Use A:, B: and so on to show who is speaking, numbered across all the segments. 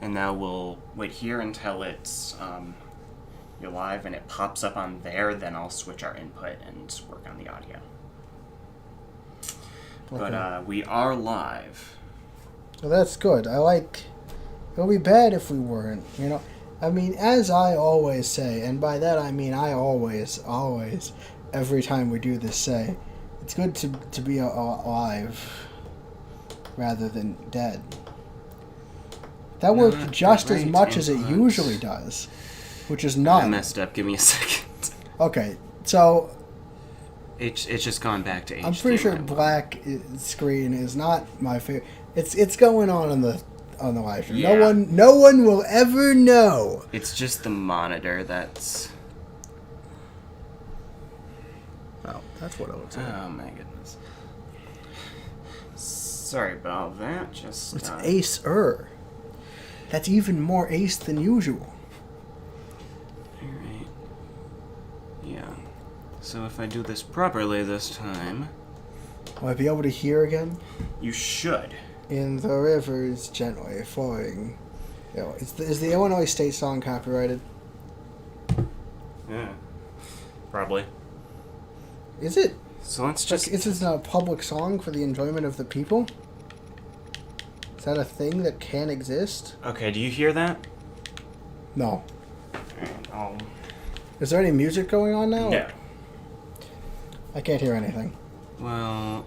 A: And now we'll wait here until it's you're live and it pops up on there. Then I'll switch our input and work on the audio.
B: Okay.
A: But we are live.
B: Well, that's good. I like... It would be bad if we weren't, you know? I mean, as I always say, and by that I mean I always, every time we do this say, it's good to be alive rather than dead. That worked just as much as it usually does, which is
A: I
B: none.
A: messed up. Give me a second.
B: Okay, so
A: It's just gone back to HDMI.
B: I'm pretty sure black screen is not my favorite. It's going on the live stream.
A: Yeah.
B: No one will ever know.
A: It's just the monitor that's...
B: Oh, that's what it looks like.
A: Oh my goodness. Sorry about that. Just
B: It's ace-er. That's even more ace than usual.
A: Alright. Yeah. So if I do this properly this time...
B: Will I be able to hear again?
A: You should.
B: In the rivers gently flowing. You know, is the Illinois State song copyrighted?
A: Yeah. Probably.
B: Is it?
A: So let's just...
B: Is this a public song for the enjoyment of the people? Is that a thing that can exist?
A: Okay, do you hear that?
B: No.
A: Alright,
B: Is there any music going on now?
A: No.
B: I can't hear anything.
A: Well,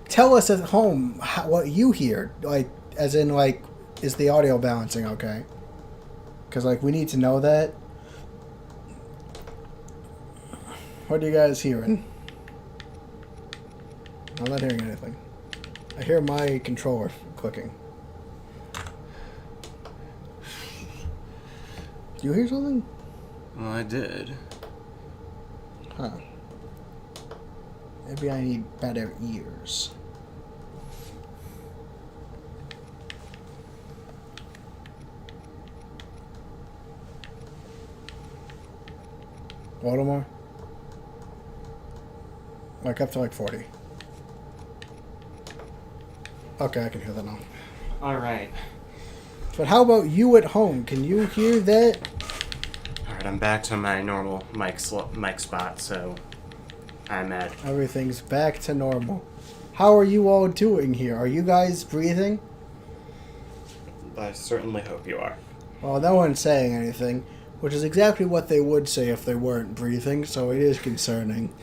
B: Tell us at home what you hear. Like, as in, like, is the audio balancing okay? Because, like, we need to know that. What are you guys hearing? I'm not hearing anything. I hear my controller clicking. Do you hear something?
A: Well, I did.
B: Huh. Maybe I need better ears. A little more? Like up to like 40. Okay, I can hear that now.
A: Alright.
B: But how about you at home? Can you hear that?
A: Alright, I'm back to my normal mic spot, so I'm at...
B: Everything's back to normal. How are you all doing here? Are you guys breathing?
A: I certainly hope you are.
B: Well, no one's saying anything, which is exactly what they would say if they weren't breathing, so it is concerning.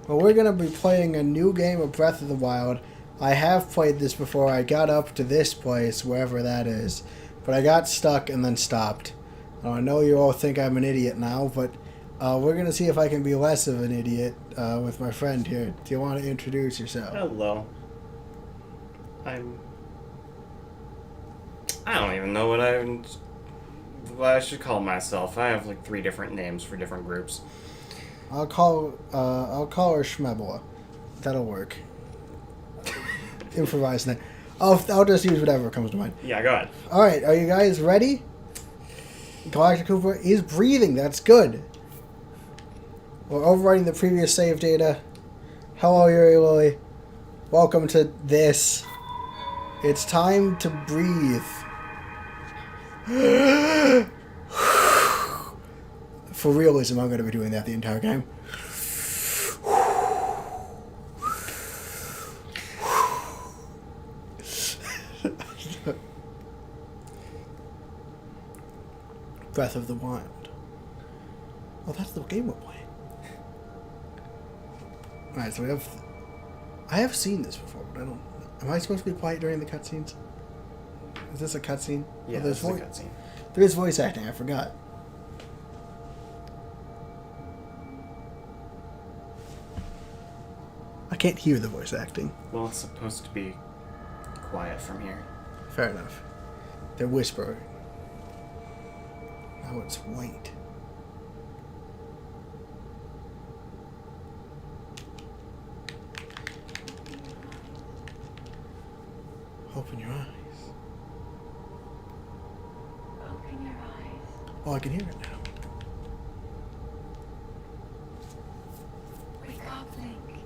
B: Well, we're going to be playing a new game of Breath of the Wild. I have played this before. I got up to this place, wherever that is, but I got stuck and then stopped. Now, I know you all think I'm an idiot now, but we're going to see if I can be less of an idiot with my friend here. Do you want to introduce yourself?
A: Hello. I don't even know what I should call myself. I have like 3 different names for different groups.
B: I'll call her Schmebla. That'll work. Improvise that. I'll just use whatever comes to mind.
A: Yeah, go ahead.
B: All right, are you guys ready? Galactic Cooper is breathing. That's good. We're overwriting the previous save data. Hello, Yuri Lily. Welcome to this. It's time to breathe. For realism, I'm going to be doing that the entire game. Breath of the Wild. Oh, that's the game we're playing. Alright, so we have... I have seen this before, but I don't... Am I supposed to be quiet during the cutscenes? Is this a cutscene?
A: Yeah,
B: there's
A: this is a cutscene.
B: There is voice acting, I forgot. I can't hear the voice acting.
A: Well, it's supposed to be quiet from here.
B: Fair enough. They're whispering. Now it's white. Open your eyes.
C: Open your eyes.
B: Oh, I can hear it now.
C: Quick uplink.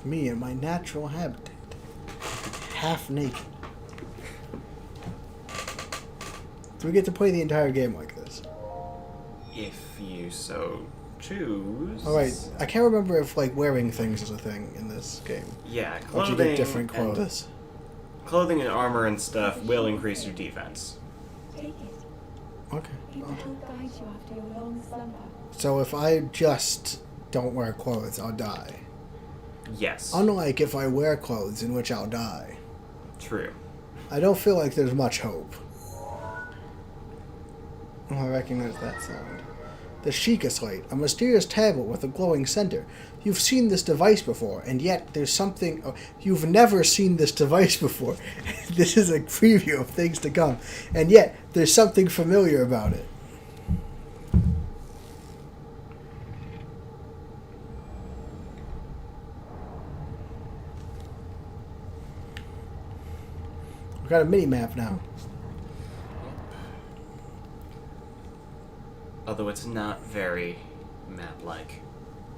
B: Me in my natural habitat. Half naked. Do we get to play the entire game like this?
A: If you so choose.
B: Alright, I can't remember if like wearing things is a thing in this game.
A: Yeah,
B: Once
A: clothing.
B: you get different clothes.
A: Clothing and armor and stuff will increase your defense.
C: Take it.
B: Okay.
C: It will help guide you after your long slumber.
B: So if I just don't wear clothes, I'll die.
A: Yes.
B: Unlike if I wear clothes, in which I'll die.
A: True.
B: I don't feel like there's much hope. Oh, I recognize that sound. The Sheikah Slate, a mysterious tablet with a glowing center. You've seen this device before, and yet there's something... Oh, you've never seen this device before. This is a preview of things to come. And yet, there's something familiar about it. We've got a mini-map now.
A: Although it's not very map-like.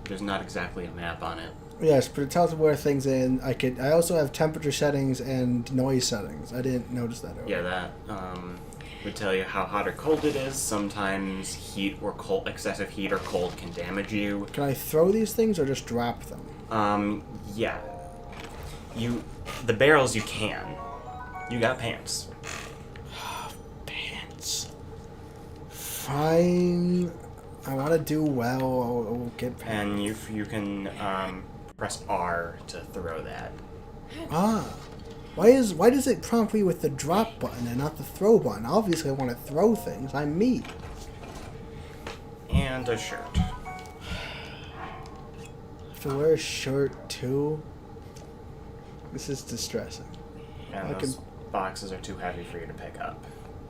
A: There's not exactly a map on it.
B: Yes, but it tells me where things in. I also have temperature settings and noise settings. I didn't notice that earlier.
A: Yeah, that would tell you how hot or cold it is. Sometimes heat or cold, excessive heat or cold can damage you.
B: Can I throw these things or just drop them?
A: Yeah. The barrels you can. You got pants.
B: Pants. Fine. I want to do well. I'll get pants.
A: And you can press R to throw that.
B: Ah. Why does it prompt me with the drop button and not the throw button? Obviously I want to throw things. I'm me.
A: And a shirt.
B: Have to wear a shirt too? This is distressing.
A: And those boxes are too heavy for you to pick up.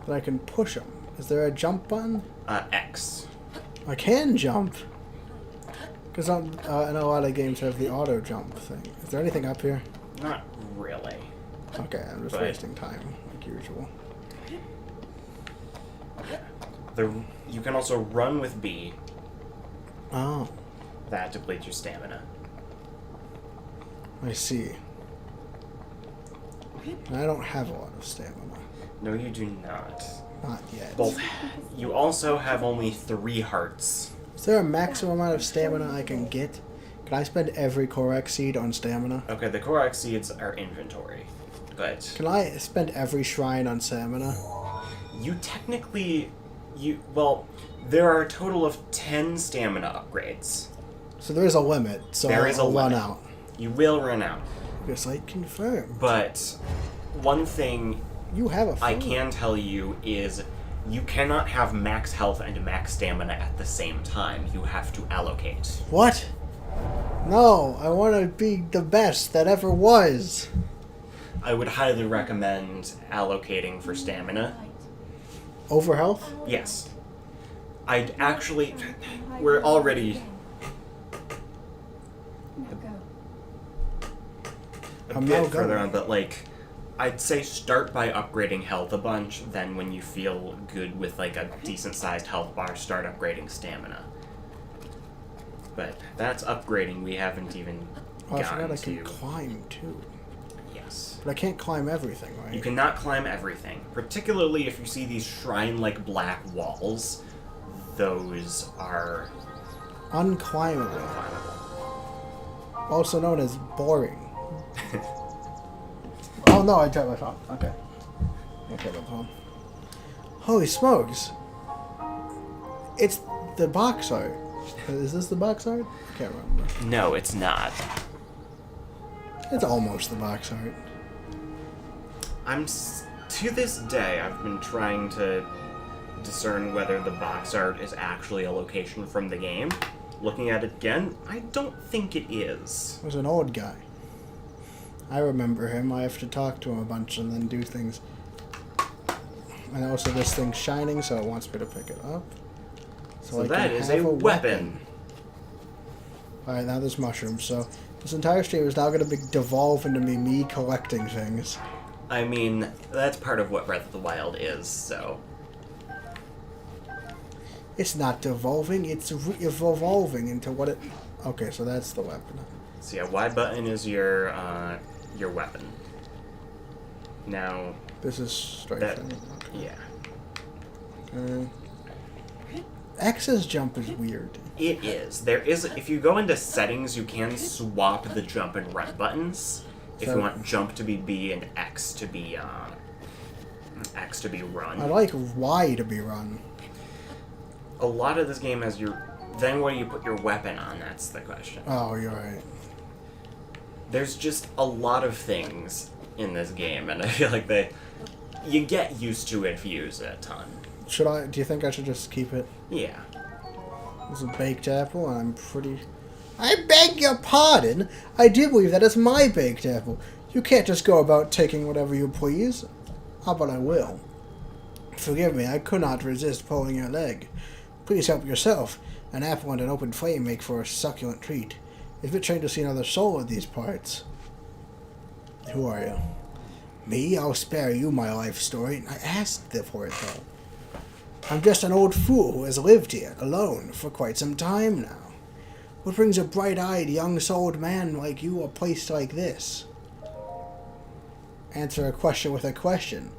B: But I can push them. Is there a jump button?
A: X.
B: I can jump. Because in a lot of games have the auto jump thing. Is there anything up here?
A: Not really.
B: Okay, I'm just
A: But-
B: wasting time, like usual.
A: You can also run with B.
B: Oh,
A: That depletes your stamina.
B: I see. And I don't have a lot of stamina.
A: No, you do not.
B: Not yet.
A: You also have only 3 hearts.
B: Is there a maximum amount of stamina I can get? Can I spend every Korok seed on stamina?
A: Okay, the Korok seeds are inventory, but
B: Can I spend every shrine on stamina?
A: you technically, there are a total of 10 stamina upgrades.
B: So there is a limit, so
A: There is a
B: I'll run
A: limit.
B: out.
A: You will run out,
B: Because I confirm.
A: but one thing
B: You have a phone.
A: I can tell you is you cannot have max health and max stamina at the same time. You have to allocate.
B: What? No, I want to be the best that ever was.
A: I would highly recommend allocating for stamina.
B: Over health?
A: Yes. I'd actually... We're already
C: Now go.
A: a
B: I'm
A: bit
B: now
A: further
B: going.
A: on, but I'd say start by upgrading health a bunch, then when you feel good with a decent-sized health bar, start upgrading stamina. But that's upgrading, we haven't even
B: Oh, I forgot
A: gotten
B: I can
A: to.
B: climb too.
A: Yes.
B: But I can't climb everything, right?
A: You cannot climb everything, particularly if you see these shrine-like black walls. Those are
B: Unclimbable.
A: unclimbable.
B: Also known as boring. Oh no, I dropped my phone. Okay. Okay, my phone. Holy smokes. It's the box art. Is this the box art? I can't remember.
A: No, it's not.
B: It's almost the box art.
A: To this day, I've been trying to discern whether the box art is actually a location from the game. Looking at it again, I don't think it is.
B: There's an old guy. I remember him. I have to talk to him a bunch and then do things. And also this thing's shining, so it wants me to pick it up.
A: So
B: I
A: that
B: can
A: is
B: have
A: a weapon.
B: Alright, now there's mushrooms, so this entire stream is now going to devolve into me collecting things.
A: I mean, that's part of what Breath of the Wild is, so...
B: It's not devolving, it's evolving into what it... Okay, so that's the weapon.
A: So yeah, Y button is your weapon. Now,
B: This is straight.
A: that,
B: Okay.
A: yeah.
B: X's jump is weird.
A: It is. There is. If you go into settings, you can swap the jump and run buttons. If
B: So-
A: you want jump to be B and X to be run.
B: I like Y to be run.
A: A lot of this game has your. Then what do you put your weapon on? That's the question.
B: Oh, you're right.
A: There's just a lot of things in this game, and I feel like you get used to it if you use it a ton.
B: Should I? Do you think I should just keep it?
A: Yeah.
B: It's a baked apple. I'm pretty. I beg your pardon. I do believe that is my baked apple. You can't just go about taking whatever you please. How about I will? Forgive me, I could not resist pulling your leg. Please help yourself. An apple and an open flame make for a succulent treat. It's a bit strange to see another soul of these parts. Who are you? Me? I'll spare you my life story. I asked for it, though. I'm just an old fool who has lived here, alone, for quite some time now. What brings a bright-eyed, young-souled man like you a place like this? Answer a question with a question.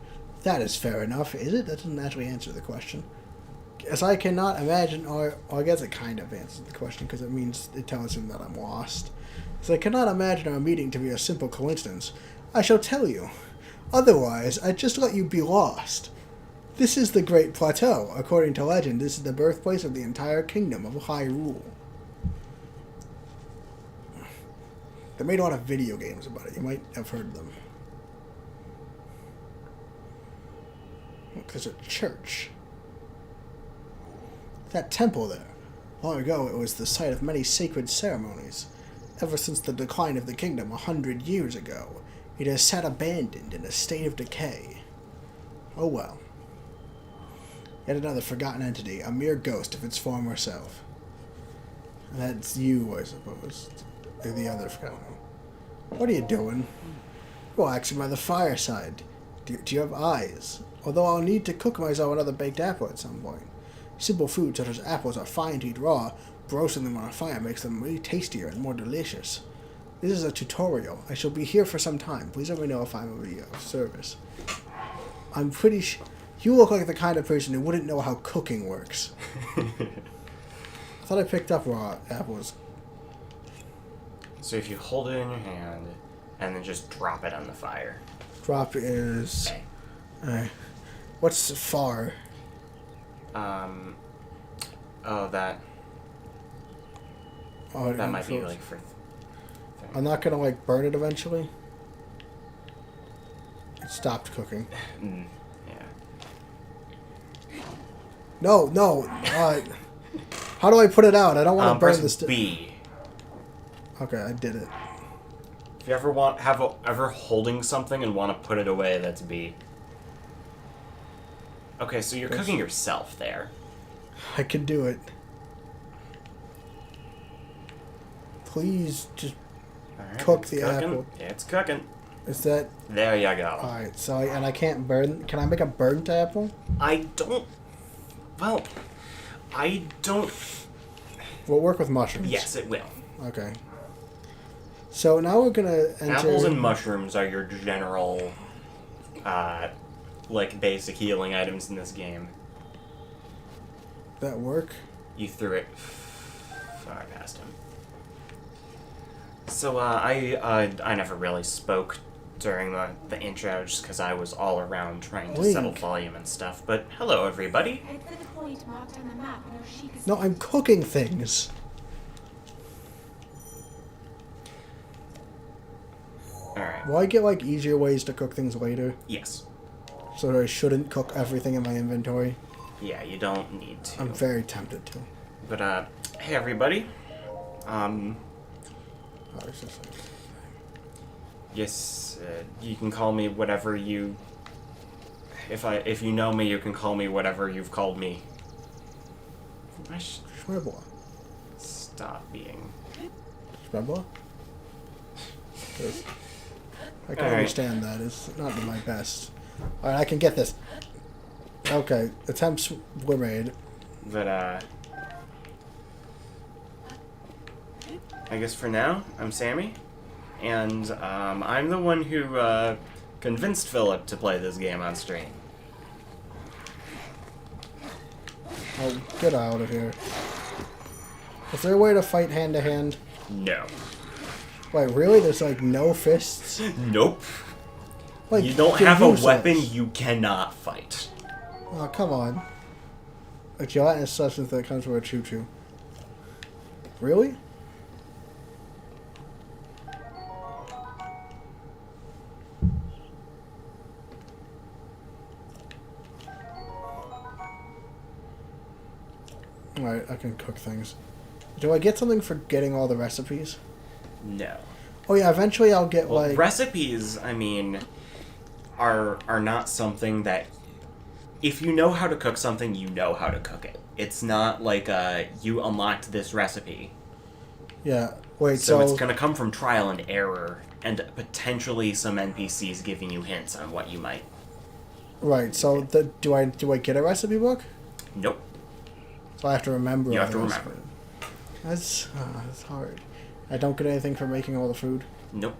B: That is fair enough, is it? That doesn't actually answer the question. As I cannot imagine, or I guess it kind of answers the question, because it means it tells him that I'm lost. As I cannot imagine our meeting to be a simple coincidence, I shall tell you. Otherwise, I'd just let you be lost. This is the Great Plateau. According to legend, this is the birthplace of the entire kingdom of Hyrule. They made a lot of video games about it. You might have heard of them. Look, there's a church. That temple there. Long ago, it was the site of many sacred ceremonies. Ever since the decline of the kingdom 100 years ago, it has sat abandoned in a state of decay. Oh well. Yet another forgotten entity, a mere ghost of its former self. That's you, I suppose. Or the other forgotten one. What are you doing? Relaxing by the fireside. Do you have eyes? Although I'll need to cook myself another baked apple at some point. Simple foods such as apples are fine to eat raw, but roasting them on a fire makes them way tastier and more delicious. This is a tutorial. I shall be here for some time. Please let me know if I'm of service. I'm pretty you look like the kind of person who wouldn't know how cooking works. I thought I picked up raw apples.
A: So if you hold it in your hand, and then just drop it on the fire.
B: Drop is...
A: Okay.
B: What's far?
A: Oh, that
B: Oh,
A: that might be like for...
B: I'm not gonna like burn it eventually. It stopped cooking.
A: Yeah.
B: No. How do I put it out? I don't want to burn
A: Press
B: this.
A: B.
B: Okay, I did it.
A: If you ever ever holding something and want to put it away, that's B. Okay, so you're cooking yourself there.
B: I can do it. Please just
A: Alright,
B: cook
A: it's
B: the
A: cooking.
B: apple.
A: It's cooking.
B: Is that
A: There you go.
B: alright? So and I can't burn. Can I make a burnt apple?
A: I don't. Well, I don't.
B: We'll work with mushrooms.
A: Yes, it will.
B: Okay. So now we're gonna enter.
A: Apples and mushrooms are your general, like basic healing items in this game.
B: That work?
A: You threw it far past him. So I never really spoke during the intro just because I was all around trying to settle volume and stuff. But hello, everybody.
C: Head for the point marked on the map near Sheikah's.
B: No, I'm cooking things.
A: Alright.
B: Will I get like easier ways to cook things later?
A: Yes.
B: So I shouldn't cook everything in my inventory?
A: Yeah, you don't need to.
B: I'm very tempted to.
A: But, hey everybody.
B: Oh, it's just like...
A: Yes, you can call me whatever you... If you know me, you can call me whatever you've called me. I should
B: Schmebla.
A: stop being...
B: Schmebla? I can
A: Alright.
B: understand that. It's not my best. Alright, I can get this. Okay, attempts were made.
A: But, I guess for now, I'm Sammy, and I'm the one who convinced Philip to play this game on stream.
B: Oh, get out of here. Is there a way to fight hand to hand?
A: No.
B: Wait, really? There's like no fists?
A: Nope.
B: Like,
A: You don't
B: they're
A: have a
B: useless.
A: weapon, you cannot fight.
B: Oh, come on. A gelatinous substance that comes from a choo-choo. Really? Alright, I can cook things. Do I get something for getting all the recipes?
A: No.
B: Oh yeah, eventually I'll get
A: Well,
B: like...
A: recipes, I mean, are not something that... If you know how to cook something, you know how to cook it. It's not like you unlocked this recipe.
B: Yeah, wait,
A: So it's gonna come from trial and error, and potentially some NPCs giving you hints on what you might...
B: Right, so do I get a recipe book?
A: Nope.
B: So I have to remember
A: You
B: all
A: have
B: the
A: to
B: recipes.
A: remember.
B: That's hard. I don't get anything for making all the food.
A: Nope.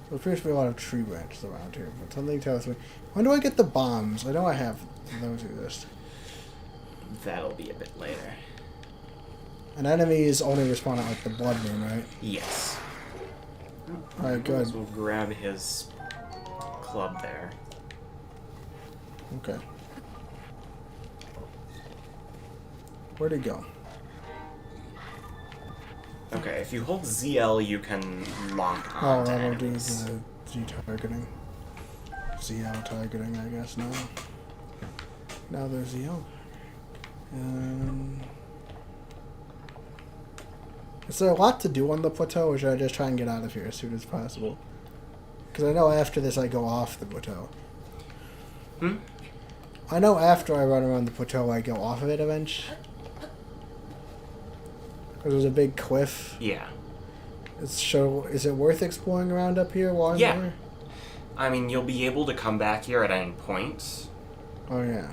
B: There appears to be a lot of tree branches around here, but something tells me... When do I get the bombs? I know I have those exist.
A: That'll be a bit later.
B: An enemy is only respawn at like the blood moon, right?
A: Yes.
B: Alright, good.
A: We'll grab his club there.
B: Okay. Where'd he go?
A: Okay, if you hold ZL, you can lock
B: Oh,
A: on to
B: that'll do
A: enemies.
B: the G targeting. ZL targeting, I guess, now. Now there's ZL. Is there a lot to do on the plateau, or should I just try and get out of here as soon as possible? Because I know after this I go off the plateau.
A: Hmm?
B: I know after I run around the plateau I go off of it eventually. Because there's a big cliff.
A: Yeah.
B: Is it worth exploring around up here while I'm
A: Yeah.
B: there?
A: I mean, you'll be able to come back here at any point.
B: Oh yeah.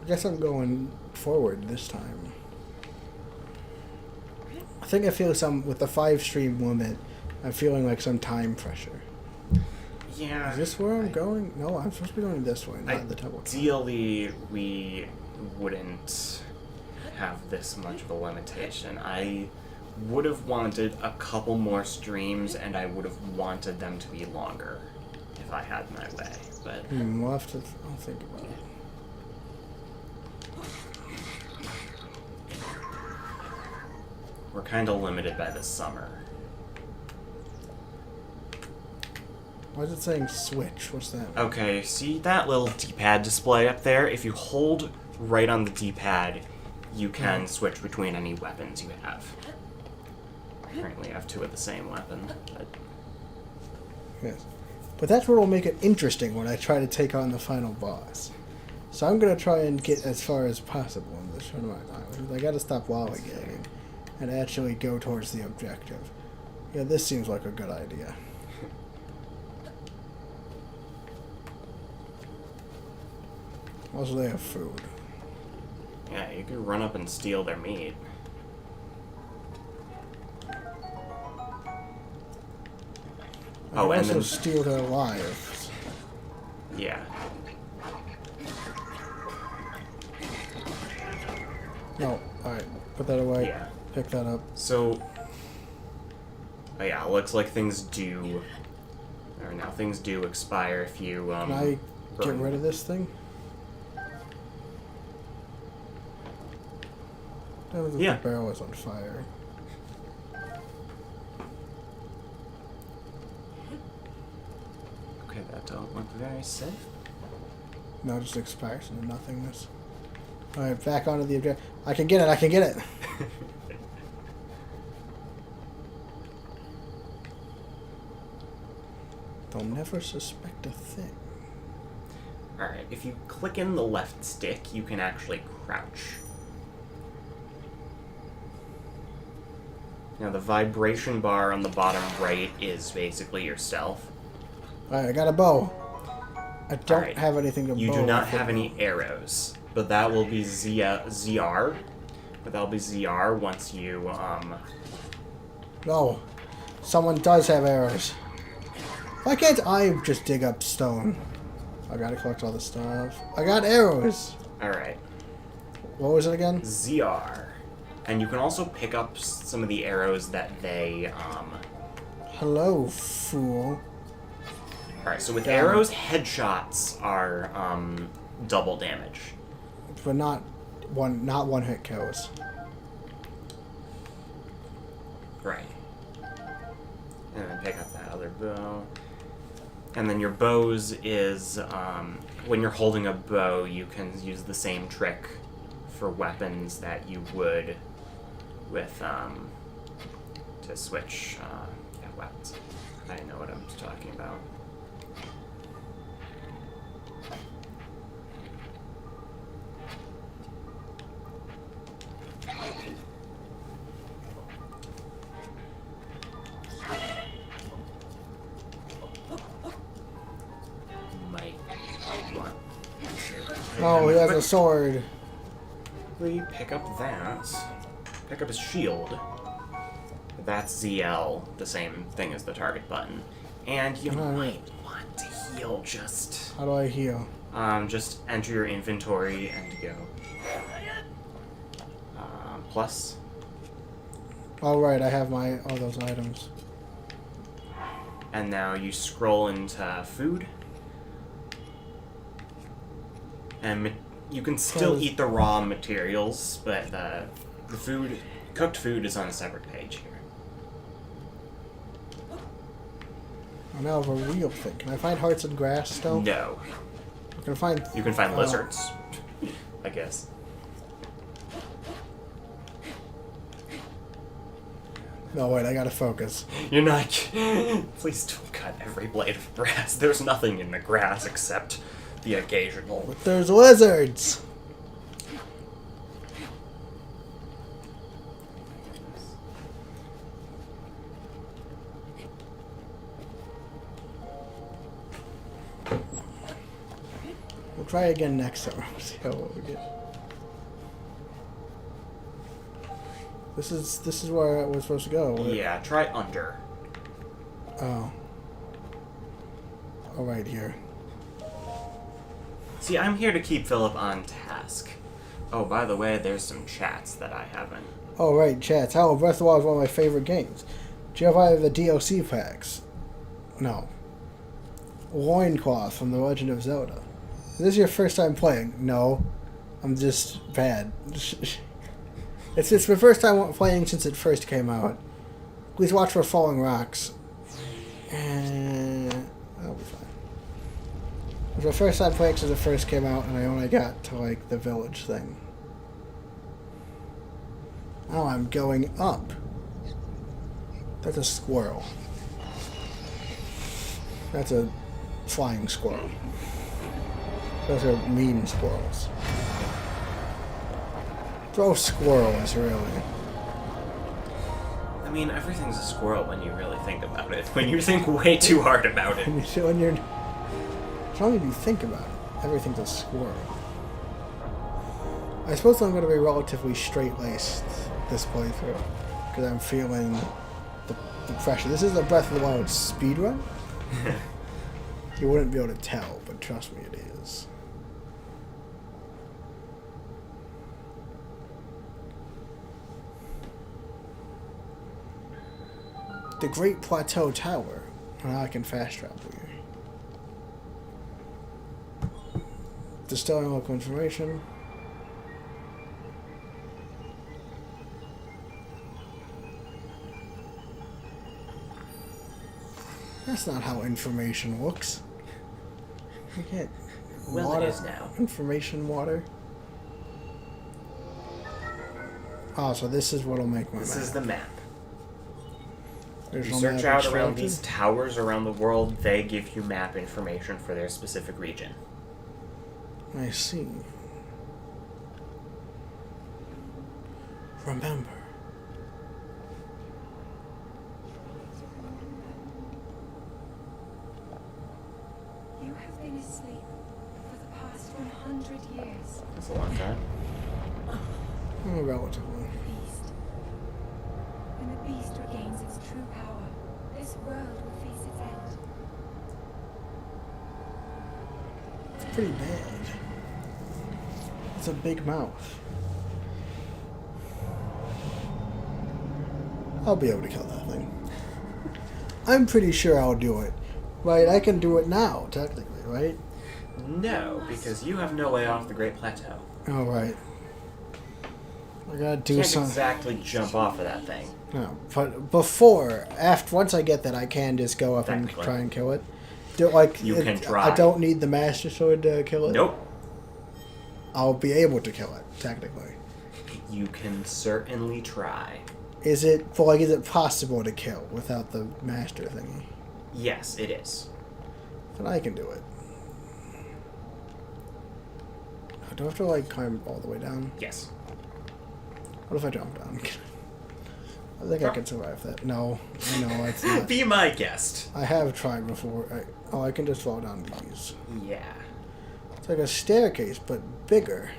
B: I guess I'm going forward this time. I think I feel with the 5-stream limit, I'm feeling like some time pressure.
A: Yeah.
B: Is this where I'm going? No, I'm supposed to be going this way, not the temple.
A: Ideally, we wouldn't have this much of a limitation. I would have wanted a couple more streams, and I would have wanted them to be longer if I had my way, but...
B: We'll have to... I'll think about it.
A: We're kind of limited by the summer.
B: Why is it saying switch? What's that?
A: Okay, see that little D-pad display up there? If you hold right on the D-pad, you can switch between any weapons you have. Currently I have 2 of the same weapon, but...
B: Yes. But that's what will make it interesting when I try to take on the final boss. So I'm going to try and get as far as possible in this short amount of time. Because I got to stop lollygagging and actually go towards the objective. Yeah, this seems like a good idea. Also, they have food.
A: Yeah, you could run up and steal their meat.
B: I
A: Oh,
B: can
A: and
B: also
A: then...
B: steal their lives.
A: Yeah.
B: No, alright. Put that away.
A: Yeah.
B: Pick that up.
A: So... Oh yeah, looks like things do... Or now, things do expire if you,
B: Can I get rid of this thing? That was if
A: Yeah.
B: the barrel was on fire.
A: Okay, that don't look very safe.
B: No, it just expires into nothingness. Alright, back onto the object. I can get it, I can get it! They'll never suspect a thing.
A: Alright, if you click in the left stick, you can actually crouch. Now, the vibration bar on the bottom right is basically your stealth.
B: Alright, I got a bow. I don't
A: Alright.
B: have anything to bow.
A: You do not
B: with
A: have
B: it.
A: any arrows, but that will be ZR, But that'll be ZR once you,
B: No. Someone does have arrows. Why can't I just dig up stone? I gotta collect all the stuff. I got arrows.
A: Alright.
B: What was it again?
A: ZR. And you can also pick up some of the arrows that they,
B: Hello, fool.
A: Alright, so with arrows, headshots are, double damage.
B: But not one hit kills.
A: Right. And then pick up that other bow. And then your bows is, when you're holding a bow, you can use the same trick for weapons that you would with, to switch, weapons. I know what I'm talking about.
B: Oh, he has a sword.
A: We pick up that. Pick up his shield. That's ZL, the same thing as the target button. And you might want to heal just.
B: How do I heal?
A: Just enter your inventory and go. Plus.
B: Oh, right, I have all those items.
A: And now you scroll into food. And you can still eat the raw materials, but the cooked food is on a separate page here.
B: I now have a real thing. Can I find hearts and grass still?
A: No.
B: I can find...
A: You can find lizards, I guess.
B: No, wait, I gotta focus.
A: You're not... Please don't cut every blade of grass. There's nothing in the grass except the occasional.
B: But there's lizards! We'll try again next time. See how we get. This is where we're supposed to go.
A: Yeah, try under.
B: Oh. Oh, right here.
A: See, I'm here to keep Philip on task. Oh, by the way, there's some chats that I haven't.
B: Oh, right, chats. How Breath of the Wild is one of my favorite games. Do you have either the DLC packs? No. Loincloth from The Legend of Zelda. Is this your first time playing? No. I'm just bad. It's my first time playing since it first came out. Please watch for falling rocks. And that'll be fine. It was my first time playing since it first came out, and I only got to, like, the village thing. Oh, I'm going up. That's a squirrel. That's a flying squirrel. Those are mean squirrels. Throw squirrels, really.
A: I mean, everything's a squirrel when you really think about it. When you think way too hard about it.
B: As long as you think about it, everything's a squirrel. I suppose I'm going to be relatively straight-laced this playthrough, because I'm feeling the pressure. This is a Breath of the Wild speedrun. You wouldn't be able to tell, but trust me, it is. The Great Plateau Tower. Now I can fast travel here. Distilling local information. That's not how information looks. I can't.
A: Well,
B: water,
A: it is now.
B: Information water. Oh, so this is what'll make my map.
A: This is the map.
B: There's
A: You
B: no
A: search
B: map
A: out around
B: extracted?
A: these towers around the world, they give you map information for their specific region.
B: I see. Remember.
C: You have been asleep for the past 100 years.
A: That's a long time.
B: Relatively.
C: Beast. When the beast regains its true power, this world will face its end.
B: It's pretty bad. It's a big mouth. I'll be able to kill that thing. I'm pretty sure I'll do it. Right, I can do it now, technically, right?
A: No, because you have no way off the Great Plateau.
B: All right. I gotta do
A: You can't
B: something.
A: exactly jump off of that thing.
B: No, but once I get that, I can just go up and
A: Technically.
B: try and kill it. Like
A: You can try.
B: I don't need the Master Sword to kill it.
A: Nope.
B: I'll be able to kill it technically.
A: You can certainly try.
B: Is it possible to kill without the Master thingy?
A: Yes, it is.
B: Then I can do it. Do I have to like climb all the way down?
A: Yes.
B: What if I jump down? I think I can survive that. No, I know it's not.
A: Be my guest.
B: I have tried before. I can just fall down these.
A: Yeah.
B: It's like a staircase, but bigger.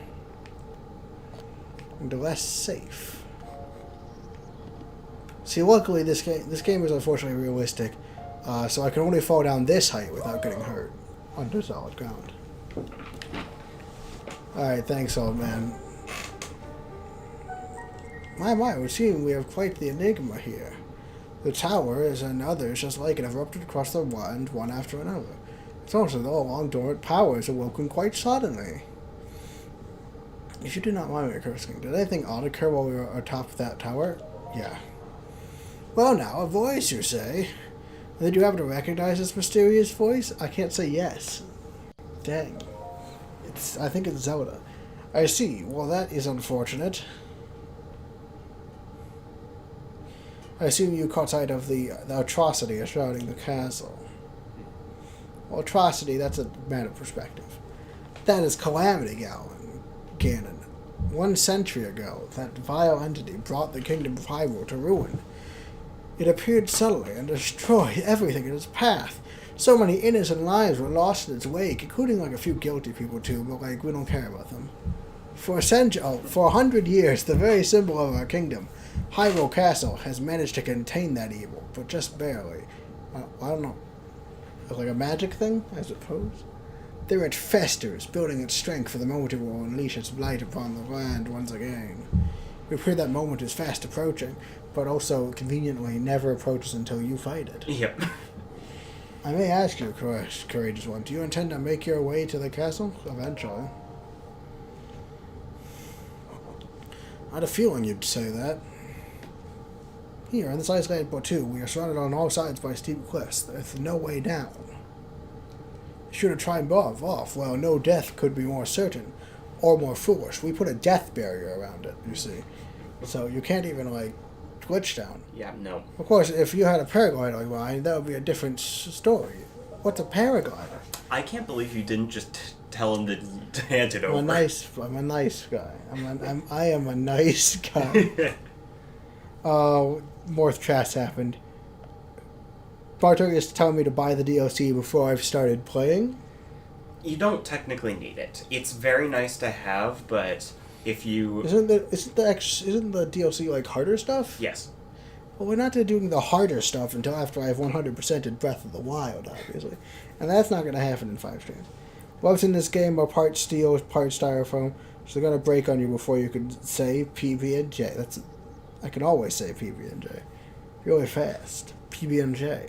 B: And less safe. See, luckily this game is unfortunately realistic, so I can only fall down this height without getting hurt under solid ground. Alright, thanks, old man. My, it would seem we have quite the enigma here. The towers and others just like it have erupted across the land one after another. It's almost as though a long-dormant power is awoken quite suddenly. If you do not mind me cursing, did anything odd occur while we were atop that tower? Yeah. Well now, a voice, you say? Did you happen to recognize this mysterious voice? I can't say yes. Dang. I think it's Zelda. I see. Well, that is unfortunate. I assume you caught sight of the atrocity shrouding the castle. Well, atrocity, that's a matter of perspective. That is Calamity Ganon. 1 century ago, that vile entity brought the kingdom of Hyrule to ruin. It appeared suddenly and destroyed everything in its path. So many innocent lives were lost in its wake, including like a few guilty people too, but like we don't care about them. For 100 years, the very symbol of our kingdom, Hyrule Castle, has managed to contain that evil, but just barely. I don't know. Like a magic thing, I suppose? There it festers, building its strength for the moment it will unleash its blight upon the land once again. We fear that moment is fast approaching, but also conveniently never approaches until you fight it.
A: Yep.
B: I may ask you, courageous one, do you intend to make your way to the castle? Eventually. I had a feeling you'd say that. Here, on this isolated plateau, we are surrounded on all sides by steep cliffs. There's no way down. Should have tried above off. Well, no death could be more certain or more foolish. We put a death barrier around it, you see. So you can't even, like, glitch down.
A: Yeah, no.
B: Of course, if you had a paraglider line, that would be a different story. What's a paraglider?
A: I can't believe you didn't just tell him to hand it over.
B: I'm a nice guy. I am a nice guy. More trash happened. Bartok is telling me to buy the DLC before I've started playing.
A: You don't technically need it. It's very nice to have, but if you...
B: Isn't the DLC like harder stuff?
A: Yes.
B: Well, we're not doing the harder stuff until after I've 100%ed Breath of the Wild, obviously. And that's not going to happen in 5 streams. What's in this game are part steel, part styrofoam, so they're going to break on you before you can say PB and J. I can always say PB and J. Really fast. PB and J.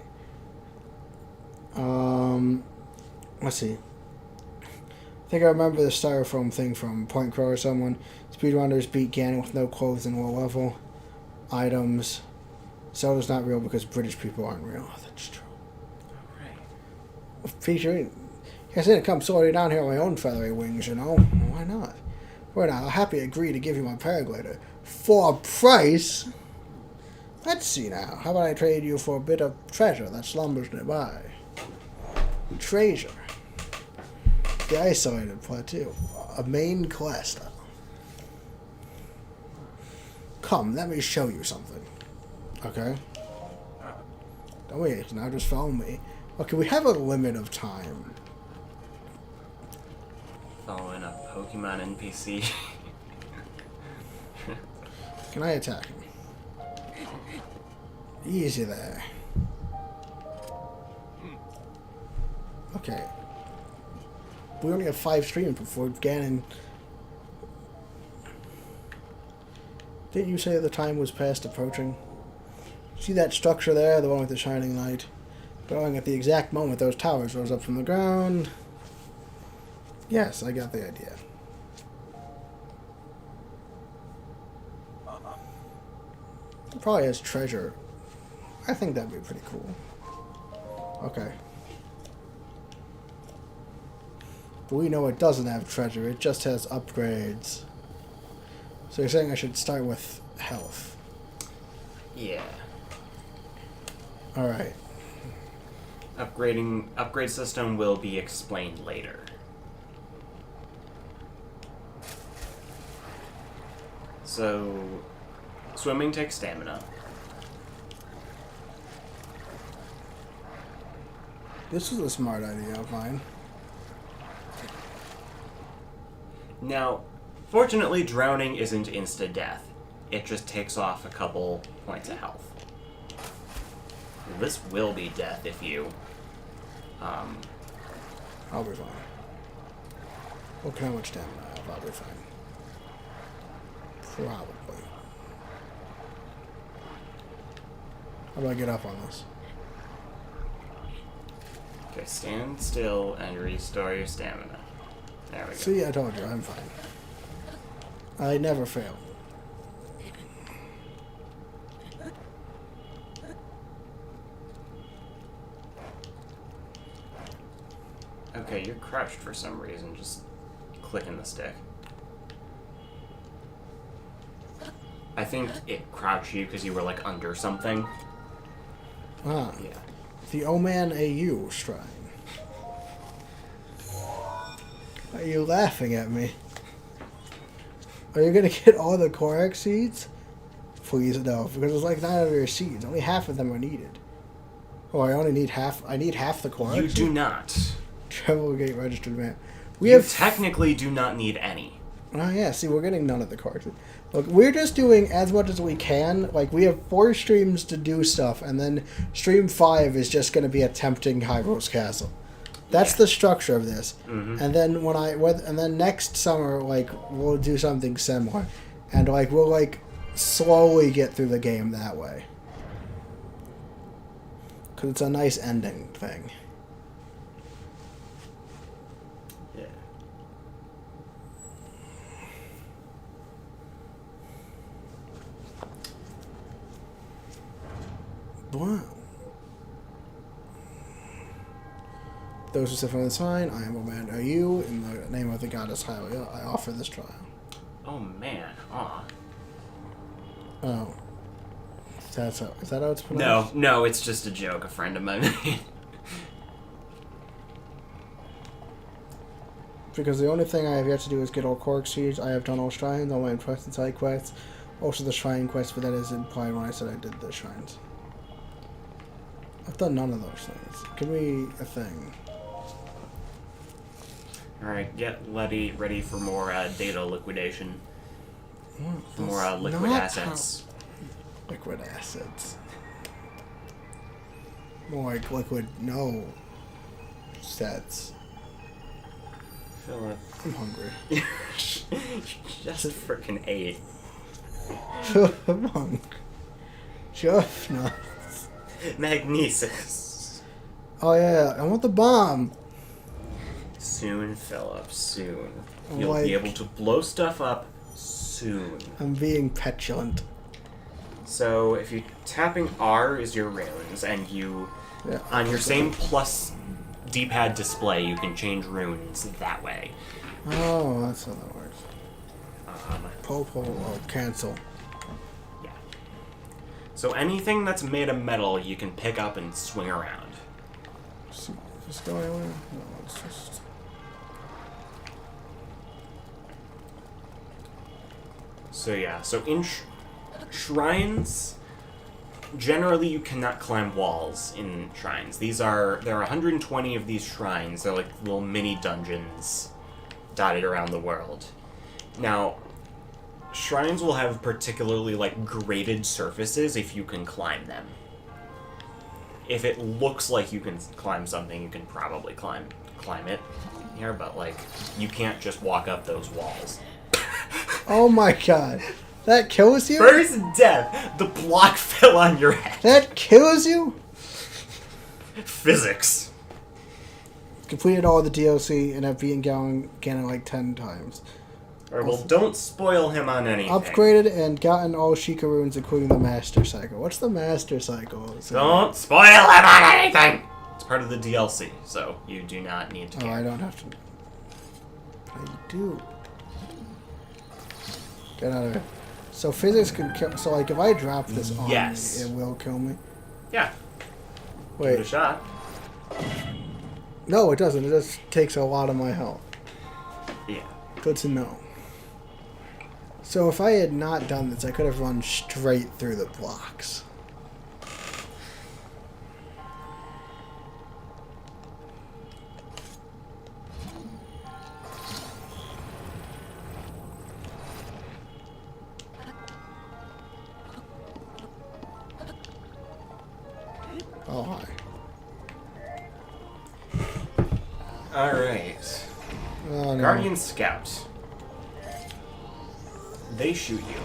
B: Let's see. I think I remember the styrofoam thing from Point Crow or someone. Speedrunners beat Ganon with no clothes and low level. Items. Zelda's not real because British people aren't real. That's true.
A: Alright.
B: Featuring... I said it comes soaring down here on my own feathery wings, you know? Why not? Well, now, I'll happily agree to give you my paraglider. For a price? Let's see now. How about I trade you for a bit of treasure that slumbers nearby? Treasure. The isolated plateau. A main quest. Come, let me show you something. Okay? Don't wait, now just follow me. Okay, we have a limit of time.
A: Following a Pokemon NPC.
B: Can I attack him? Easy there. Okay. We only have 5 streams before Ganon. Didn't you say the time was past approaching? See that structure there, the one with the shining light? Going at the exact moment those towers rose up from the ground. Yes, I got the idea. It probably has treasure. I think that'd be pretty cool. Okay. But we know it doesn't have treasure, it just has upgrades. So you're saying I should start with health?
A: Yeah.
B: Alright.
A: Upgrade system will be explained later. So, swimming takes stamina.
B: This is a smart idea of mine.
A: Now, fortunately, drowning isn't insta-death. It just takes off a couple points of health. This will be death if you...
B: I'll be fine. Look how much stamina I have, I'll be fine. Probably. How do I get up on this?
A: Okay, stand still and restore your stamina. There we go.
B: See, I told you, I'm fine. I never fail.
A: Okay, you're crouched for some reason. Just clicking the stick. I think it crouched you because you were like under something.
B: Ah.
A: Yeah.
B: The Oman AU shrine. Are you laughing at me? Are you gonna get all the Korok seeds? Please no, because it's like 900 seeds. Only half of them are needed. Oh, I only need half. I need half the Korok.
A: You do not.
B: Travel Gate registered map.
A: You technically do not need any.
B: Oh yeah, see, we're getting none of the cards. Look, we're just doing as much as we can. Like, we have 4 streams to do stuff, and then stream 5 is just going to be attempting Hyro's Castle. That's the structure of this.
A: Mm-hmm.
B: And then and then next summer, like, we'll do something similar, and like we'll like slowly get through the game that way, because it's a nice ending thing.
A: Yeah.
B: Wow. Those who suffer on the sign, I am a man. Are you? In the name of the goddess Hylia, I offer this trial.
A: Oh man. Aw.
B: Oh. Is that how it's pronounced?
A: No, it's just a joke a friend of mine made.
B: Because the only thing I have yet to do is get all Korok seeds. I have done all shrines, all my quest and side quests. Also the shrine quest, but that is implied when I said I did the shrines. I've done none of those things. Give me a thing.
A: Alright, get ready for more data liquidation.
B: What?
A: More
B: That's
A: liquid
B: not
A: assets.
B: Liquid assets. More like liquid, no. Sets.
A: Philip.
B: I'm hungry.
A: Just freaking ate.
B: I'm hungry. Just not.
A: Magnesis.
B: Oh yeah, I want the bomb.
A: Soon, Philip, soon.
B: I'm
A: You'll
B: like-
A: be able to blow stuff up soon.
B: I'm being petulant.
A: So, if you tapping R is your runes, and you,
B: Yeah.
A: on your same plus D-pad display, you can change runes that way.
B: Oh, that's how that works. Oh, cancel.
A: Yeah. So anything that's made of metal, you can pick up and swing around.
B: Is this going anywhere? No, it's just...
A: So yeah, so in shrines, generally you cannot climb walls in shrines. There are 120 of these shrines. They're like little mini dungeons dotted around the world. Now, Shrines will have particularly, like, graded surfaces if you can climb them. If it looks like you can climb something, you can probably climb it here, but, like, you can't just walk up those walls.
B: Oh my god. That kills you?
A: First death, the block fell on your head.
B: That kills you?
A: Physics.
B: Completed all the DLC and I've beaten Ganon like 10 times.
A: Alright, well, don't spoil him on anything.
B: Upgraded and gotten all Sheikah runes, including the Master Cycle. What's the Master Cycle?
A: Don't spoil him on anything! It's part of the DLC, so you do not need to care.
B: Oh, I don't have to. I do. Get out of here. So physics can kill. So, like, if I drop this on me, it will kill me?
A: Yeah.
B: Wait.
A: Give it a shot.
B: No, it doesn't. It just takes a lot of my health.
A: Yeah.
B: Good to know. So if I had not done this, I could have run straight through the blocks. Oh, hi.
A: Alright.
B: Oh, no.
A: Guardian Scout. They shoot you.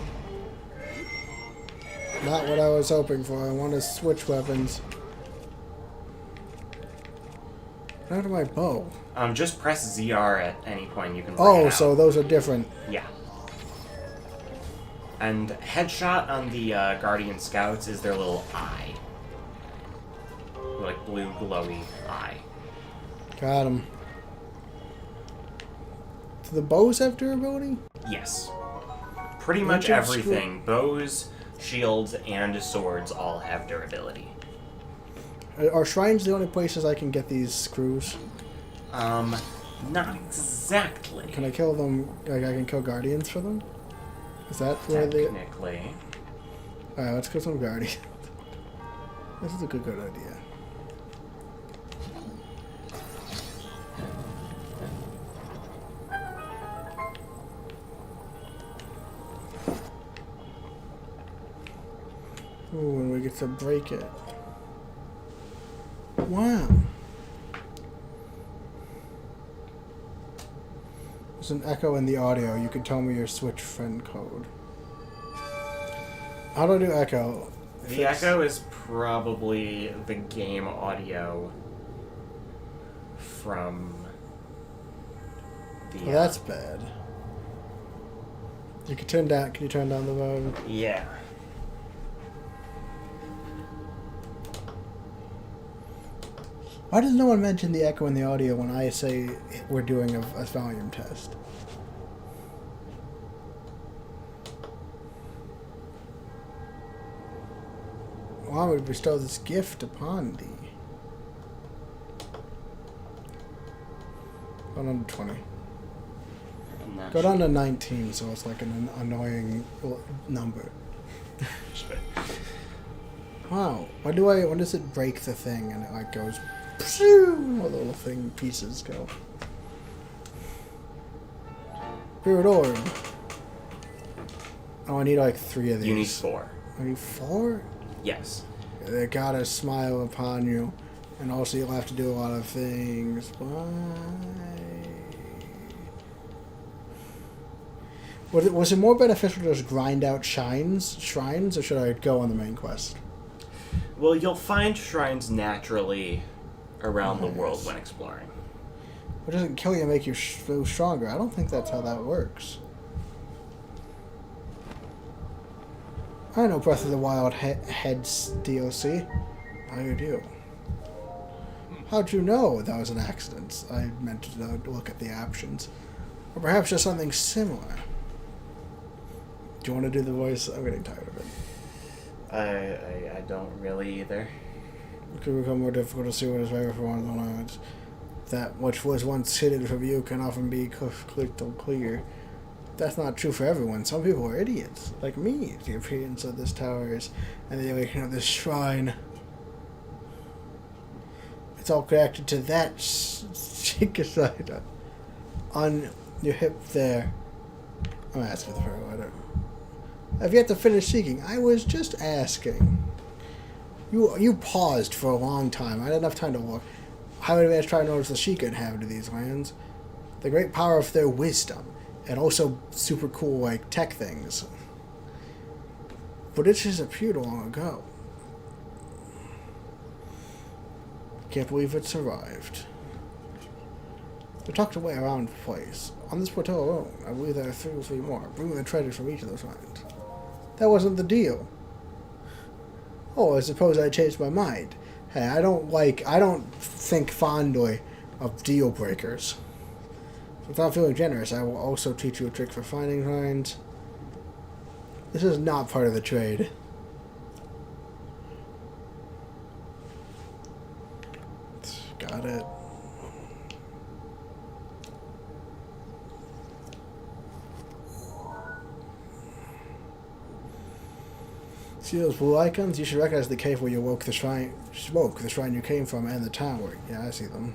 B: Not what I was hoping for. I want to switch weapons. Out of my bow.
A: Just press ZR at any point. You can bring it
B: Oh,
A: out.
B: so those are different.
A: Yeah. And headshot on the Guardian Scouts is their little eye. Like blue glowy eye.
B: Got him. Do the bows have durability?
A: Yes. Pretty much
B: Ancient
A: everything. Bows, shields, and swords all have durability.
B: Are shrines the only places I can get these screws?
A: Not exactly.
B: Can I kill them? Like, I can kill guardians for them? Is that where they...
A: Technically.
B: Alright, let's kill some guardians. This is a good idea. Ooh, and we get to break it. Wow. There's an echo in the audio. You can tell me your Switch friend code. How do I do echo?
A: The echo is probably the game audio from the...
B: Well, that's bad. You can turn down. Can you turn down the volume?
A: Yeah.
B: Why does no one mention the echo in the audio when I say we're doing a volume test? Why would we bestow this gift upon thee? Go down to 20. Go down to 19, so it's like an annoying number. Wow. When does it break the thing and it like goes... All the little thing pieces go. Spirit orb. Oh, I need like 3 of these.
A: You need 4.
B: I need 4?
A: Yes.
B: They gotta smile upon you. And also you'll have to do a lot of things. Why? Was it more beneficial to just grind out shrines, or should I go on the main quest?
A: Well, you'll find shrines naturally around the world when exploring.
B: It doesn't kill you and make you feel stronger. I don't think that's how that works. I know Breath of the Wild heads DLC. How you do? How'd you know that was an accident? I meant to look at the options. Or perhaps just something similar. Do you want to do the voice? I'm getting tired of it.
A: I don't really either.
B: It could become more difficult to see what is right for one of the lines. That which was once hidden from you can often be crystal clear. That's not true for everyone. Some people are idiots, like me. The appearance of this tower is, and the awakening of this shrine. It's all connected to that Sheikah side on your hip there. I'm asking for a letter. I've yet to finish seeking. I was just asking. You paused for a long time. I had enough time to look. How many minutes try to notice the Sheikah inhabited these lands? The great power of their wisdom, and also super cool like tech things. But it disappeared long ago. Can't believe it survived. They're tucked away around the place. On this plateau alone, I believe there are 3 or 3 more, bringing the treasures from each of those lands. That wasn't the deal. Oh, I suppose I changed my mind. Hey, I don't think fondly of deal breakers. Without feeling generous, I will also teach you a trick for finding finds. This is not part of the trade. Got it. See those blue icons? You should recognize the cave where you woke the shrine you came from, and the tower. Yeah, I see them.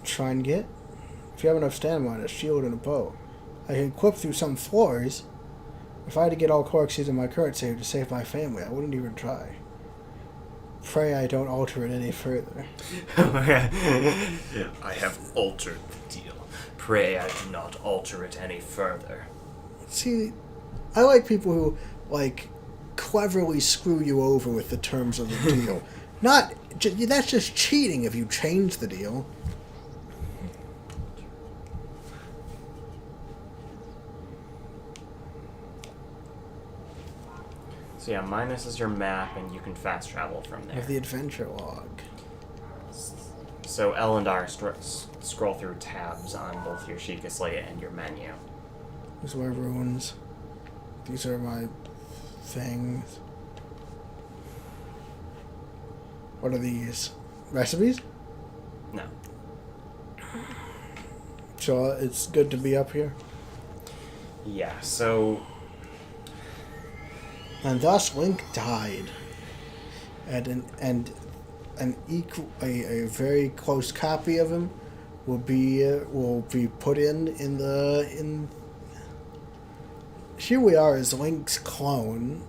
B: Shrine get? If you have enough stamina, a shield and a bow. I can equip through some floors. If I had to get all Corxes in my current save to save my family, I wouldn't even try. Pray I don't alter it any further.
A: I have altered the deal. Pray I do not alter it any further.
B: See, I like people who, like, cleverly screw you over with the terms of the deal. That's just cheating if you change the deal.
A: So yeah, minus is your map, and you can fast travel from
B: I
A: there.
B: have the adventure log.
A: So L and R scroll through tabs on both your Sheikah slate and your menu.
B: These are my runes. These are my things. What are these? Recipes?
A: No.
B: So it's good to be up here.
A: Yeah, so...
B: And thus Link died. And a very close copy of him will be put in. Here we are as Link's clone.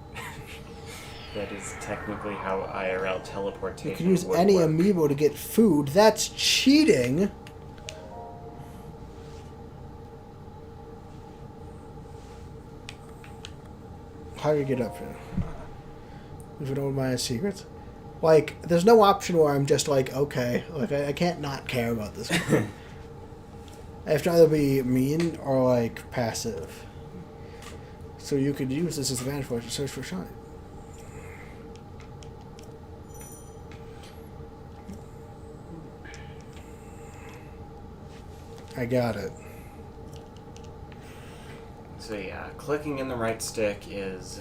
A: That is technically how IRL teleportation
B: You can use
A: would
B: any
A: work.
B: amiibo to get food. That's cheating. How do you get up here? If you don't mind my secrets. Like, there's no option where I'm just like, okay, like I can't not care about this. I have to either be mean or like passive. So you could use this as a vantage point to search for shine. I got it.
A: So yeah, clicking in the right stick is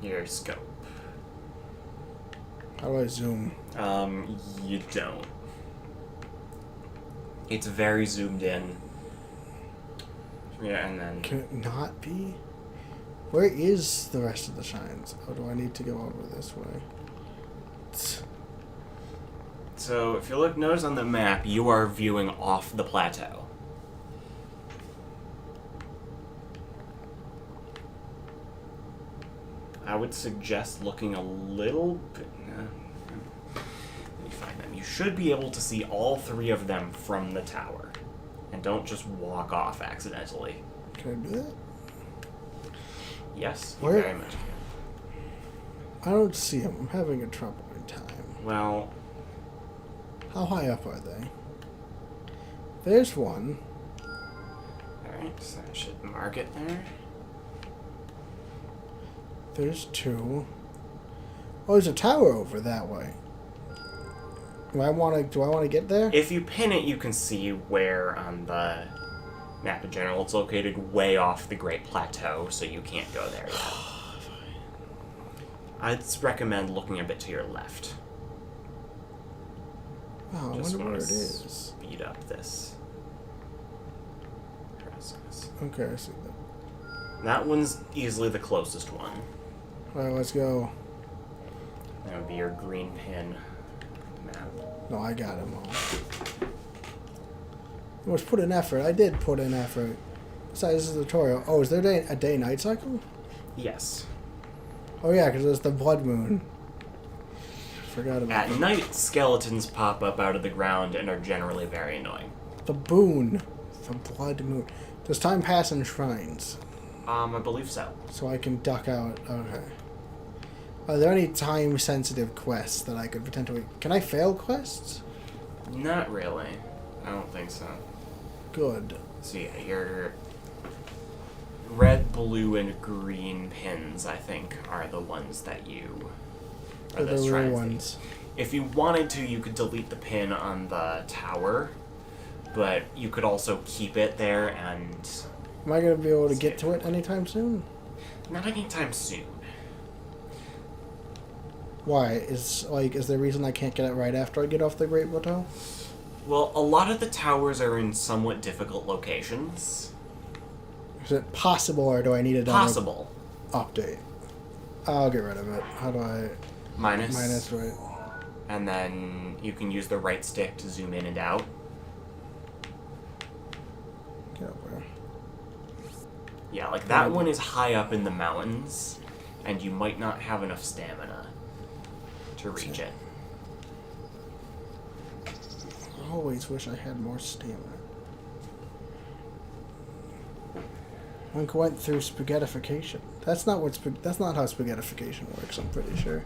A: your scope.
B: How do I zoom?
A: You don't. It's very zoomed in. Yeah, and then...
B: Can it not be? Where is the rest of the shines? Oh, do I need to go over this way?
A: So, if you notice on the map, you are viewing off the plateau. I would suggest looking a little bit... Let me find them. You should be able to see all 3 of them from the tower. And don't just walk off accidentally.
B: Can I do that?
A: Yes, you
B: Where?
A: very much can.
B: I don't see them. I'm having a troubling time.
A: Well...
B: How high up are they? There's one.
A: Alright, so I should mark it there.
B: There's 2. Oh, there's a tower over that way. Do I want to get there?
A: If you pin it, you can see where on the map in general it's located way off the Great Plateau, so you can't go there yet. I'd recommend looking a bit to your left.
B: Oh, I
A: Just
B: wonder where
A: want
B: it
A: to
B: is.
A: speed up this process.
B: Okay, I see that.
A: That one's easily the closest one.
B: Alright, let's go.
A: That would be your green pin map.
B: No, I got him all. It was put in effort. I did put in effort. Besides, this is a tutorial. Oh, is there a day-night cycle?
A: Yes.
B: Oh yeah, because it's the blood moon. Forgot about
A: At
B: that.
A: night, skeletons pop up out of the ground and are generally very annoying.
B: The boon. The blood moon. Does time pass in shrines?
A: I believe so.
B: So I can duck out. Okay. Are there any time-sensitive quests that I could potentially... Can I fail quests?
A: Not really. I don't think so.
B: Good.
A: So yeah, your red, blue, and green pins, I think, are the ones that you...
B: Are the real ones.
A: If you wanted to, you could delete the pin on the tower, but you could also keep it there and...
B: Am I going to be able to get to it anytime soon?
A: Not anytime soon.
B: Why? Is there a reason I can't get it right after I get off the Great Plateau?
A: Well, a lot of the towers are in somewhat difficult locations.
B: Is it possible, or do I need a
A: Possible.
B: update? I'll get rid of it. How do I...
A: Minus.
B: right.
A: And then you can use the right stick to zoom in and out.
B: Get up there.
A: Yeah, like that one is high up in the mountains, and you might not have enough stamina to reach it.
B: I always wish I had more stamina. Monk went through spaghettification. That's not how spaghettification works, I'm pretty sure.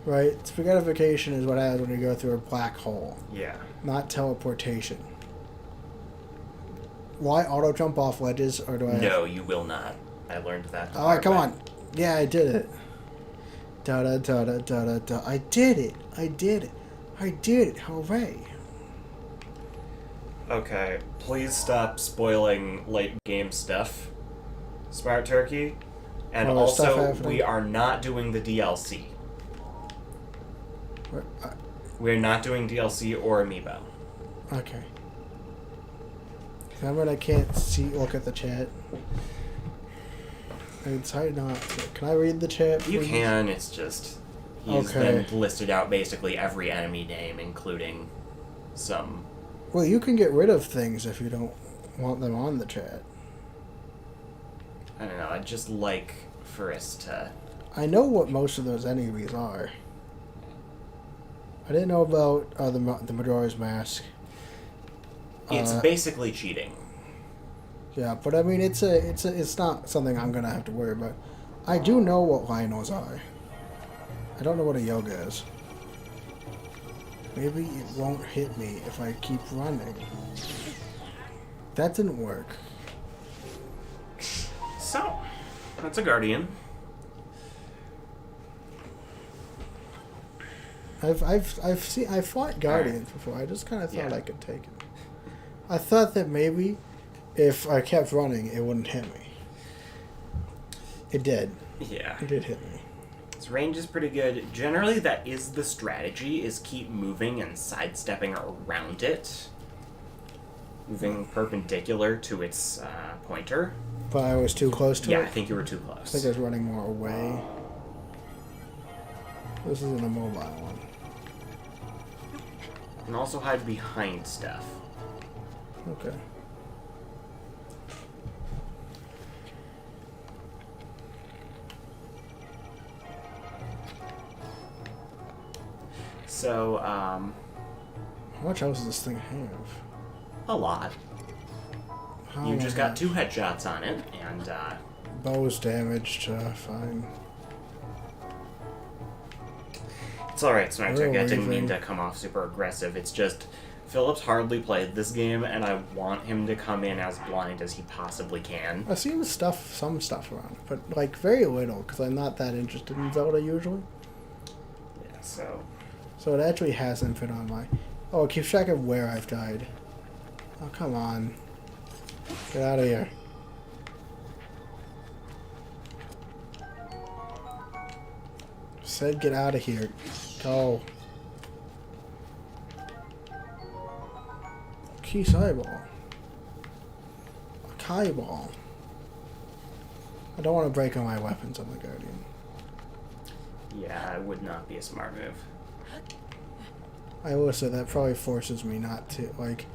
B: Right? Spaghettification is what happens when you go through a black hole.
A: Yeah.
B: Not teleportation. Why auto jump off ledges, or do I...
A: No, you will not. I learned that.
B: Alright, come on. Yeah, I did it. Da da da da da da da. I did it. I did it. I did it. Hooray.
A: Okay, please stop spoiling late game stuff, Smart Turkey. And
B: Oh, there's stuff
A: also,
B: happening.
A: we are not doing the DLC.
B: What?
A: We're not doing DLC or Amiibo.
B: Okay. Remember, I can't look at the chat. It's hard not to. Can I read the chat, please?
A: You can, it's just... He's
B: Okay.
A: then listed out basically every enemy name, including some...
B: Well, you can get rid of things if you don't want them on the chat.
A: I don't know, I'd just like for us to...
B: I know what most of those enemies are. I didn't know about the Majora's Mask.
A: It's basically cheating.
B: Yeah, but I mean, it's not something I'm gonna have to worry about. I do know what Lionels are. I don't know what a yoga is. Maybe it won't hit me if I keep running. That didn't work.
A: So, that's a Guardian.
B: I've fought Guardians before. I just kind of thought
A: Yeah.
B: I could take it. I thought that maybe if I kept running, it wouldn't hit me. It did.
A: Yeah.
B: It did hit me.
A: Its range is pretty good. Generally, that is the strategy, is keep moving and sidestepping around it. Moving perpendicular to its pointer.
B: But I was too close to
A: Yeah,
B: it.
A: I think you were too
B: I think
A: close.
B: I was running more away. This isn't a mobile one.
A: You can also hide behind stuff.
B: Okay.
A: So,
B: How much else does this thing have?
A: a lot.
B: How
A: You just got
B: much?
A: 2 headshots on it, and,
B: Bow's damaged. Fine.
A: it's alright, Smart
B: We're
A: Turkey. I didn't mean
B: leaving.
A: to come off super aggressive. It's just, Philip's hardly played this game, and I want him to come in as blind as he possibly can.
B: I've seen some stuff around, but like very little, because I'm not that interested in Zelda usually.
A: Yeah, so...
B: So it actually hasn't been on my... Oh, it keeps track of where I've died. Oh, come on. Get out of here. Said get out of here. Go. Key eyeball. A Kai ball. I don't want to break all my weapons on the Guardian.
A: Yeah, it would not be a smart move.
B: I will say that probably forces me not to, like...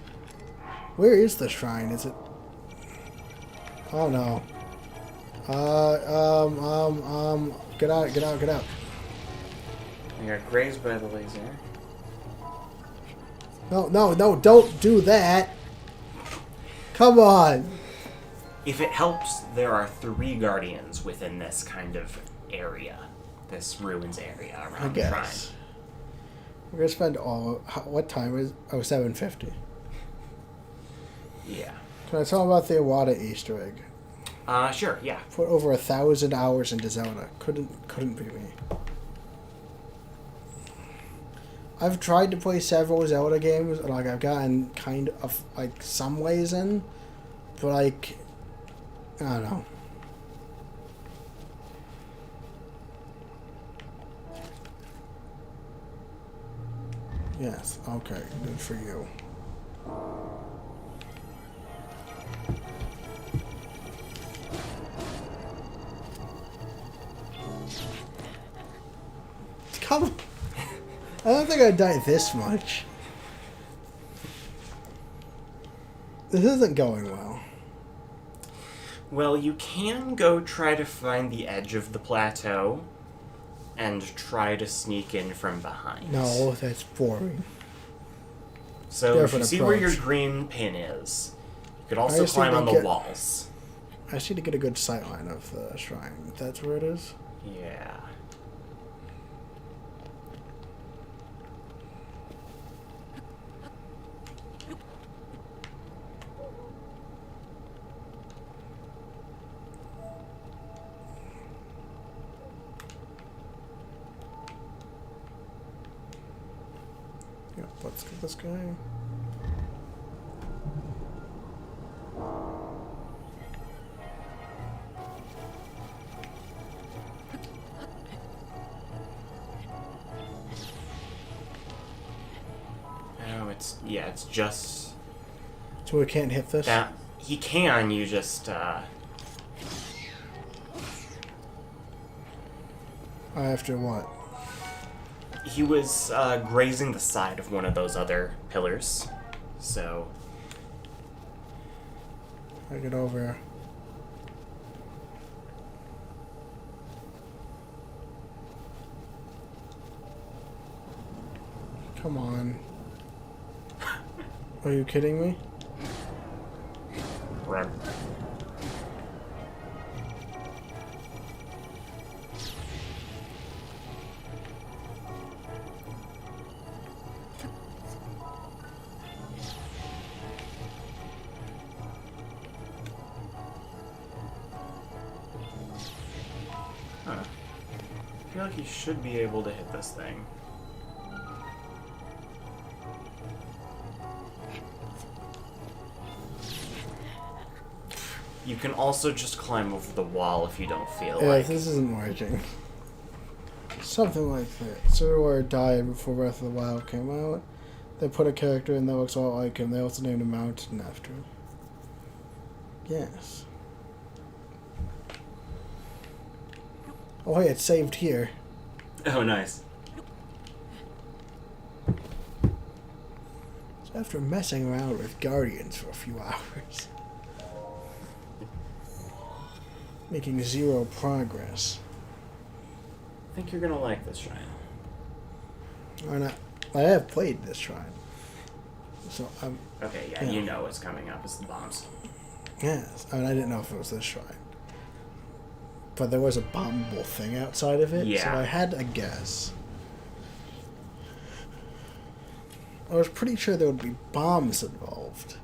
B: Where is the shrine? Is it? Oh no. Get out, get out, get out.
A: I got grazed by the laser.
B: No, no, no, don't do that. Come on.
A: If it helps, there are 3 guardians within this kind of area. This ruins area
B: I
A: around the shrine.
B: guess. We're gonna spend all. What time is? Oh, 7:50.
A: Yeah.
B: Can I tell them about the Iwata Easter egg?
A: Sure, yeah.
B: Put over 1,000 hours into Zelda. Couldn't be me. I've tried to play several Zelda games, and like I've gotten kind of like some ways in, but like I don't know. Yes. Okay. Good for you. Come on. I don't think I'd die this much. This isn't going well.
A: Well, you can go try to find the edge of the plateau and try to sneak in from behind.
B: No, that's boring.
A: So if you
B: Different
A: see where your
B: approach.
A: green pin is, you could
B: I
A: also
B: just
A: climb
B: need
A: on
B: to
A: the
B: get-
A: walls.
B: I just need to get a good sight line of the shrine. That's where it is.
A: Yeah.
B: Yep, let's get this guy.
A: Oh, it's just
B: So we can't hit this?
A: that he can. You just
B: After what?
A: he was grazing the side of one of those other pillars, so
B: I get over here. Come on. Are you kidding me?
A: run. Huh. I feel like you should be able to hit this thing. You can also just climb over the wall if you don't feel
B: Yeah,
A: like.
B: this isn't working. Something like that. Zerwar died before Breath of the Wild came out. They put a character in that looks a lot like him. They also named a mountain after him. Yes. Oh, hey, it's saved here.
A: Oh, nice.
B: So after messing around with Guardians for a few hours, making zero progress.
A: I think you're gonna like this shrine.
B: Or not. I have played this shrine. So,
A: Okay, yeah,
B: Yeah.
A: you know what's coming up. It's the bombs.
B: yes. I mean, I didn't know if it was this shrine. But there was a bombable thing outside of it, so
A: Yeah.
B: I had a guess. I was pretty sure there would be bombs involved.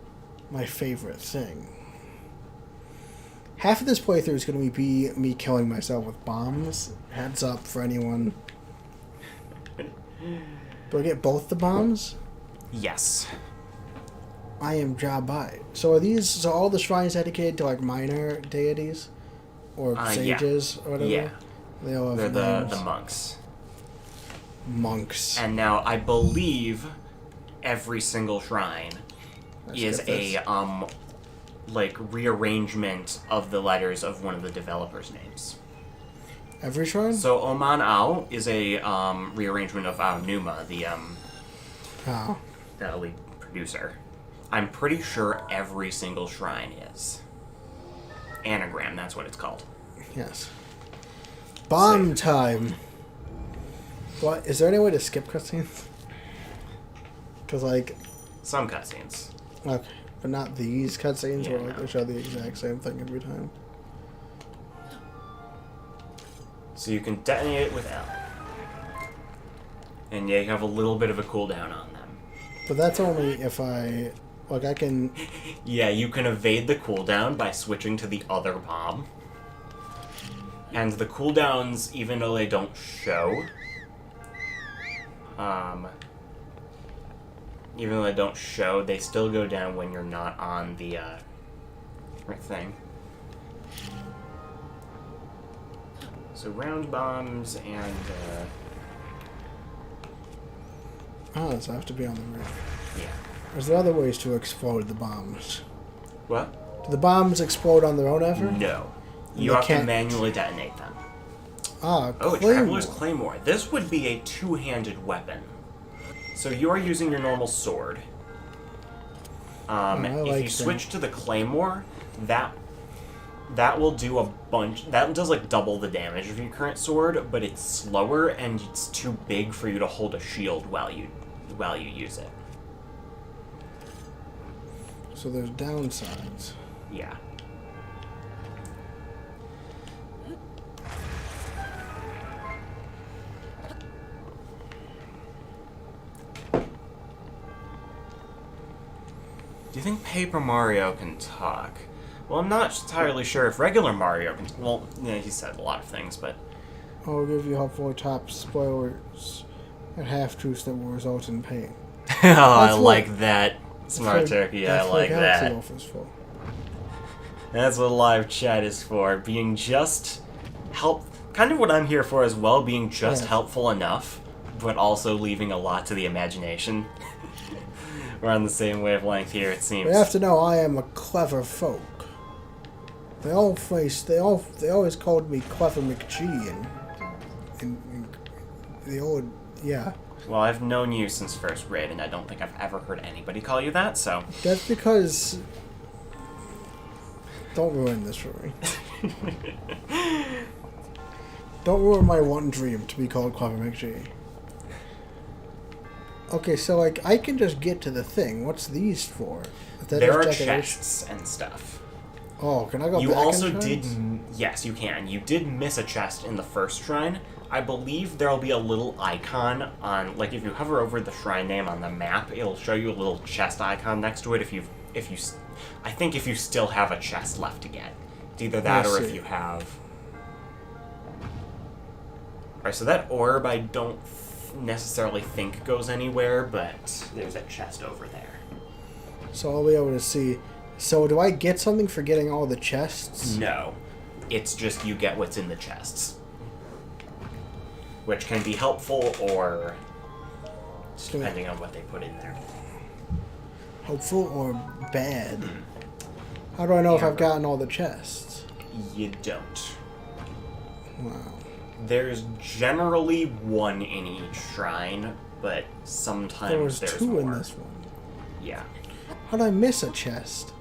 B: My favorite thing. Half of this playthrough is going to be me killing myself with bombs. Heads up for anyone. Do I get both the bombs?
A: Yes.
B: I am Jabai. So are these? So all the shrines dedicated to like minor deities, or
A: Yeah.
B: sages, or whatever.
A: Yeah.
B: They all
A: They're
B: have
A: the
B: names.
A: monks.
B: Monks.
A: And now I believe every single shrine
B: Let's
A: is
B: get this.
A: a like rearrangement of the letters of one of the developers' names.
B: Every shrine.
A: So Oman Ao is a rearrangement of Ao Numa, the
B: Oh.
A: lead producer. I'm pretty sure every single shrine is. Anagram, that's what it's called.
B: Yes. Bomb time. What? Is there any way to skip cutscenes? Because, like...
A: Some cutscenes.
B: Okay. But not these cutscenes
A: Yeah,
B: where like,
A: no.
B: they show the exact same thing every time.
A: So you can detonate it with L. And yeah, you have a little bit of a cooldown on them.
B: But that's only if I... Like, I can...
A: Yeah, you can evade the cooldown by switching to the other bomb. And the cooldowns, even though they don't show... even though they don't show, they still go down when you're not on the, thing. So round bombs and,
B: Oh, so I have to be on the roof.
A: yeah.
B: Is there other ways to explode the bombs?
A: What?
B: Do the bombs explode on their own ever?
A: No.
B: And
A: You
B: they
A: have to
B: can't-
A: manually detonate them.
B: Ah,
A: Oh, a
B: Claymore.
A: Traveler's Claymore. This would be a two-handed weapon. So you are using your normal sword.
B: I
A: If
B: like
A: you
B: that.
A: switch to the Claymore, that will do a bunch... That does, like, double the damage of your current sword, but it's slower and it's too big for you to hold a shield while you use it.
B: So there's downsides.
A: Yeah. Do you think Paper Mario can talk? Well, I'm not entirely sure if regular Mario can... Well, yeah, he said a lot of things, but...
B: I'll give you helpful top spoilers and half-truths that will result in pain.
A: Oh, I
B: That's what-
A: like that. Smart
B: That's what-
A: Turkey, I
B: that's what
A: like
B: Galaxy
A: that.
B: Wolf is for.
A: That's what live chat is for. Being just... Kind of what I'm here for as well, being just
B: Yeah.
A: helpful enough, but also leaving a lot to the imagination. We're on the same wavelength here, it seems.
B: You have to know I am a clever folk. They always called me Clever McGee in the old, yeah.
A: Well, I've known you since first grade, and I don't think I've ever heard anybody call you that, so...
B: That's because... Don't ruin this for me. Don't ruin my one dream to be called Clever McGee. Okay, so, like, I can just get to the thing. What's these for? Is that
A: There are
B: just decoration?
A: chests and stuff.
B: Oh, can I go
A: You
B: back
A: also
B: in
A: did...
B: shrines?
A: Yes, you can. You did miss a chest in the first shrine. I believe there'll be a little icon on... Like, if you hover over the shrine name on the map, it'll show you a little chest icon next to it if you... I think if you still have a chest left to get. It's either that
B: I
A: or if
B: see.
A: you have... Alright, so that orb I don't necessarily think goes anywhere, but there's a chest over there.
B: So I'll be able to see. So do I get something for getting all the chests?
A: No. It's just you get what's in the chests. Which can be helpful or depending on what they put in there.
B: Helpful or bad? How do I know if I've
A: Yeah.
B: gotten all the chests?
A: You don't.
B: Wow.
A: There's generally one in each shrine, but sometimes
B: There was
A: there's
B: 2
A: more.
B: in this one.
A: Yeah.
B: How did I miss a chest?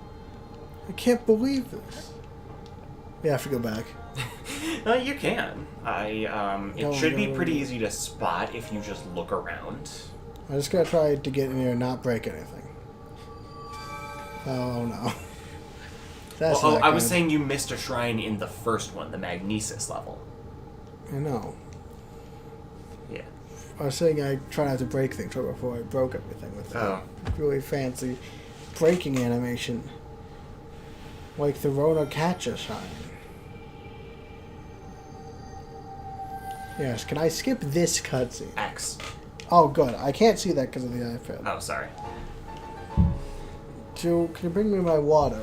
B: I can't believe this. Yeah, I have to go back.
A: No, you can. It
B: Go,
A: should be
B: go,
A: pretty
B: go.
A: easy to spot if you just look around.
B: I just gotta try to get in here and not break anything. Oh no. That's
A: Well,
B: not
A: I was
B: good.
A: saying you missed a shrine in the first one, the Magnesis level.
B: I know.
A: Yeah.
B: I was saying I try not to break things right before I broke everything with
A: Oh.
B: a really fancy breaking animation. Like the Rona Catcha shine. Yes, can I skip this cutscene?
A: X.
B: Oh, good. I can't see that because of the iPad.
A: Oh, sorry.
B: Joe, can you bring me my water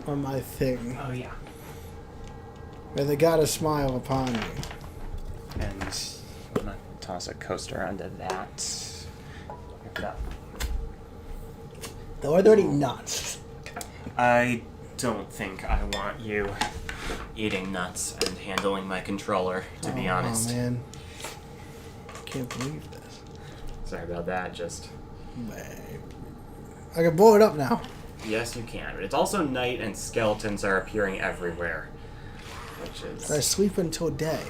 B: on my thing?
A: Oh, yeah.
B: May the goddess smile upon me.
A: And I'm gonna toss a coaster onto that. Pick it up.
B: Though are there any nuts?
A: I don't think I want you eating nuts and handling my controller, to be honest.
B: Oh, man. Can't believe this.
A: Sorry about that, just...
B: I can blow it up now.
A: Yes, you can. But it's also night, and skeletons are appearing everywhere, which is.
B: I sleep until day.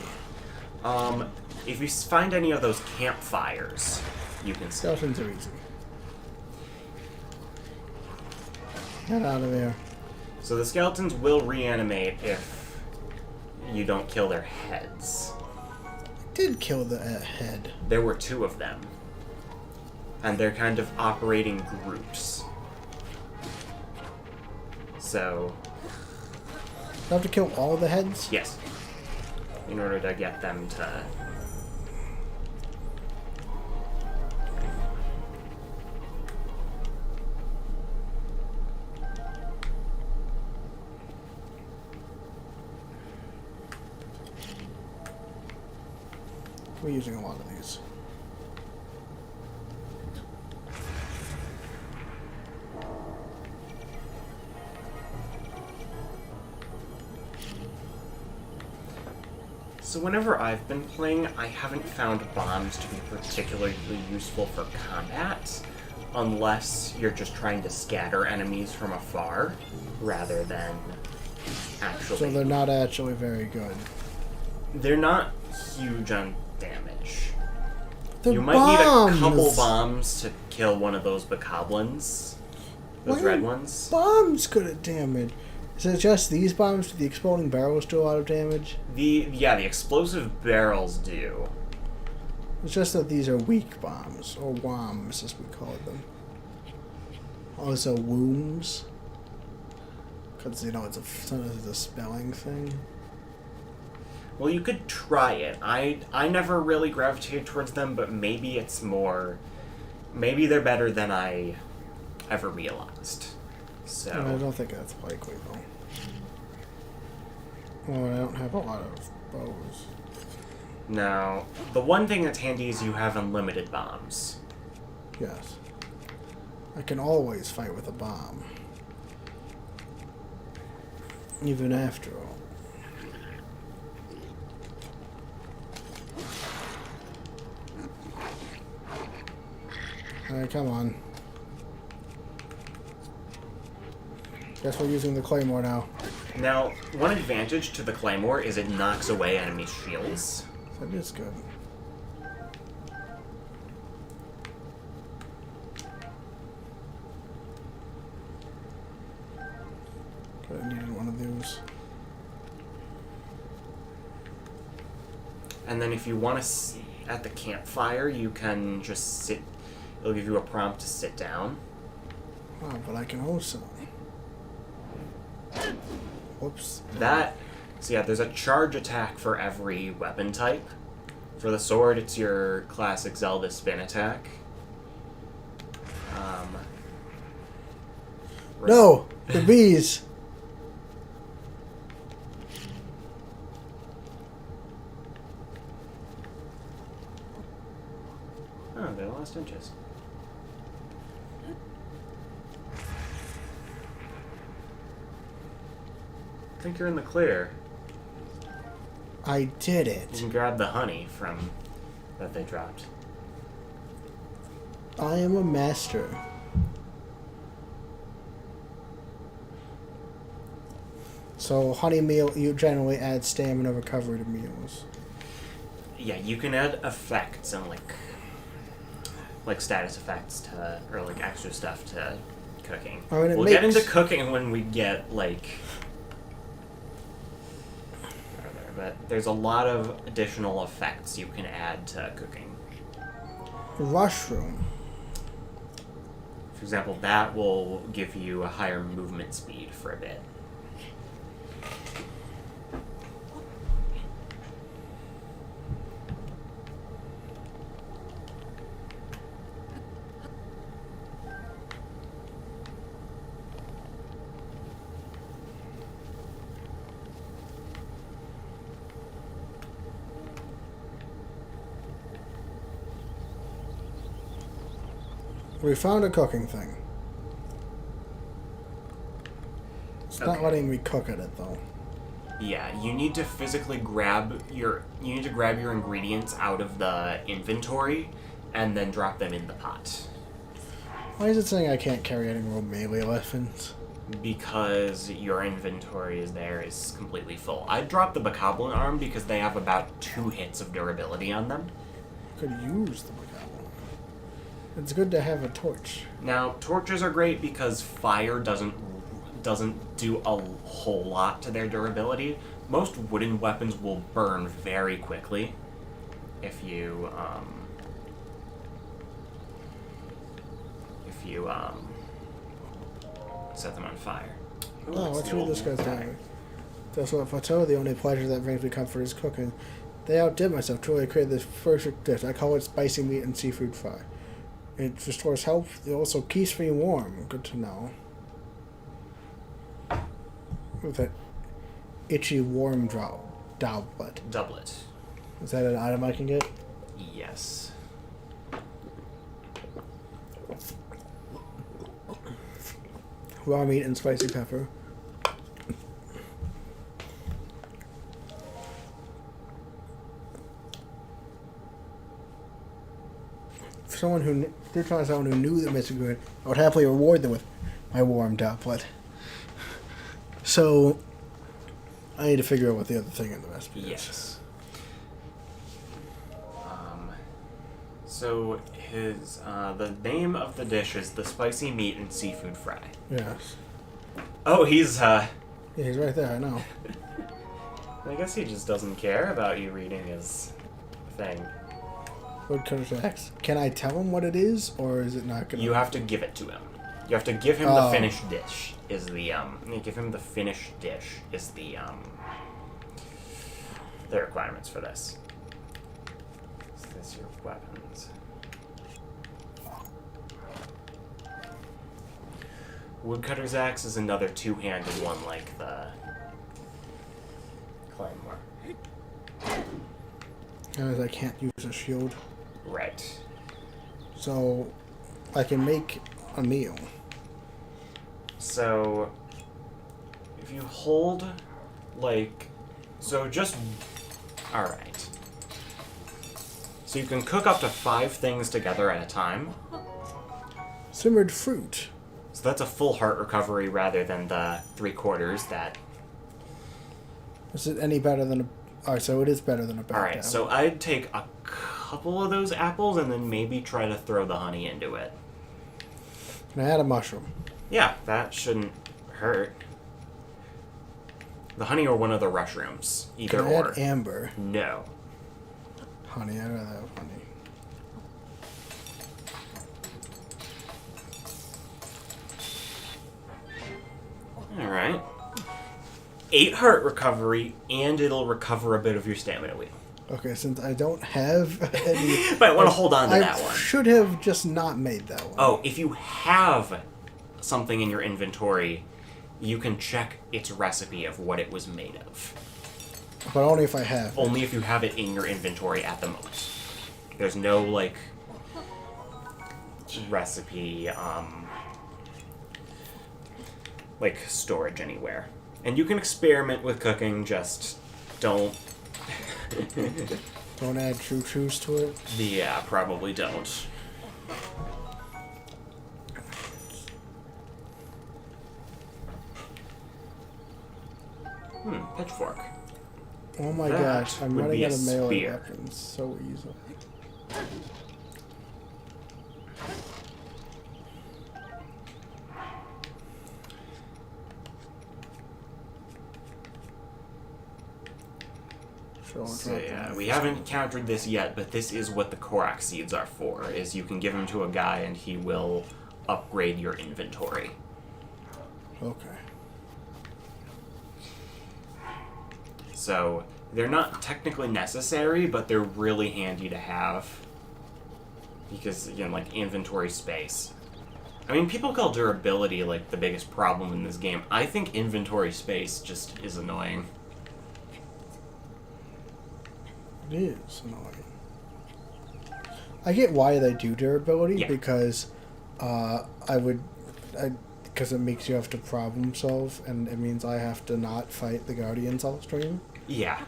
A: If you find any of those campfires, you can see.
B: Skeletons are easy. Get out of there.
A: So the skeletons will reanimate if you don't kill their heads.
B: I did kill the head.
A: There were 2 of them. And they're kind of operating groups. So,
B: Do I have to kill all the heads?
A: yes. In order to get them to...
B: We're using a lot of these.
A: So whenever I've been playing, I haven't found bombs to be particularly useful for combat, unless you're just trying to scatter enemies from afar, rather than actually...
B: So they're not actually very good.
A: They're not huge on damage.
B: They're
A: You might need a couple
B: bombs.
A: bombs to kill one of those bokoblins. Those
B: Why
A: red
B: are
A: ones.
B: Bombs good at damage. Is it just these bombs? Do the exploding barrels do a lot of damage?
A: The explosive barrels do.
B: It's just that these are weak bombs, or wombs as we call them. Also wombs. Because, it's a spelling thing.
A: Well, you could try it. I never really gravitated towards them, but maybe it's more... Maybe they're better than I ever realized. So...
B: I don't think that's likely, though. Well, I don't have a lot of bows.
A: Now, the one thing that's handy is you have unlimited bombs.
B: Yes. I can always fight with a bomb. Even after all. Alright, come on. Guess we're using the claymore now.
A: Now, one advantage to the Claymore is it knocks away enemy shields.
B: That is good. Could have needed one of those.
A: And then if you want to at the campfire, you can just sit. It'll give you a prompt to sit down.
B: Oh, but I can also. Whoops.
A: So yeah, there's a charge attack for every weapon type. For the sword, it's your classic Zelda spin attack.
B: No! The bees!
A: Oh, they lost inches. I think you're in the clear.
B: I did
A: You
B: it.
A: can grab the honey from that they dropped.
B: I am a master. So, honey meal, you generally add stamina recovery to meals.
A: Yeah, you can add effects and like status effects to, or like extra stuff to cooking.
B: I mean, it
A: We'll get
B: makes-
A: into cooking when we get like further, but there's a lot of additional effects you can add to cooking.
B: Mushroom.
A: For example, that will give you a higher movement speed for a bit.
B: We found a cooking thing. It's not
A: Okay.
B: letting me cook at it though.
A: Yeah, you need to physically grab your ingredients out of the inventory and then drop them in the pot.
B: Why is it saying I can't carry any more melee weapons?
A: Because your inventory is completely full. I dropped the Bokoblin arm because they have about 2 hits of durability on them.
B: Could use the Bokoblin. It's good to have a torch.
A: Now, torches are great because fire doesn't do a whole lot to their durability. Most wooden weapons will burn very quickly if you set them on fire. Ooh,
B: Oh,
A: it's
B: let's
A: the
B: read
A: old
B: this guy's
A: guy.
B: diary. That's what Fato, the only pleasure that brings me comfort is cooking. They outdid myself. Truly created this perfect dish. I call it spicy meat and seafood fry. It restores health. It also keeps me warm. Good to know. With that itchy warm doublet.
A: Doublet.
B: Is that an item I can get?
A: Yes.
B: Raw meat and spicy pepper. For someone who they're trying to someone who knew that Mr. Good, I would happily reward them with my warm doublet. So I need to figure out what the other thing in the recipe is.
A: Yes. So the name of the dish is the spicy meat and seafood fry.
B: Yes.
A: Oh, he's
B: Yeah, he's right there, I know.
A: I guess he just doesn't care about you reading his thing.
B: Woodcutter's axe. Can I tell him what it is, or is it not gonna...
A: You have to give it to him. You have to give him the finished dish. Is the you give him the finished dish is the requirements for this. Is this your weapons? Woodcutter's axe is another two-handed one like the claymore.
B: As I can't use a shield.
A: Right.
B: So I can make a meal.
A: So if you hold just alright. So you can cook up to 5 things together at a time.
B: Simmered fruit.
A: So that's a full heart recovery rather than the 3/4 that...
B: Is it any better than a... Alright, so it is better than a bad
A: Alright,
B: apple.
A: so I'd take a couple of those apples and then maybe try to throw the honey into it.
B: Can I add a mushroom?
A: Yeah, that shouldn't hurt. The honey or one of the mushrooms. Either
B: Can I
A: or.
B: add amber?
A: No.
B: Honey, I'd rather have honey.
A: Alright. 8 heart recovery, and it'll recover a bit of your stamina wheel.
B: Okay, since I don't have any...
A: Might want to hold on to that
B: I
A: one.
B: should have just not made that one.
A: Oh, if you have something in your inventory, you can check its recipe of what it was made of.
B: But only if I have.
A: Only if you have it in your inventory at the moment. There's no, recipe, storage anywhere. And you can experiment with cooking, just don't...
B: Don't add choo-choos to it.
A: Yeah, probably don't. Pitchfork.
B: Oh my
A: That
B: gosh, I'm
A: would be
B: running
A: a
B: out of melee
A: spear.
B: weapons so easily.
A: So yeah, we haven't encountered this yet, but this is what the Korok seeds are for, is you can give them to a guy and he will upgrade your inventory.
B: Okay.
A: So they're not technically necessary, but they're really handy to have. Because, inventory space. I mean, people call durability, the biggest problem in this game. I think inventory space just is annoying.
B: It is annoying. I get why they do durability,
A: Yeah.
B: because because it makes you have to problem solve, and it means I have to not fight the Guardians all stream.
A: Yeah.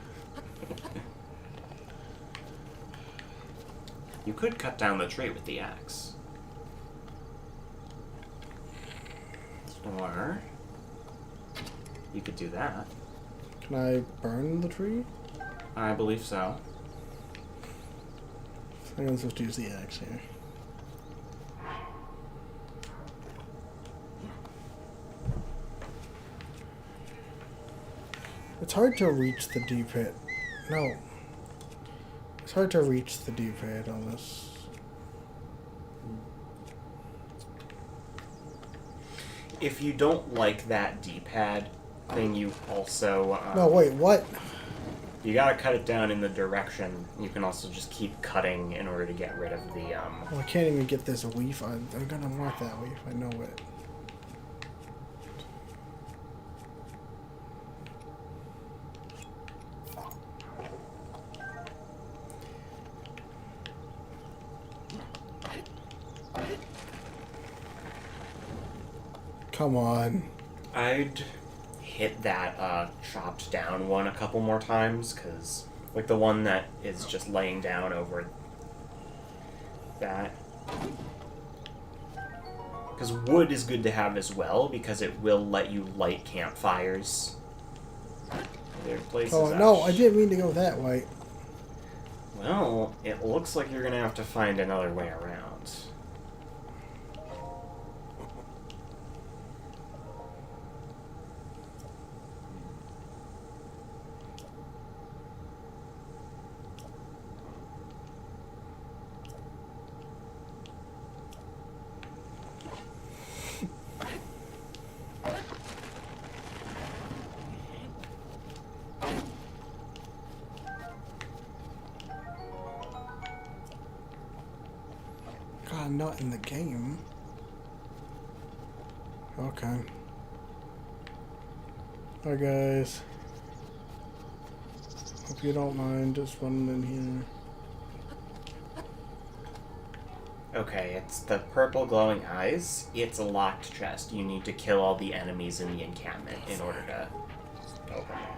A: You could cut down the tree with the axe. Or you could do that.
B: Can I burn the tree?
A: I believe so.
B: I think I'm supposed to use the axe here. It's hard to reach the D-pad. No. It's hard to reach the D-pad on this.
A: If you don't like that D-pad, then you also...
B: No, wait, what?
A: You gotta cut it down in the direction. You can also just keep cutting in order to get rid of the,
B: Well, I can't even get this leaf. I'm gonna want that leaf. I know it. Come on.
A: I'd hit that chopped down one a couple more times, because, like, the one that is just laying down over that. Because wood is good to have as well, because it will let you light campfires. There are places
B: Oh, no, I didn't mean to go that way.
A: Well, it looks like you're going to have to find another way around.
B: God, not in the game. Okay. Hi guys. Hope you don't mind just running in here.
A: Okay, it's the purple glowing eyes. It's a locked chest. You need to kill all the enemies in the encampment in order to open it.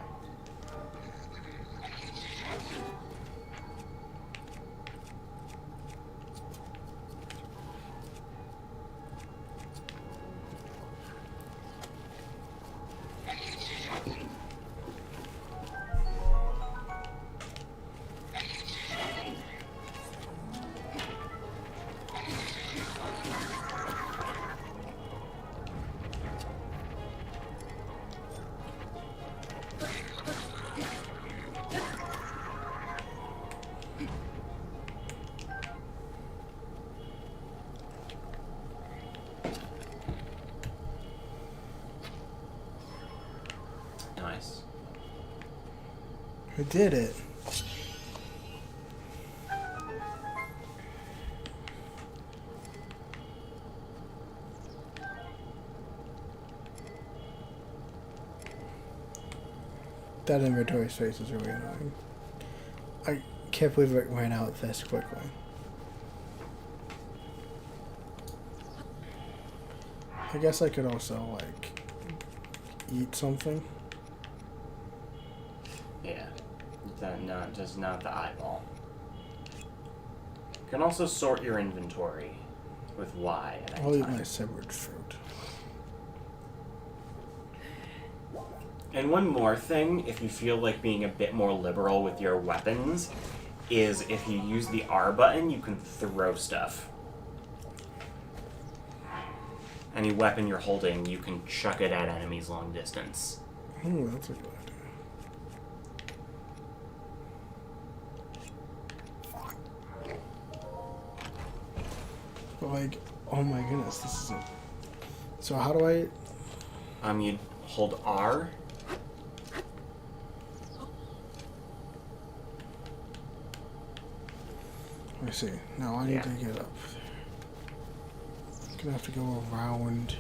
A: Nice.
B: I did it. That inventory space is really annoying. I can't believe it ran out this quickly. I guess I could also, like, eat something.
A: Yeah. Just not the eyeball. You can also sort your inventory with Y at
B: I'll
A: any
B: eat
A: time.
B: my severed fruit.
A: And one more thing, if you feel like being a bit more liberal with your weapons, is if you use the R button, you can throw stuff. Any weapon you're holding, you can chuck it at enemies long distance.
B: Ooh, that's a good idea. But like, oh my goodness, this is a... So how do I...
A: You hold R.
B: Let me see. Now I need to get up. I'm gonna have to go around.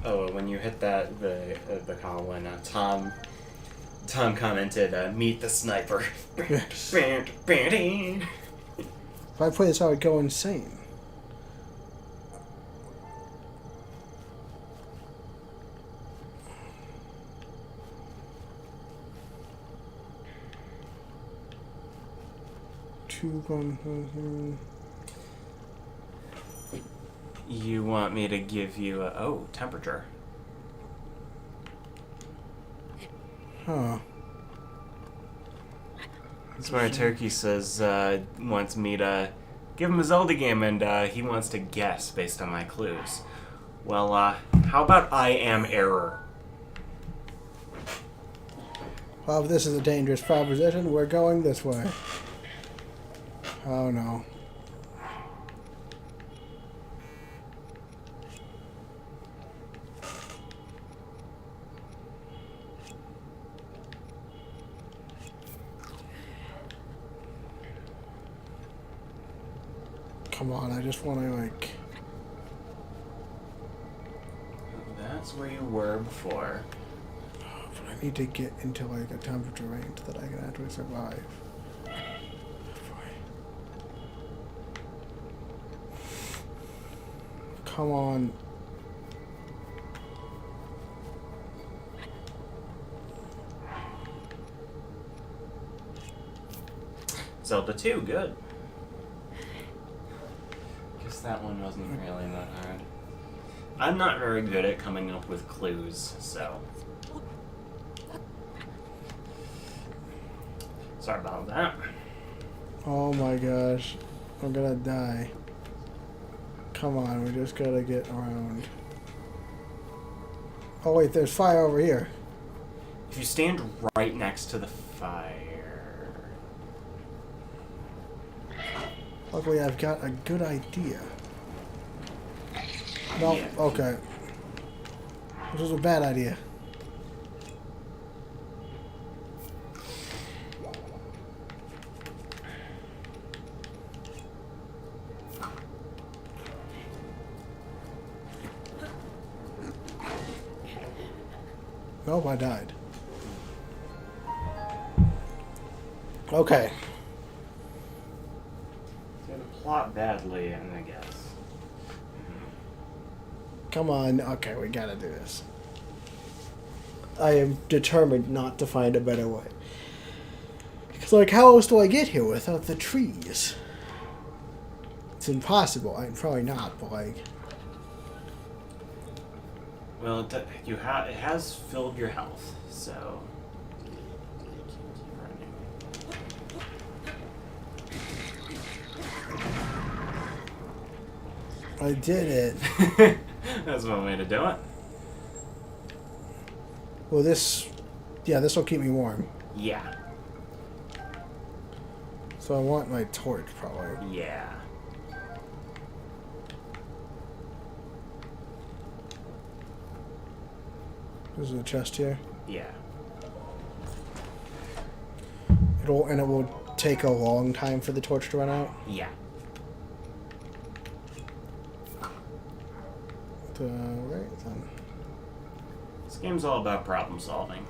A: Oh, when you hit that the call when Tom commented, "Meet the sniper."
B: Yes.
A: If
B: If I play this, I would go insane.
A: You want me to give you a temperature?
B: Huh.
A: Smart Turkey says wants me to give him a Zelda game, and he wants to guess based on my clues. Well, how about I am error?
B: Well, if this is a dangerous proposition, we're going this way. Oh no. Come on, I just want to, like...
A: That's where you were before.
B: But I need to get into, like, a temperature range that I can actually survive. Come on.
A: Zelda 2, good. Guess that one wasn't really that hard. I'm not very good at coming up with clues, so... Sorry about that.
B: Oh my gosh. I'm gonna die. Come on, we just gotta get around. Oh wait, there's fire over here.
A: If you stand right next to the fire...
B: Luckily, I've got a good idea. No,
A: Yeah.
B: okay. This was a bad idea. Nope, I died. Okay.
A: It's gonna plot badly, and I guess.
B: Come on. Okay, we gotta do this. I am determined not to find a better way. Because, like, how else do I get here without the trees? It's impossible. I'm probably not, but, like...
A: Well, it has filled your health, so...
B: I did it.
A: That's one way to do it.
B: Well, this... Yeah, this will keep me warm.
A: Yeah.
B: So I want my torch, probably.
A: Yeah.
B: There's a chest here.
A: Yeah.
B: It will take a long time for the torch to run out.
A: Yeah.
B: Right then.
A: This game's all about problem solving.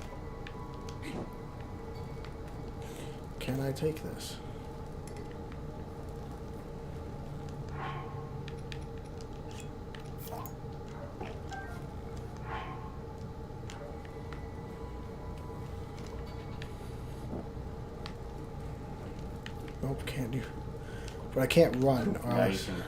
B: Can I take this? Nope, can't do. But I can't run. Or
A: No, you
B: else.
A: can.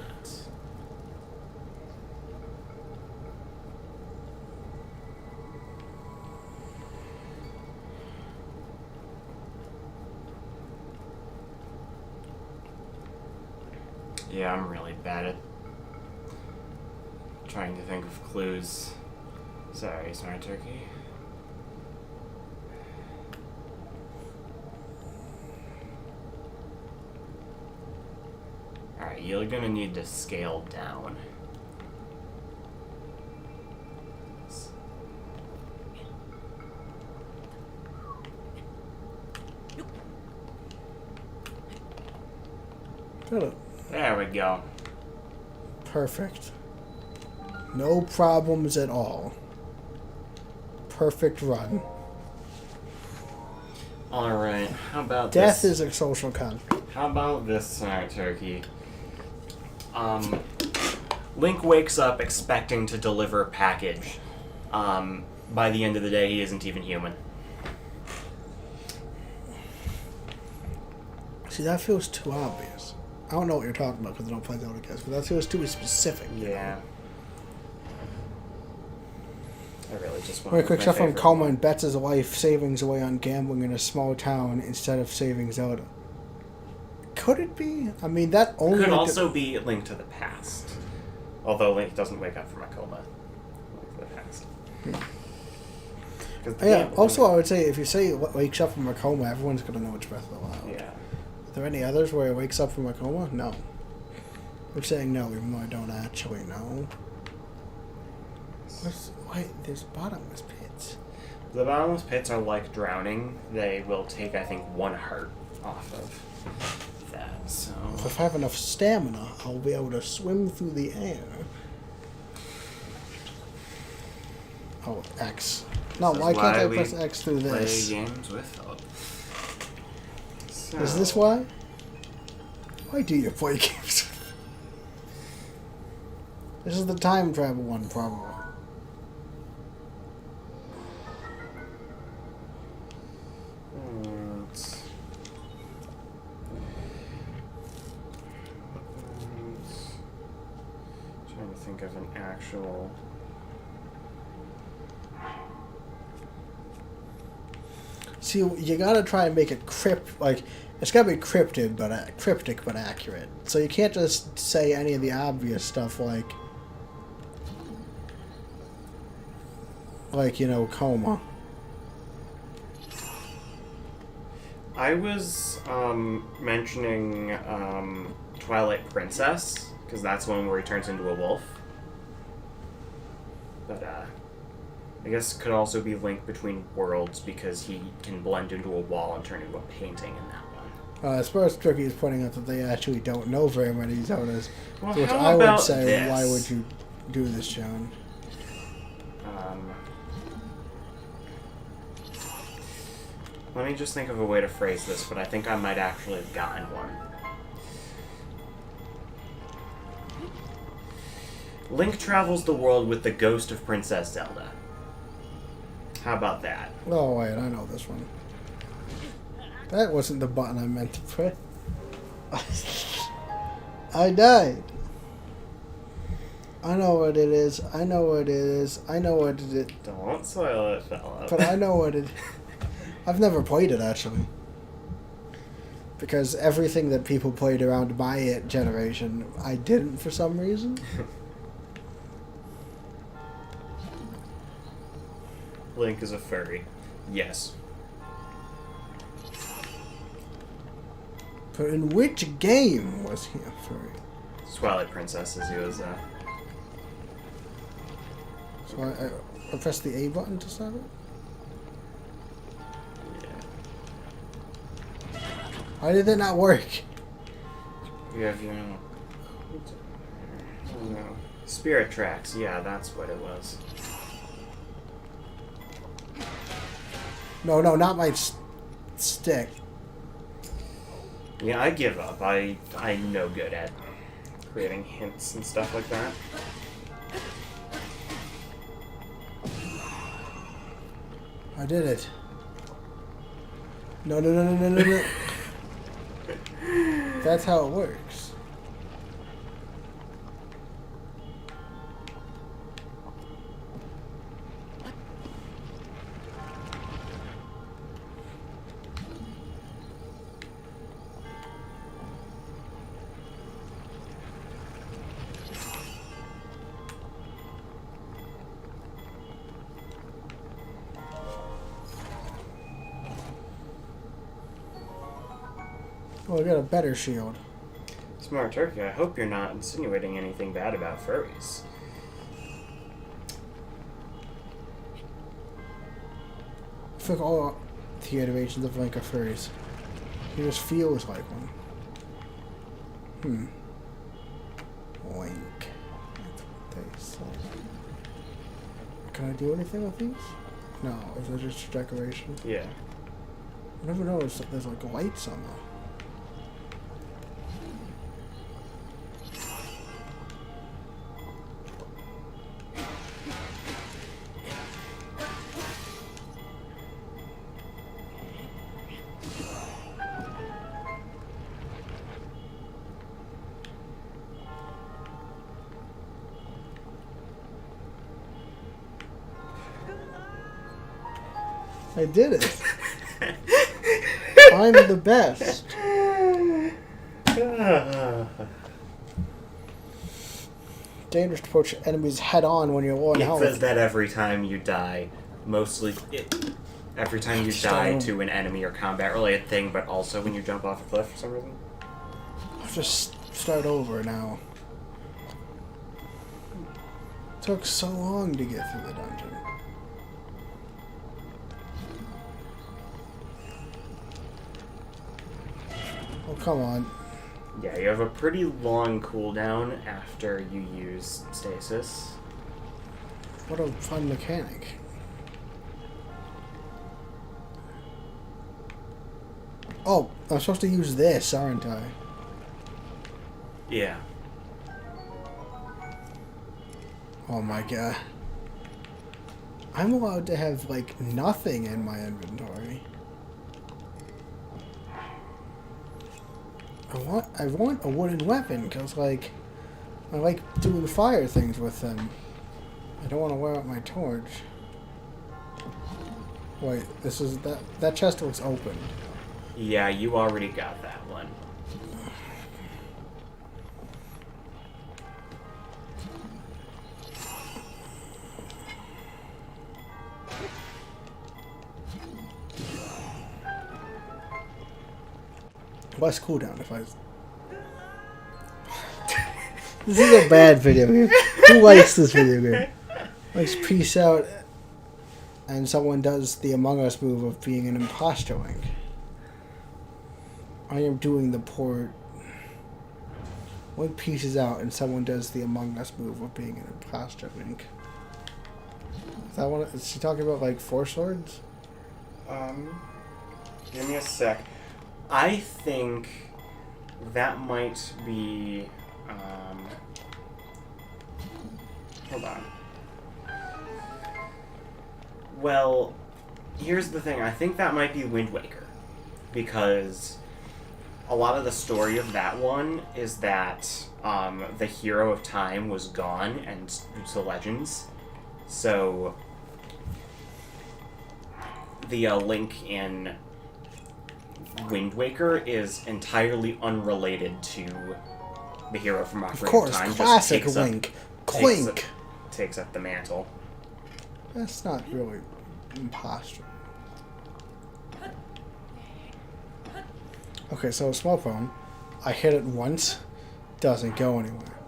A: Yeah, I'm really bad at trying to think of clues. Sorry, Smart Turkey. Alright, you're gonna need to scale down.
B: Got it.
A: There we go.
B: Perfect. No problems at all. Perfect run.
A: Alright, how about
B: Death
A: this?
B: is a social construct.
A: How about this, Turkey? Link wakes up expecting to deliver a package. By the end of the day, he isn't even human.
B: See, that feels too obvious. I don't know what you're talking about because I don't play Zelda games, but that feels too specific.
A: Yeah. I really just want
B: Wait, quick stuff from
A: favorite
B: Coma
A: one.
B: and bets his life savings away on gambling in a small town instead of saving Zelda. Could it be? I mean, that only...
A: Could also be Link to the Past. Although Link doesn't wake up from a coma. Link to the Past. 'Cause the
B: Yeah,
A: game-
B: also I would say, if you say it wakes up from a coma, everyone's going to know it's Breath of the Wild.
A: Yeah.
B: Are there any others where it wakes up from a coma? No. I'm saying no, even though I don't actually know. Wait, there's bottomless pits.
A: The bottomless pits are like drowning. They will take, I think, 1 heart off of that, so...
B: If I have enough stamina, I'll be able to swim through the air. Oh, X. No,
A: This is
B: why can't I
A: we
B: press X through this?
A: Play games with Philip. So,
B: Is this why? Why do you play games? This is the time travel one, probably.
A: Trying to think of an actual...
B: See, you gotta try and make it it's gotta be cryptic but accurate. So you can't just say any of the obvious stuff like, coma.
A: I was mentioning Twilight Princess, because that's one where he turns into a wolf. But I guess it could also be Link Between Worlds, because he can blend into a wall and turn into a painting in that one.
B: As far as Tricky is pointing out that they actually don't know very many Zeldas,
A: Well,
B: which
A: how
B: I would
A: about
B: say,
A: this?
B: why would you do this, John?
A: Let me just think of a way to phrase this, but I think I might actually have gotten one. Link travels the world with the ghost of Princess Zelda. How about that?
B: Oh, wait, I know this one. That wasn't the button I meant to press. I died. I know what it is. I know what it is. I know what it is.
A: Don't spoil it, fella.
B: But I know what it... I've never played it, actually. Because everything that people played around my generation, I didn't for some reason.
A: Link is a furry. Yes.
B: But in which game was he a furry?
A: Twilight Princess, as he was,
B: So I press the A button to start it?
A: yeah.
B: Why did it not work?
A: You have your... Spirit Tracks, yeah, that's what it was.
B: No, not my stick.
A: Yeah, I give up. I'm no good at creating hints and stuff like that.
B: I did it. No. That's how it works. Oh, I got a better shield.
A: Smart Turkey, I hope you're not insinuating anything bad about furries.
B: I feel like all the iterations of Link are furries. He just feels like one. Link. base. Can I do anything with these? No, is it just decoration?
A: Yeah.
B: I never noticed that there's like lights on them. I did it. I'm the best. Dangerous to approach enemies head on when you're low on
A: It
B: health.
A: says that every time you die. Every time you die to an enemy or combat related thing, but also when you jump off a cliff for some reason.
B: I'll just start over now. Took so long to get through the dungeon. Oh, come on.
A: Yeah, you have a pretty long cooldown after you use stasis.
B: What a fun mechanic. Oh, I'm supposed to use this, aren't I?
A: Yeah.
B: Oh my god. I'm allowed to have, like, nothing in my inventory. I want a wooden weapon, because, like, I like doing fire things with them. I don't want to wear out my torch. Wait, this is... That chest looks open.
A: Yeah, you already got that one.
B: Less cooldown if I... This is a bad video game. Who likes this video game? Likes peace out and someone does the Among Us move of being an imposter link. I am doing the poor... Link pieces out and someone does the Among Us move of being an imposter link. Is that what... Is she talking about, like, 4 swords?
A: Give me a sec. I think that might be, hold on. Well, here's the thing. I think that might be Wind Waker. Because a lot of the story of that one is that the hero of time was gone and to Legends. So the link in Wind Waker is entirely unrelated to the hero from Ocarina
B: Of course,
A: of Time.
B: classic
A: just
B: Link. Clink!
A: Takes up the mantle.
B: That's not really imposter. Okay, so a small phone, I hit it once, doesn't go anywhere.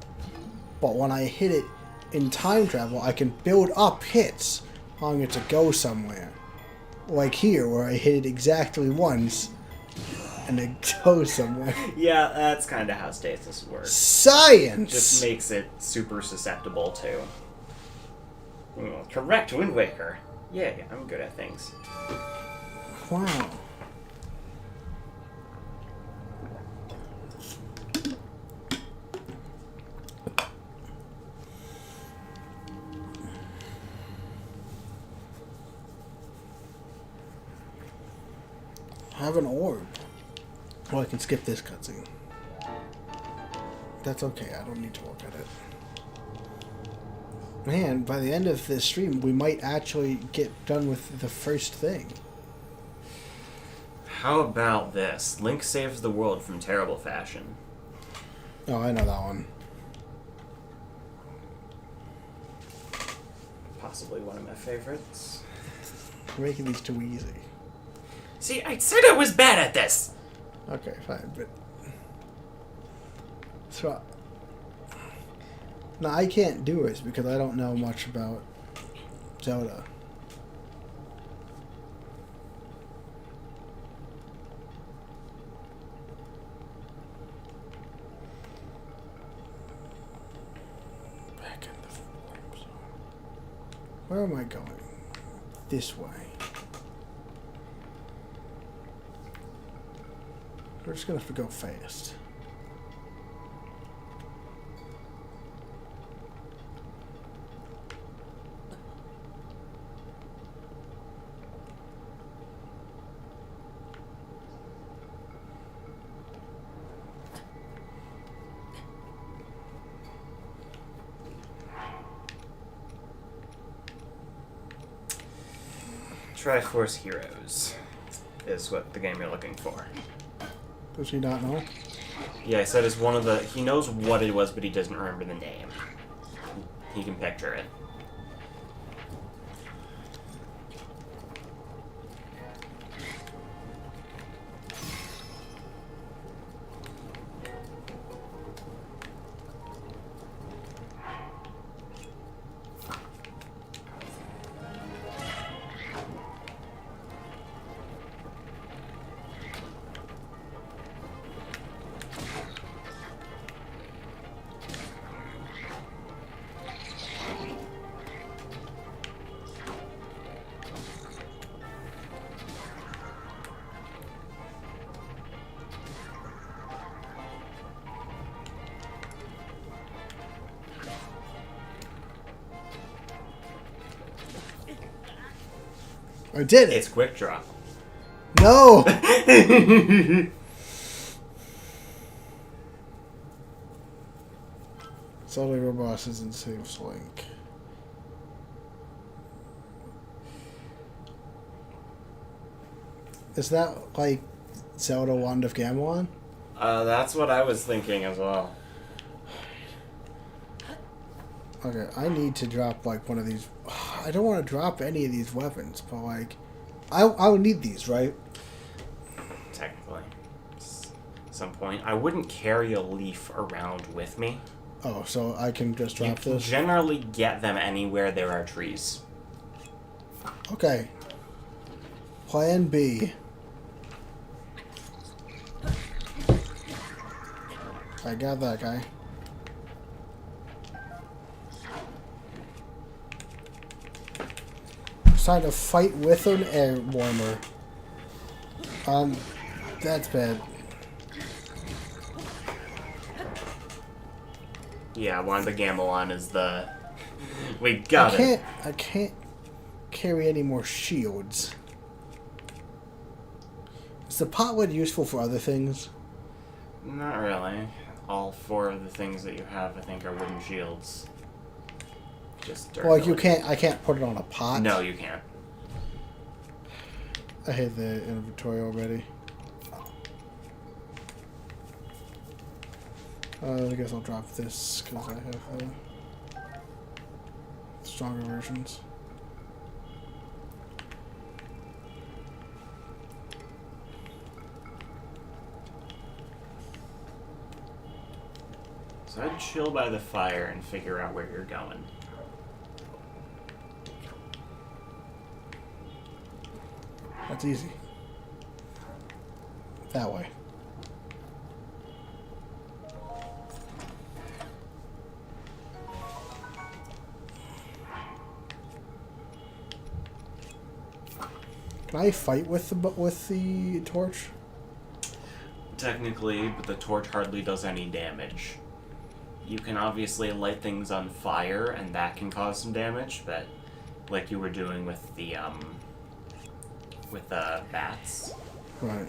B: But when I hit it in time travel, I can build up hits, allowing it to go somewhere. Like here, where I hit it exactly once, and it goes somewhere.
A: Yeah, that's kind of how stasis works.
B: Science!
A: Just makes it super susceptible to... correct, Wind Waker. Yeah, I'm good at things.
B: Wow. I have an orb. Well, I can skip this cutscene. That's okay, I don't need to look at it. Man, by the end of this stream, we might actually get done with the first thing.
A: How about this? Link saves the world from terrible fashion.
B: Oh, I know that one.
A: Possibly one of my favorites.
B: We're making these too easy.
A: See, I said I was bad at this!
B: Okay, fine, but... So... No, I can't do this because I don't know much about Zelda. Back in the Where am I going? This way. We're just gonna have to go fast.
A: Triforce Heroes is what the game you're looking for.
B: Does he not know?
A: Yeah, I said it's one of the... He knows what it was, but he doesn't remember the name. He can picture it.
B: I did it!
A: It's quick draw.
B: No! Solid Robust isn't safe link. Is that like Zelda Wand of Gamelon?
A: That's what I was thinking as well.
B: Okay, I need to drop like one of these. I don't want to drop any of these weapons, but like, I would need these, right?
A: Technically. Some point. I wouldn't carry a leaf around with me.
B: Oh, so I can just
A: You
B: drop
A: can
B: this?
A: generally get them anywhere there are trees.
B: Okay. Plan B. I got that guy. It's time to fight with an air warmer. That's bad.
A: Yeah, one of the Gamelon is the... We got it.
B: I can't carry any more shields. Is the potwood useful for other things?
A: Not really. All 4 of the things that you have, I think, are wooden shields. Just
B: Well, like
A: durability.
B: I can't put it on a pot?
A: No, you can't.
B: I hate the inventory already. I guess I'll drop this because I have stronger versions.
A: So I'd chill by the fire and figure out where you're going.
B: That's easy. That way. Can I fight with the torch?
A: Technically, but the torch hardly does any damage. You can obviously light things on fire, and that can cause some damage, but like you were doing with the bats.
B: Right.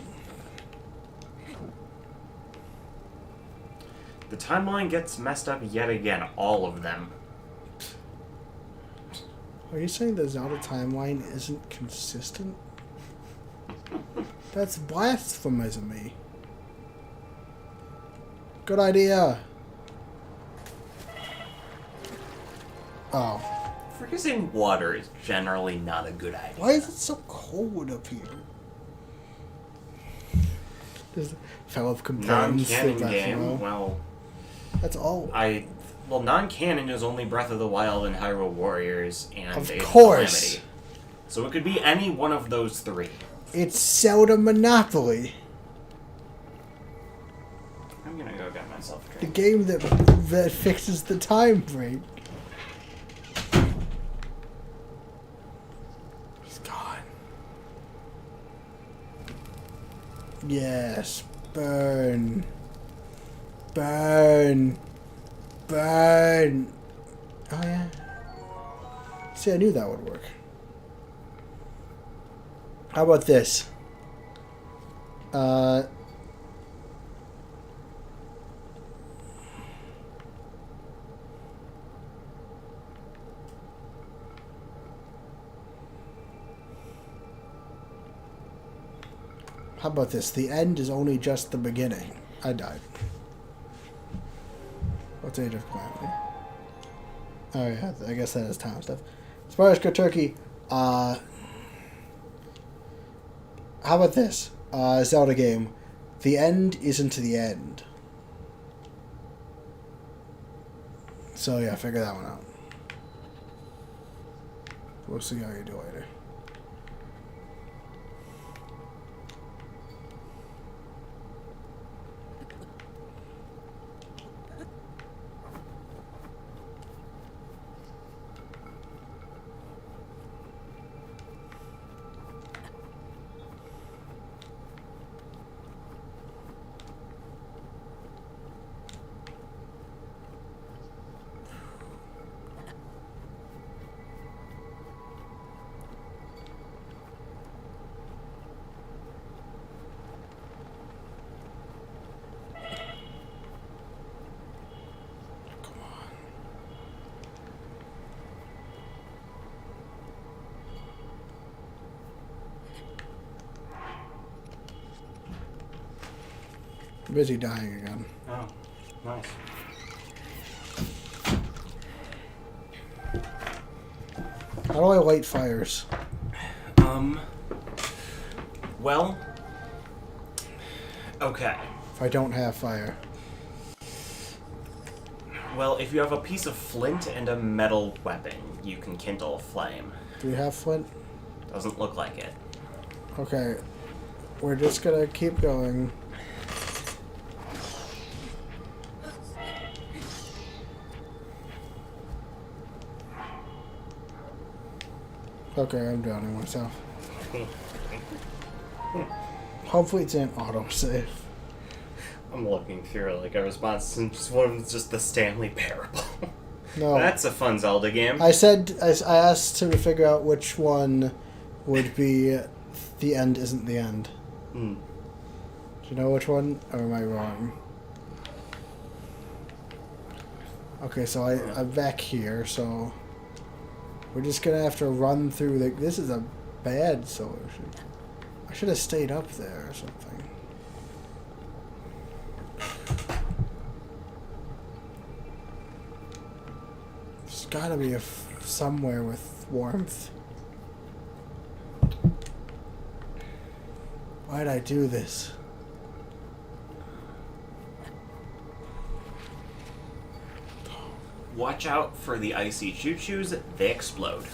A: The timeline gets messed up yet again, all of them.
B: Are you saying the Zelda timeline isn't consistent? That's blasphemy. Good idea. Oh.
A: Freezing water is generally not a good idea.
B: Why is it so cold up here? Just Philip complains.
A: Non-canon
B: that,
A: game, well...
B: That's all.
A: Well, non-canon is only Breath of the Wild and Hyrule Warriors and
B: Of
A: Age of
B: course.
A: Calamity. So it could be any one of those 3.
B: It's Zelda Monopoly.
A: I'm gonna go get myself a
B: The
A: drink.
B: game that fixes the time break. Yes. Burn. Burn. Burn. Oh, yeah. See, I knew that would work. How about this? How about this? The end is only just the beginning. I died. What's Age of Calamity? Oh yeah, I guess that is town stuff. Spanish Good Turkey. How about this? Zelda game. The end isn't the end. So yeah, figure that one out. We'll see how you do later. I'm busy dying again.
A: Oh, nice.
B: How do I light fires?
A: Well, okay.
B: If I don't have fire.
A: Well, if you have a piece of flint and a metal weapon, you can kindle a flame.
B: Do we have flint?
A: Doesn't look like it.
B: Okay. We're just gonna keep going. Okay, I'm drowning myself. Hopefully it's in autosave.
A: I'm looking through like a response, and just one of them's just the Stanley Parable.
B: No.
A: That's a fun Zelda game.
B: I asked him to figure out which one would be the end isn't the end.
A: Hmm.
B: Do you know which one? Or am I wrong? Okay, so I'm back here, so we're just gonna have to run through the... This is a bad solution. I should have stayed up there or something. There's gotta be somewhere with warmth. Why'd I do this?
A: Watch out for the icy choo-choos, they explode.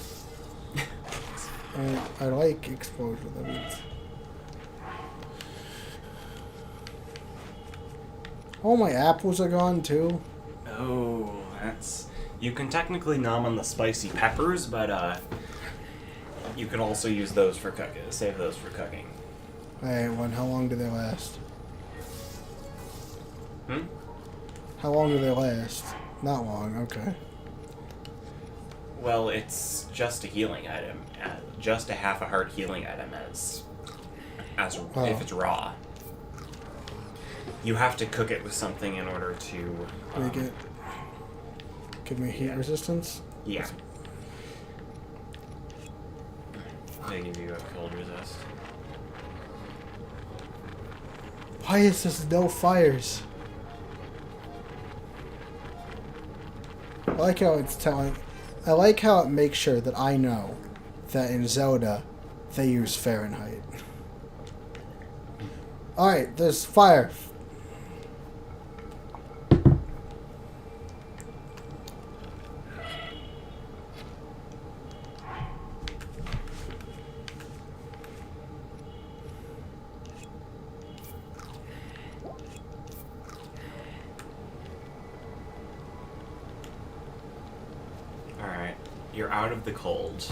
B: I like exposure, that means. Oh, my apples are gone too.
A: Oh, that's... You can technically nom on the spicy peppers, but you can also use those for cooking. Save those for cooking.
B: Hey, how long do they last?
A: Hmm?
B: How long do they last? Not long, okay.
A: Well, it's just a healing item. Just a half a heart healing item if it's raw. You have to cook it with something in order to...
B: Give me heat resistance?
A: Yeah. They give you a cold resist.
B: Why is this no fires? I like how it's telling... I like how it makes sure that I know that in Zelda, they use Fahrenheit. Alright, there's fire.
A: Alright, you're out of the cold.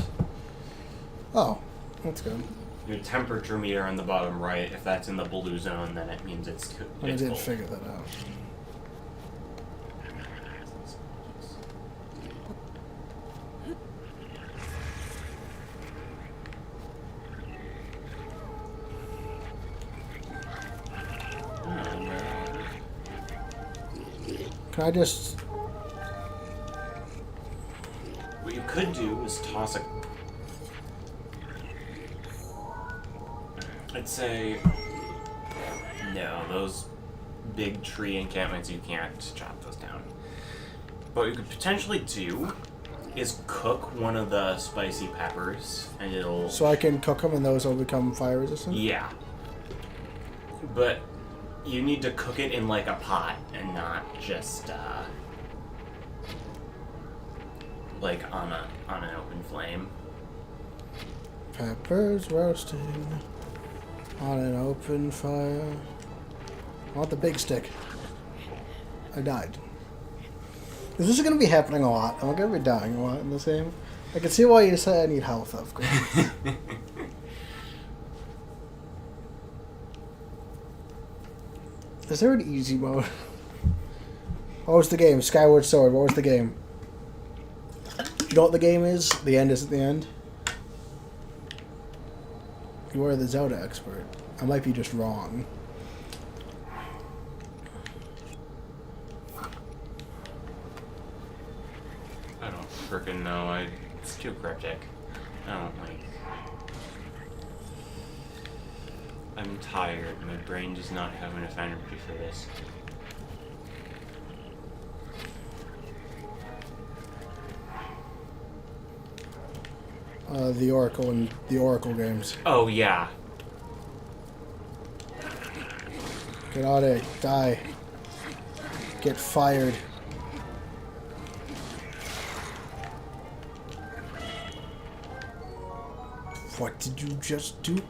B: Oh, that's good.
A: your temperature meter on the bottom right, if that's in the blue zone, then it means it's
B: I didn't
A: cold.
B: figure that out. Can I just...
A: What you could do is toss a... I'd say... No, those big tree encampments, you can't chop those down. But what you could potentially do is cook one of the spicy peppers, and it'll...
B: So I can cook them and those will become fire resistant?
A: Yeah. But you need to cook it in like a pot and not just like on an open flame.
B: Peppers roasting on an open fire. I want the big stick. I died. Is this going to be happening a lot? Am I going to be dying a lot in this game? I can see why you say I need health upgrades. Is there an easy mode? What was the game? Skyward Sword. What was the game? You know what the game is? The end is at the end. You are the Zelda expert. I might be just wrong.
A: I don't frickin' know. It's too cryptic. I don't like... I'm tired. My brain does not have enough energy for this.
B: The Oracle and the Oracle games.
A: Oh, yeah.
B: Get out of it. Die. Get fired. What did you just do?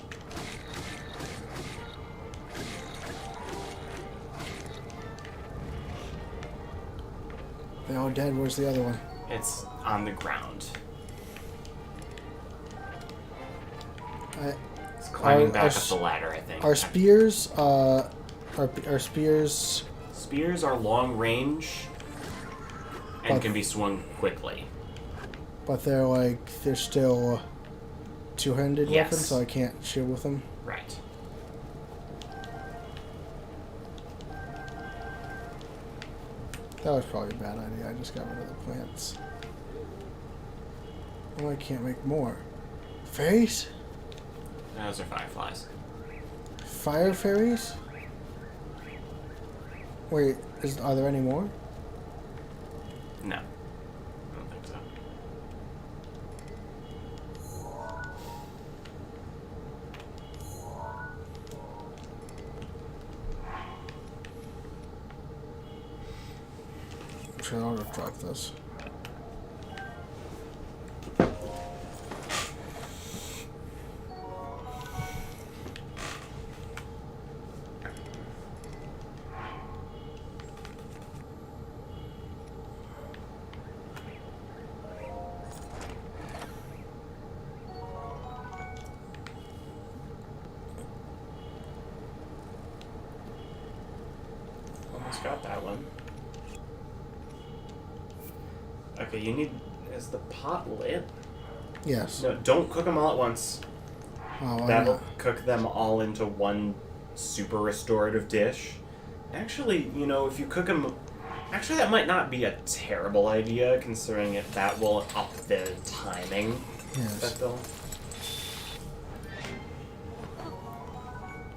B: They're all dead. Where's the other one?
A: It's on the ground. It's climbing back up the ladder, I think.
B: Are spears, are spears...
A: Spears are long range and can be swung quickly.
B: But they're still two-handed
A: Yes.
B: weapons, so I can't shoot with them?
A: Right.
B: That was probably a bad idea. I just got rid of the plants. Oh, I can't make more. Fairies?
A: Those are fireflies.
B: Fire fairies? Wait, are there any more?
A: No. I don't think so.
B: Sure, I'll retract this.
A: Almost got that one. Okay, you need... Is the pot lit?
B: Yes.
A: No, don't cook them all at once.
B: Oh, why
A: That'll
B: not?
A: cook them all into one super restorative dish. Actually, you know, if you cook them... Actually, that might not be a terrible idea, considering that will up the timing.
B: Yes.
A: That they'll...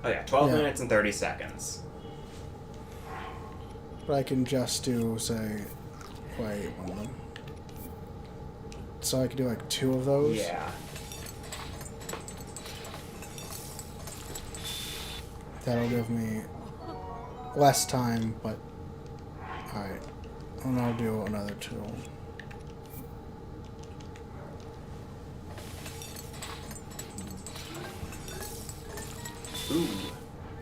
A: Oh yeah, 12
B: Yeah.
A: minutes and 30 seconds.
B: But I can just do, say, wait, one of them. So I could do like 2 of those?
A: Yeah.
B: That'll give me less time, but... Alright. And I'll do another 2.
A: Ooh.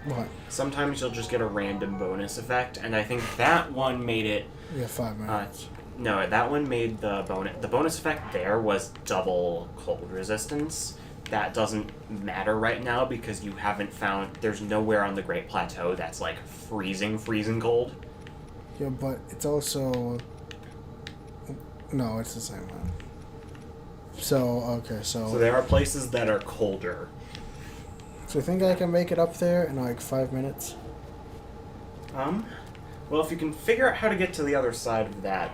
B: What?
A: Sometimes you'll just get a random bonus effect, and I think that one made it...
B: We have 5 minutes.
A: No, that one made the bonus effect there was double cold resistance. that doesn't matter right now because you haven't found. There's nowhere on the Great Plateau that's like freezing cold.
B: Yeah, but it's also... No, it's the same one. So, okay,
A: So there are places that are colder.
B: So you think I can make it up there in like 5 minutes?
A: Well, if you can figure out how to get to the other side of that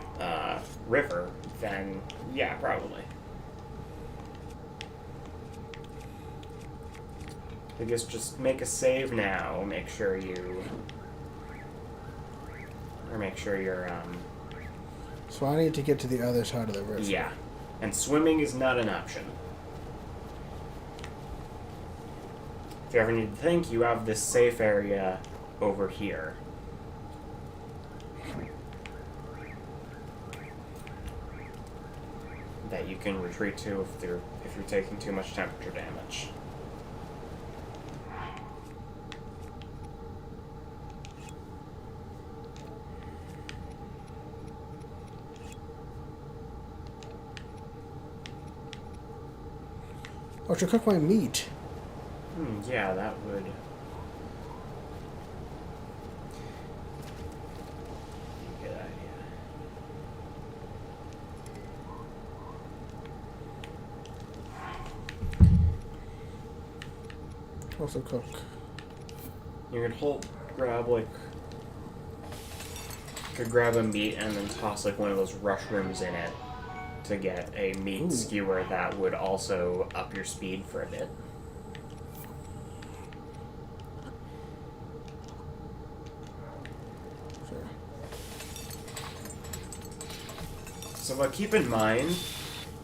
A: river, then yeah, probably. I guess just make a save now. Make sure you're
B: So I need to get to the other side of the river.
A: yeah. And swimming is not an option. If you ever need to think, you have this safe area over here. That you can retreat to if you're taking too much temperature damage.
B: Oh, to cook my meat.
A: Yeah, that would... Good idea.
B: Also cook.
A: You could grab like... You could grab a meat and then toss like one of those mushrooms in it to get a meat skewer that would also up your speed for a bit.
B: Sure.
A: So, but keep in mind,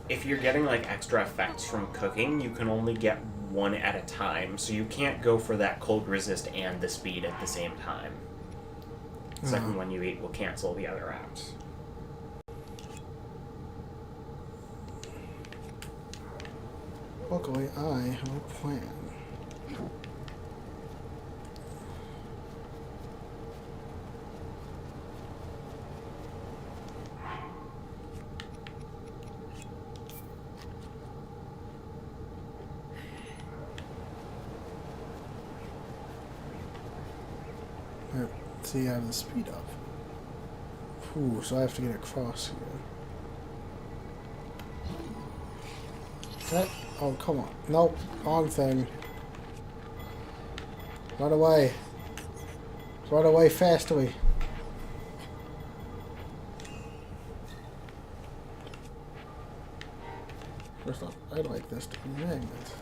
A: if you're getting like extra effects from cooking, you can only get one at a time, so you can't go for that cold resist and the speed at the same time. The second one you eat will cancel the other out.
B: Luckily, I have a plan. Alright, see, I have the speed up. Ooh, so I have to get across here. That? Oh, come on. Nope. Wrong thing. Run away. Run away fastly. First off, I'd like this to be magnets.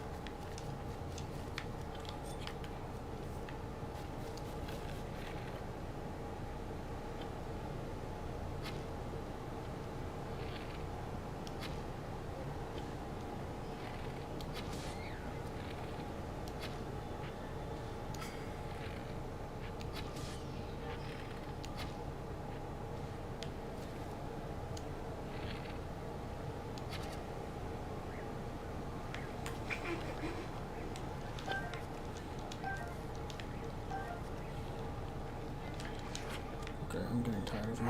B: Okay, I'm getting tired of you.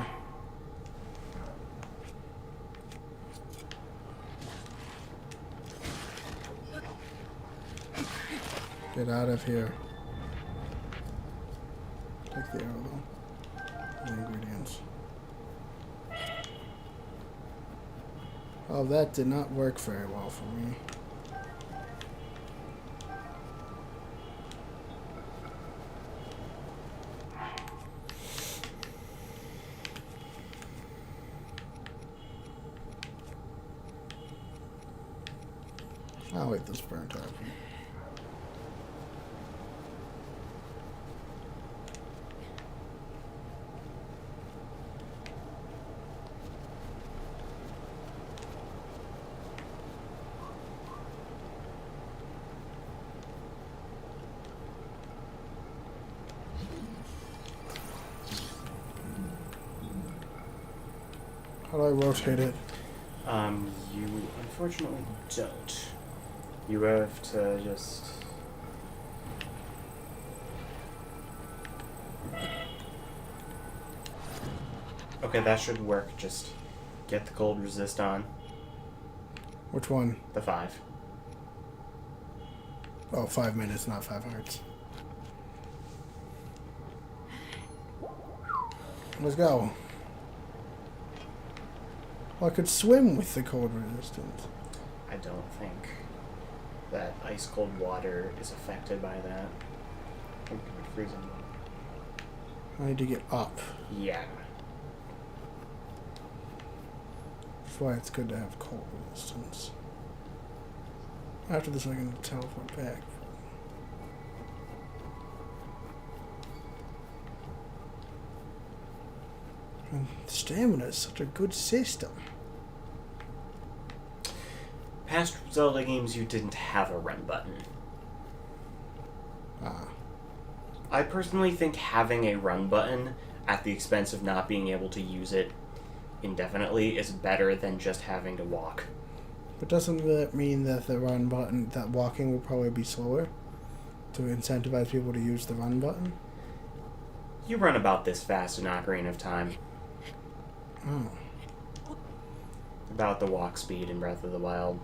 B: Get out of here. Take the arrow though. The ingredients. Oh, that did not work very well for me. I'll wait this burnt up. How do I rotate it?
A: You unfortunately don't. You have to just... Okay, that should work. Just get the cold resist on.
B: Which one?
A: The 5.
B: Oh, 5 minutes, not 5 hearts. Let's go. Well, I could swim with the cold resistance.
A: I don't think that ice cold water is affected by that. I think it would freeze anyone.
B: I need to get up.
A: Yeah.
B: That's why it's good to have cold resistance. After this, I can teleport back. And stamina is such a good system.
A: Past Zelda games, you didn't have a run button.
B: Ah.
A: I personally think having a run button at the expense of not being able to use it indefinitely is better than just having to walk.
B: But doesn't that mean that the run button, that walking will probably be slower? To incentivize people to use the run button?
A: You run about this fast in Ocarina of Time.
B: Oh.
A: About the walk speed in Breath of the Wild.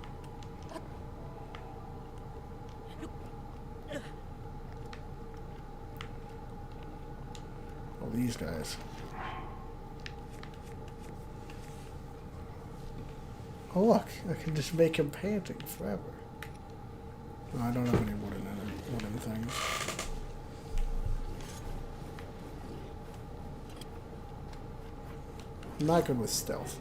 B: Oh, these guys. Oh, look. I can just make him panting forever. No, I don't have any wooden things. I'm not good with stealth.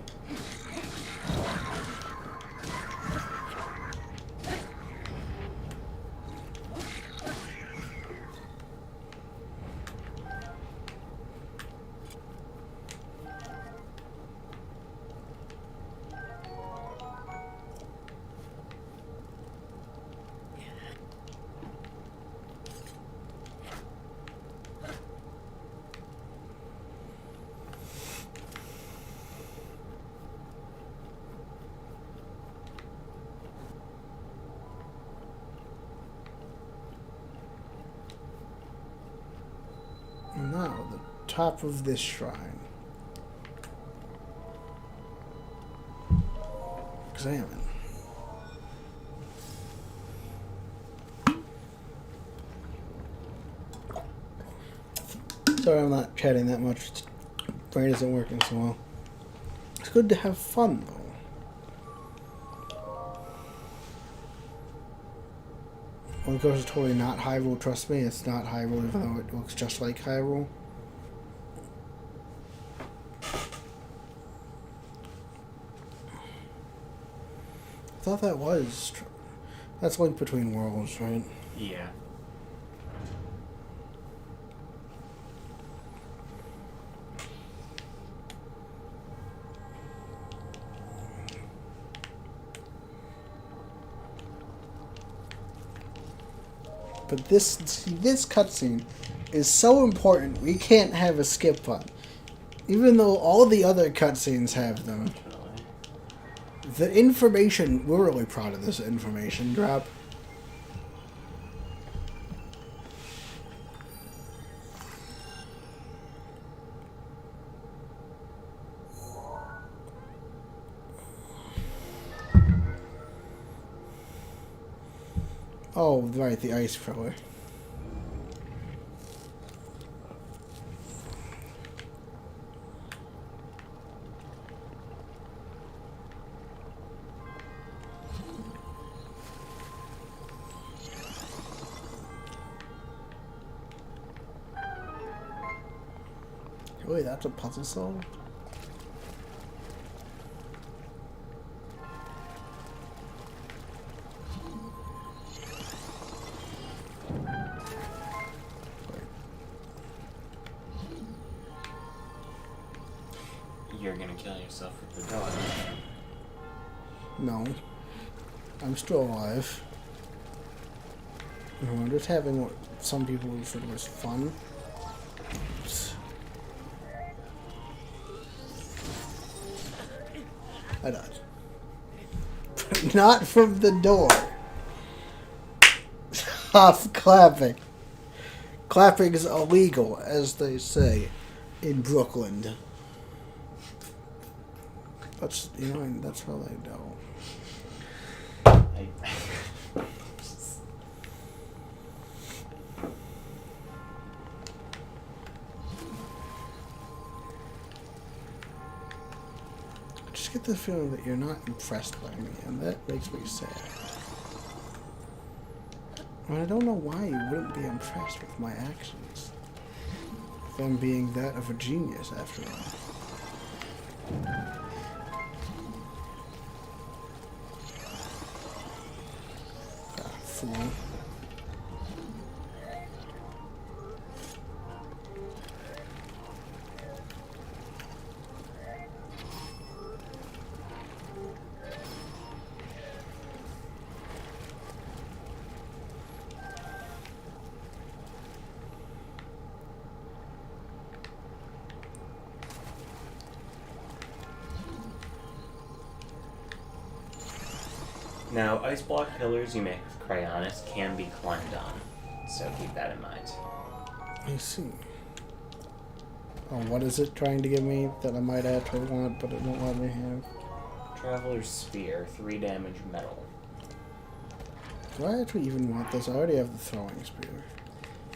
B: Now, the top of this shrine. Examine. Sorry I'm not chatting that much. Brain isn't working so well. It's good to have fun, though. Well, of course, it's totally not Hyrule. Trust me, it's not Hyrule, even though it looks just like Hyrule. I thought that was... That's Link Between Worlds, right?
A: Yeah.
B: But this cutscene is so important, we can't have a skip button. Even though all the other cutscenes have them. The information, we're really proud of this information drop. Oh, right, the ice filler. Wait, that's a puzzle solved?
A: You're gonna kill yourself with the dog.
B: No. I'm still alive. No, I'm just having what some people refer to as fun. I died. But not from the door. Stop clapping. Clapping is illegal, as they say in Brooklyn. That's, you know, that's how they know. just get the feeling that you're not impressed by me, and that makes me sad. And I don't know why you wouldn't be impressed with my actions. Them being that of a genius, after all. Ah, fool.
A: Now, ice block pillars you make with Cryonis can be climbed on, so keep that in mind.
B: I see. Oh, what is it trying to give me that I might actually want, but it won't let me have?
A: Traveler's Spear, 3 damage metal.
B: Do I actually even want this? I already have the throwing spear.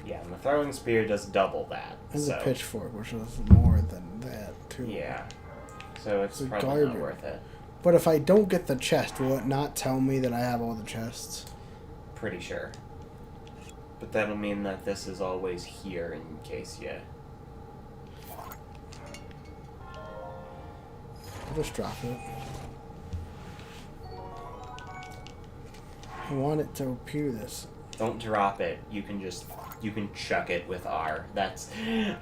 A: Yeah, and the throwing spear does double that.
B: And
A: so,
B: the pitchfork, which is more than that, too.
A: Yeah. So it's
B: It's
A: probably
B: garbage.
A: not worth it.
B: But if I don't get the chest, will it not tell me that I have all the chests?
A: Pretty sure. But that'll mean that this is always here in case you...
B: I'll just drop it. I want it to appear this.
A: Don't drop it. You can chuck it with R.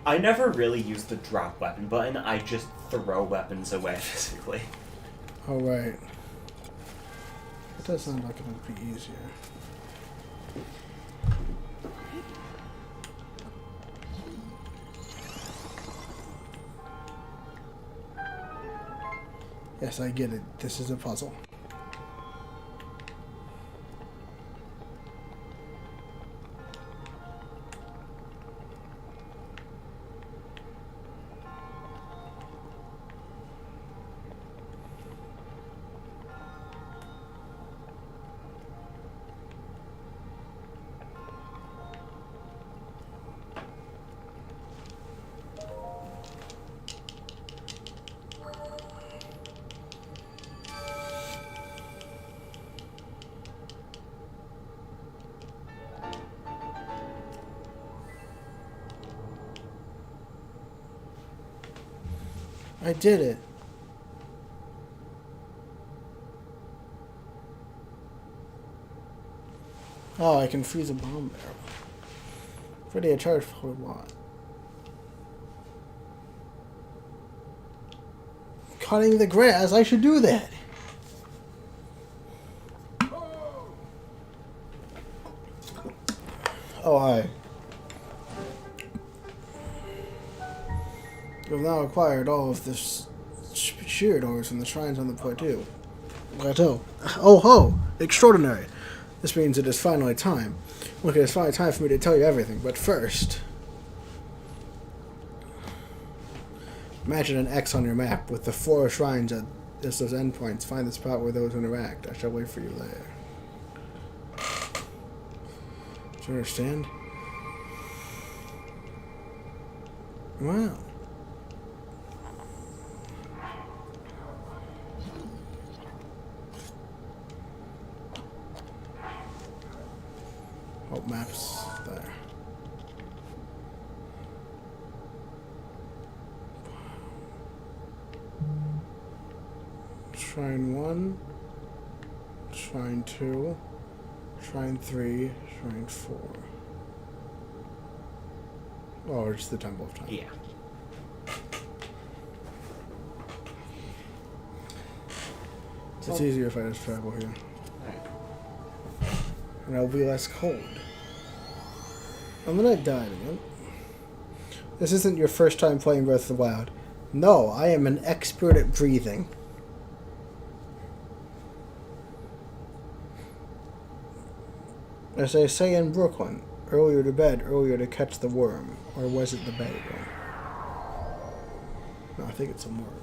A: I never really use the drop weapon button. I just throw weapons away physically.
B: Oh, right. It does sound like it would be easier. Yes, I get it. This is a puzzle. I did it. Oh, I can freeze a bomb barrel. Pretty a charge for what? Cutting the grass? I should do that. Oh, hi. You have now acquired all of the sheared ores from the shrines on the plateau. Oh ho! Extraordinary! This means it is finally time. Look, it is finally time for me to tell you everything, but first... Imagine an X on your map with the 4 shrines as those endpoints. Find the spot where those interact. I shall wait for you there. Do you understand? Wow. Oh, maps there. Shrine 1, Shrine 2, Shrine 3, Shrine 4. Oh, it's the Temple of Time.
A: Yeah.
B: It's easier if I just travel here.
A: Alright.
B: And I'll be less cold. I'm gonna die again. This isn't your first time playing Breath of the Wild. No, I am an expert at breathing. As they say in Brooklyn, earlier to bed, earlier to catch the worm. Or was it the bed one? No, I think it's a worm.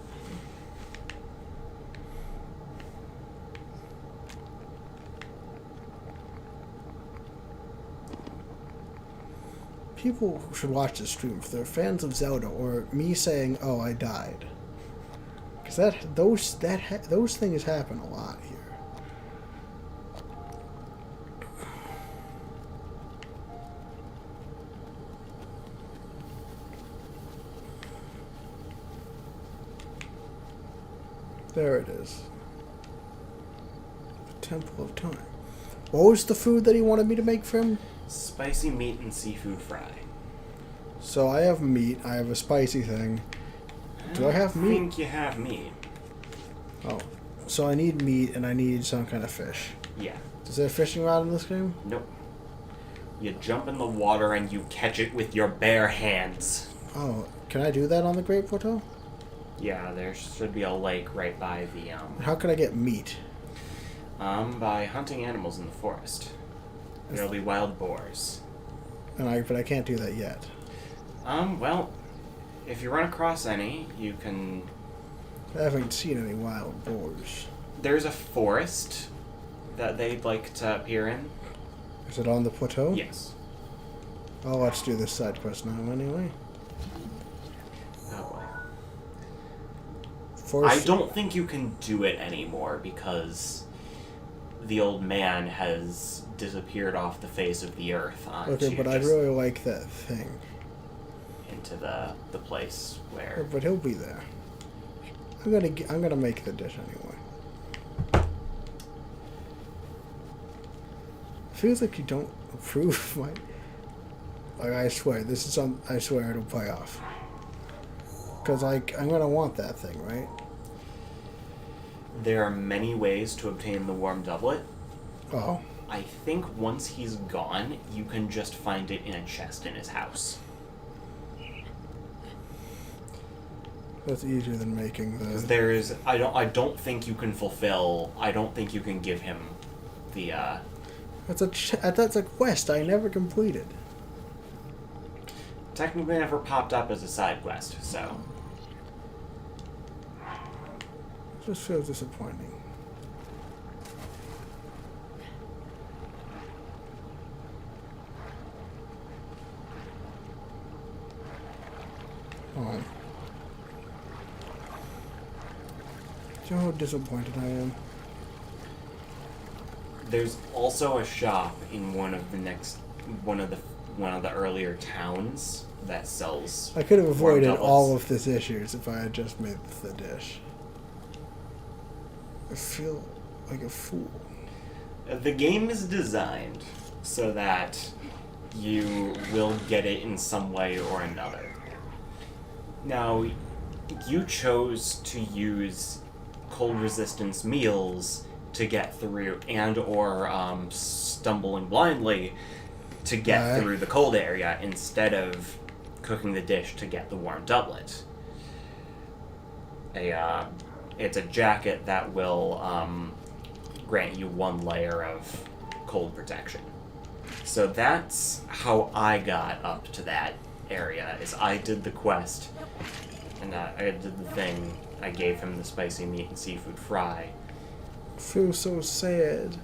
B: People should watch this stream if they're fans of Zelda or me saying, oh, I died. Because those things happen a lot here. There it is. The Temple of Time. What was the food that he wanted me to make for him?
A: Spicy meat and seafood fry.
B: So I have meat. I have a spicy thing. Do I have meat?
A: I think you have meat.
B: Oh. So I need meat and I need some kind of fish.
A: Yeah.
B: Is there a fishing rod in this game?
A: Nope. You jump in the water and you catch it with your bare hands.
B: Oh. Can I do that on the Great Plateau?
A: Yeah, there should be a lake right by the,
B: How can I get meat?
A: by hunting animals in the forest. There'll be wild boars.
B: But I can't do that yet.
A: Well, if you run across any, you can...
B: I haven't seen any wild boars.
A: There's a forest that they'd like to appear in.
B: Is it on the plateau?
A: Yes.
B: Oh, let's do this side quest now anyway.
A: Oh boy.
B: Forest...
A: I don't think you can do it anymore because the old man has disappeared off the face of the earth
B: Okay, but I'd really like that thing.
A: into the place where...
B: But he'll be there. I'm gonna make the dish anyway. Feels like you don't approve my... Like, I swear, I swear it'll pay off. Because, like, I'm gonna want that thing, right?
A: There are many ways to obtain the warm doublet.
B: Oh.
A: I think once he's gone, you can just find it in a chest in his house.
B: That's easier than making the...
A: There is... I don't think you can fulfill... I don't think you can give him the,
B: That's a quest I never completed.
A: Technically never popped up as a side quest, so...
B: It just feels disappointing. Oh. Do you know how disappointed I am?
A: There's also a shop in one of the earlier towns that sells...
B: I could have avoided
A: doublets.
B: all of these issues if I had just made the dish. I feel like a fool.
A: The game is designed so that you will get it in some way or another. Now, you chose to use cold resistance meals to get through or stumbling blindly to get through the cold area instead of cooking the dish to get the warm doublet. It's a jacket that will grant you one layer of cold protection. So that's how I got up to that area, is I did the quest, and I did the thing. I gave him the spicy meat and seafood fry.
B: I feel so sad.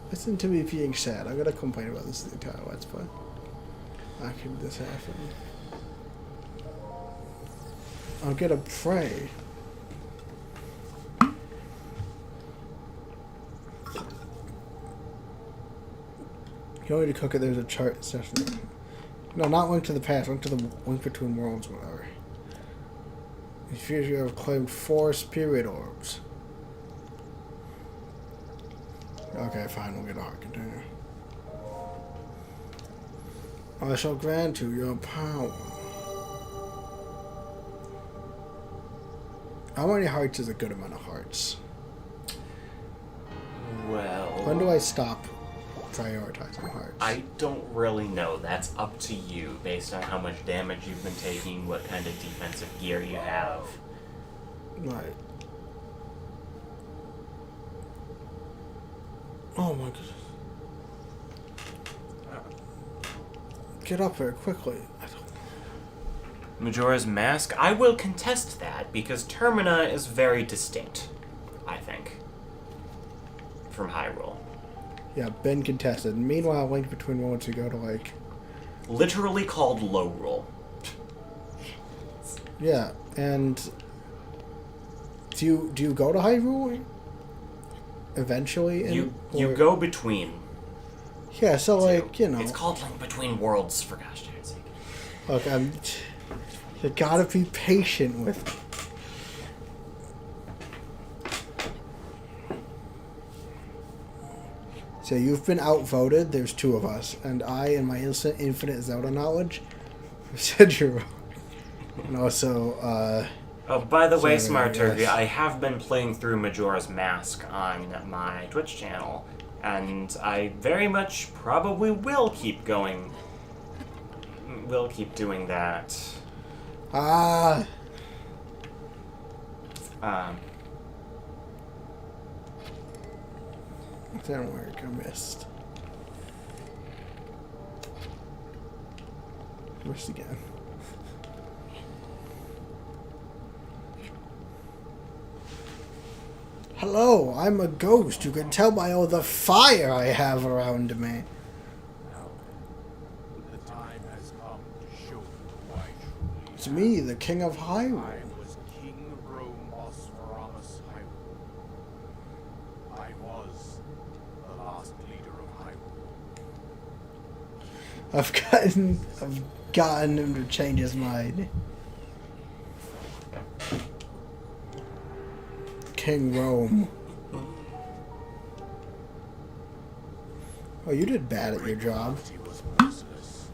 B: Listen to me being sad. I'm gonna complain about this the entire Let's Play. How can this happen? I'm gonna pray. You don't need to cook it, there's a chart session. No, not Link to the Past, Link to the Link Between Worlds, whatever. It fears you have claimed 4 spirit orbs. Okay, fine, we'll get a heart container. I shall grant you your power. How many hearts is a good amount of hearts?
A: Well...
B: When do I stop prioritizing hearts?
A: I don't really know. That's up to you, based on how much damage you've been taking, what kind of defensive gear you have.
B: Right. Oh my goodness. Get up here, quickly.
A: Majora's Mask? I will contest that, because Termina is very distinct, I think, from Hyrule.
B: Yeah, been contested. Meanwhile, Link Between Worlds, you go to, like...
A: Literally called Low Rule.
B: Yeah, and... Do you go to Hyrule eventually?
A: You go between.
B: Yeah, so
A: two.
B: like, you know.
A: It's called Link Between Worlds, for gosh darn sake.
B: Look, you gotta be patient with me. So you've been outvoted. There's 2 of us, and I, in my infinite Zelda knowledge, said you're wrong. And also,
A: Oh, by the way,
B: sorry,
A: Smart Turkey,
B: yes.
A: I have been playing through Majora's Mask on my Twitch channel, and I very much probably will keep going. Will keep doing that.
B: Didn't work. I missed. Missed again. Hello, I'm a ghost. You can tell by all the fire I have around me.
D: The time has come to show you who I truly
B: It's me, the King of Hyrule.
D: I was King of Rome, Ospharamus Hyrule. I was the last leader of Hyrule.
B: I've gotten him to change his mind. King Rome. Oh, you did bad at your job.
D: Gravity was merciless.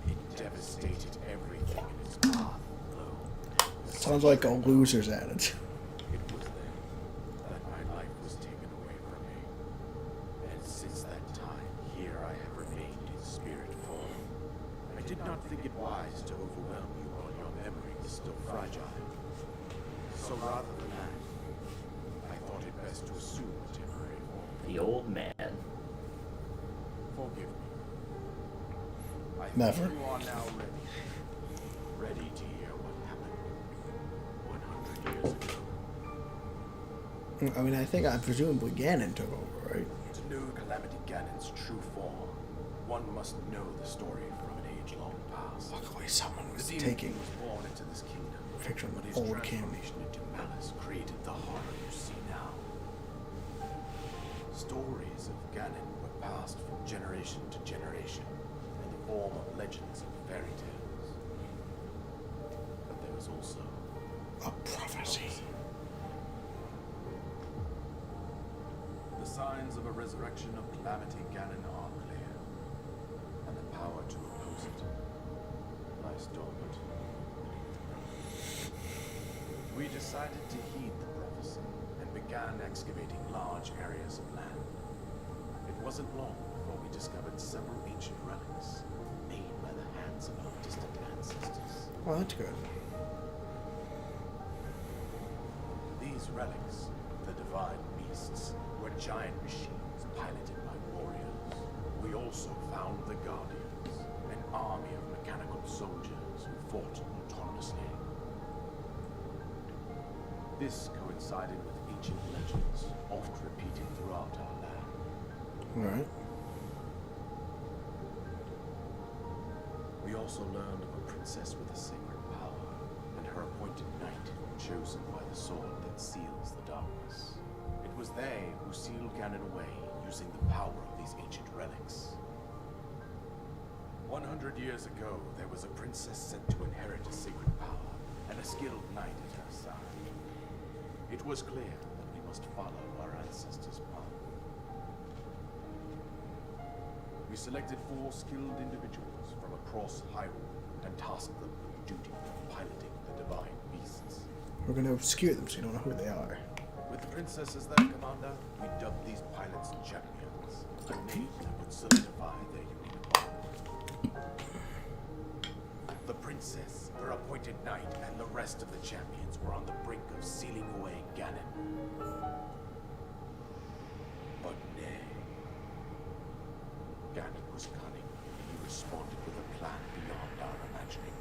D: It devastated everything in its path.
B: Sounds like a loser's attitude.
D: It was then that my life was taken away from me. And since that time, here I have remained in spirit form. I did not think it wise to overwhelm you while your memory is still fragile. So rather than that, I thought it best to assume a temporary form.
A: The old man.
D: Forgive me. I think
B: Never.
D: you are now ready. Ready to hear what happened 100 years ago.
B: I mean, I think presumably Ganon took over, right?
D: To know Calamity Ganon's true form, one must know the story from an age long past.
B: Luckily, someone was
D: The demon
B: taking
D: king was born into this kingdom,
B: picture of
D: but his
B: old king.
D: transformation into malice created the horror you see now. Stories of Ganon were passed from generation to generation in the form of legends and fairy tales. But there was also
B: A prophecy.
D: the signs of a resurrection of Calamity Ganon are clear, and the power to oppose it lies dormant. We decided to heed the prophecy and began excavating large areas of land. It wasn't long before we discovered several ancient relics made by the hands of our distant ancestors.
B: Well, that's good.
D: These relics, the divine beasts, were giant machines piloted by warriors. We also found the Guardians, an army of mechanical soldiers who fought autonomously. This coincided with ancient legends, oft repeated throughout our land.
B: Alright.
D: We also learned of a princess with a sacred power, and her appointed knight, chosen by the sword that seals the darkness. It was they who sealed Ganon away using the power of these ancient relics. 100 years ago, there was a princess sent to inherit a sacred power, and a skilled knight at her side. It was clear that we must follow our ancestors' path. We selected 4 skilled individuals from across Hyrule and tasked them with the duty of piloting the divine beasts.
B: We're going to obscure them so you don't know who they are.
D: With the princess as their commander, we dubbed these pilots champions, a name that would solidify their unique bond. The princess, her appointed knight, and the rest of the champions were on the brink of sealing away Ganon. But nay. Ganon was cunning, and he responded with a plan beyond our imagining.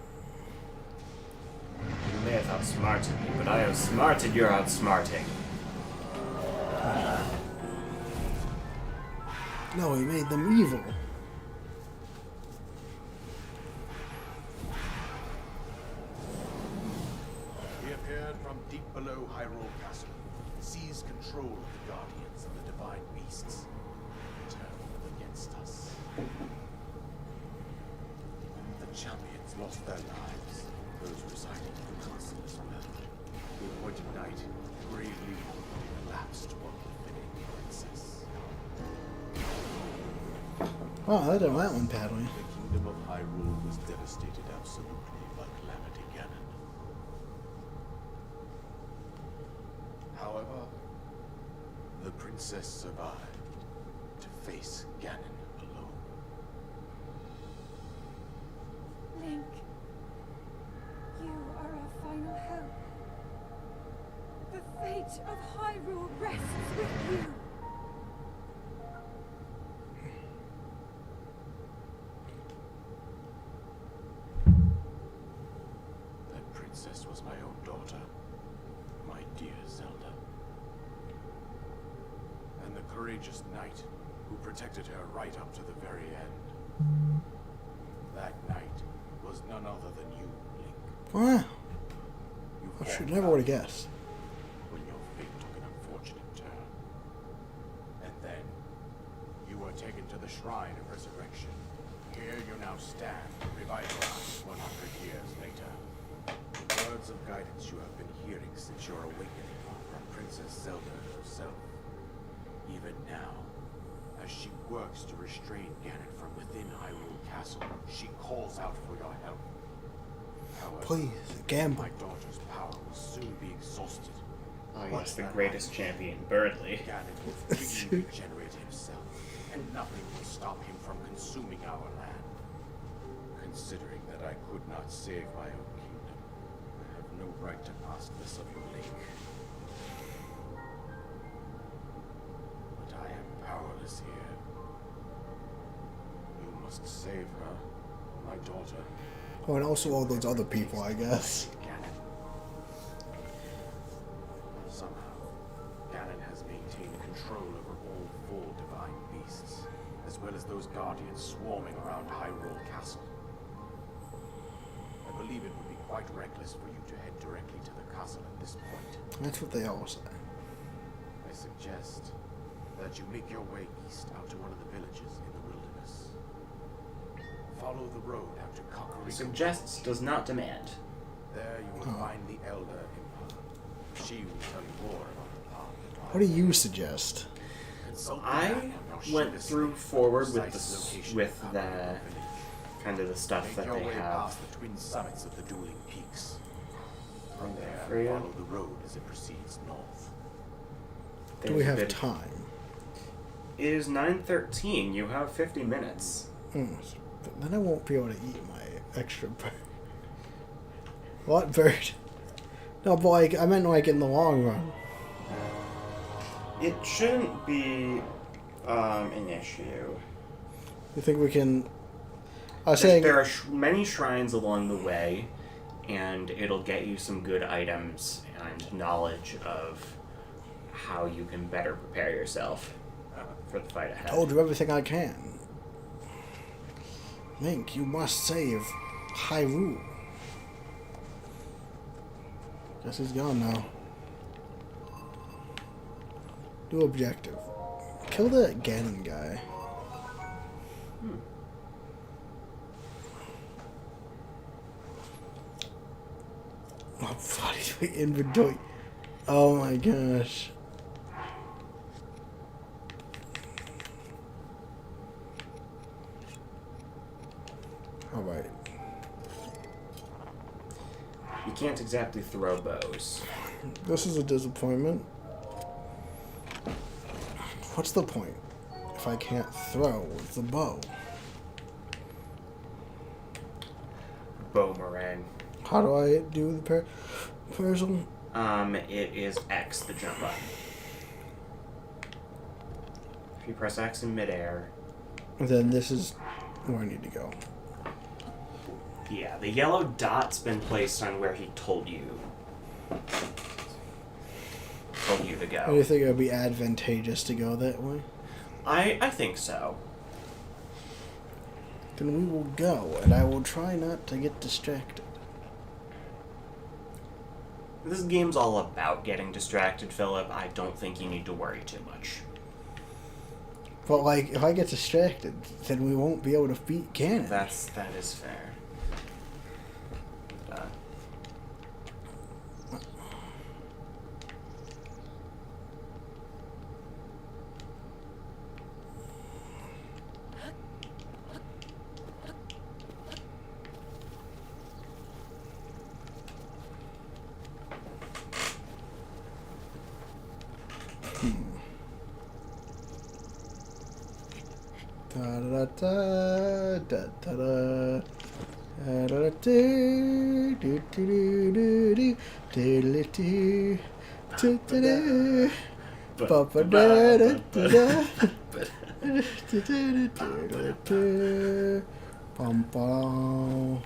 A: You may have outsmarted me, but I outsmarted your outsmarting.
B: No, he made them evil.
D: We have appeared from deep below Hyrule Castle, seized control of the guardians of the divine beasts, and turned against us. The champions lost their lives, those residing in the castle as well. The appointed knight bravely collapsed while defending the princess.
B: Oh, I did that one badly.
D: The kingdom of Hyrule was devastated absolutely by Calamity Ganon. However, the princess survived to face Ganon alone.
C: Link, you are our final hope. The fate of Hyrule rests with you.
D: That princess was my own daughter, my dear Zelda. And the courageous knight who protected her right up to the very end. That knight was none other than you, Link.
B: Wow.
D: You
B: I should
D: fought
B: never would have
D: valiantly
B: guessed.
D: when your fate took an unfortunate turn. And then, you were taken to the Shrine of Resurrection. Here you now stand, revitalized 100 years later. The words of guidance you have been hearing since your awakening are from Princess Zelda herself. Even now, as she works to restrain Ganon from within Hyrule Castle, she calls out for your help. However,
B: Please, gamble.
D: my daughter's power will soon be exhausted.
A: Oh yes,
D: Once
A: the
D: that
A: greatest
D: happens,
A: champion, Birdly.
D: Ganon will freely regenerate himself, and nothing will stop him from consuming our land. Considering that I could not save my own kingdom, I have no right to ask this of you, Link. But I am powerless here. You must save her, my daughter.
B: Oh, and also all those other people, I guess.
D: Ganon. Somehow, Ganon has maintained control over all 4 divine beasts, as well as those guardians swarming around Hyrule Castle. I believe it would be quite reckless for you to head directly to the castle at this point.
B: That's what they all say.
D: I suggest that you make your way east out to one of the villages in the wilderness. Follow the road out to Kakariko.
A: Suggests, does not demand.
D: There you will find the Elder Impa. She will tell you more about the path that
B: What do you suggest?
D: Consult the
A: I
D: map on your
A: went
D: Shiva
A: through
D: slate
A: forward
D: for
A: with
D: precise
A: the
D: location
A: with
D: of
A: the
D: Kakariko village.
A: kind of the stuff
D: Make
A: that
D: your
A: they
D: way
A: have.
D: past the twin summits of the dueling peaks. From there,
A: For you.
D: follow the road as it proceeds north.
B: Do we
A: There's a
B: have
A: bit-
B: time?
A: It is 9:13. You have 50 minutes.
B: Then I won't be able to eat my extra bird. What bird? No, but like, I meant like in the long run.
A: It shouldn't be an issue.
B: You think we can... I was saying...
A: There are many shrines along the way, and it'll get you some good items and knowledge of how you can better prepare yourself for the fight ahead.
B: told you everything I can. Link, you must save Hyrule. Guess he's gone now. New objective. Kill the Ganon guy. Oh, bloody inventory. Oh my gosh. Alright.
A: You can't exactly throw bows.
B: This is a disappointment. What's the point if I can't throw with the bow?
A: Boomerang.
B: How do I do the parasol?
A: It is X, the jump button. If you press X in midair,
B: Then this is where I need to go.
A: yeah, the yellow dot's been placed on where he told you to
B: Do
A: go.
B: you think it would be advantageous to go that way?
A: I think so.
B: Then we will go, and I will try not to get distracted.
A: This game's all about getting distracted, Philip. I don't think you need to worry too much.
B: But, like, if I get distracted, then we won't be able to beat Ganon.
A: That is fair.
B: Da da da da da da da da do do do do do do do do do ba ba da da da da bum bum.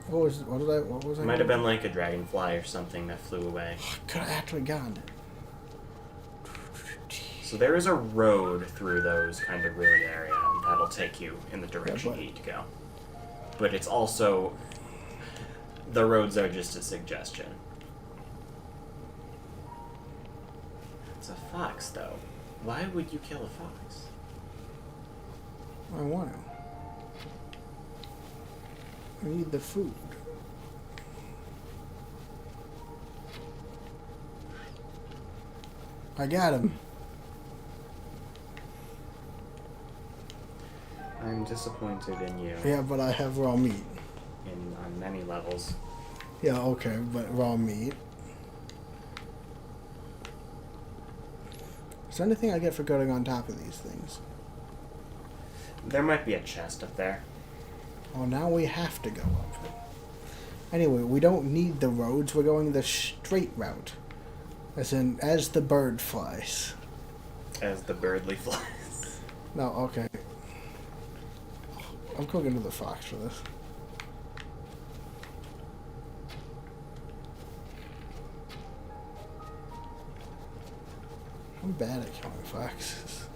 B: What was I?
A: Might have been like a dragonfly or something that flew away.
B: Could have actually gotten it.
A: So there is a road through those kind of ruined area, and that'll take you in the direction you need to go. But it's also... the roads are just a suggestion. It's a fox, though. Why would you kill a fox?
B: I want to. I need the food. I got him.
A: I'm disappointed in you.
B: Yeah, but I have raw meat.
A: On many levels.
B: Yeah, okay, but raw meat. Is there anything I get for going on top of these things?
A: There might be a chest up there.
B: Oh, now we have to go up it. Anyway, we don't need the roads. We're going the straight route. As in, as the bird flies.
A: As the birdly flies.
B: No, okay. I'm cooking to the fox for this. I'm bad at killing foxes.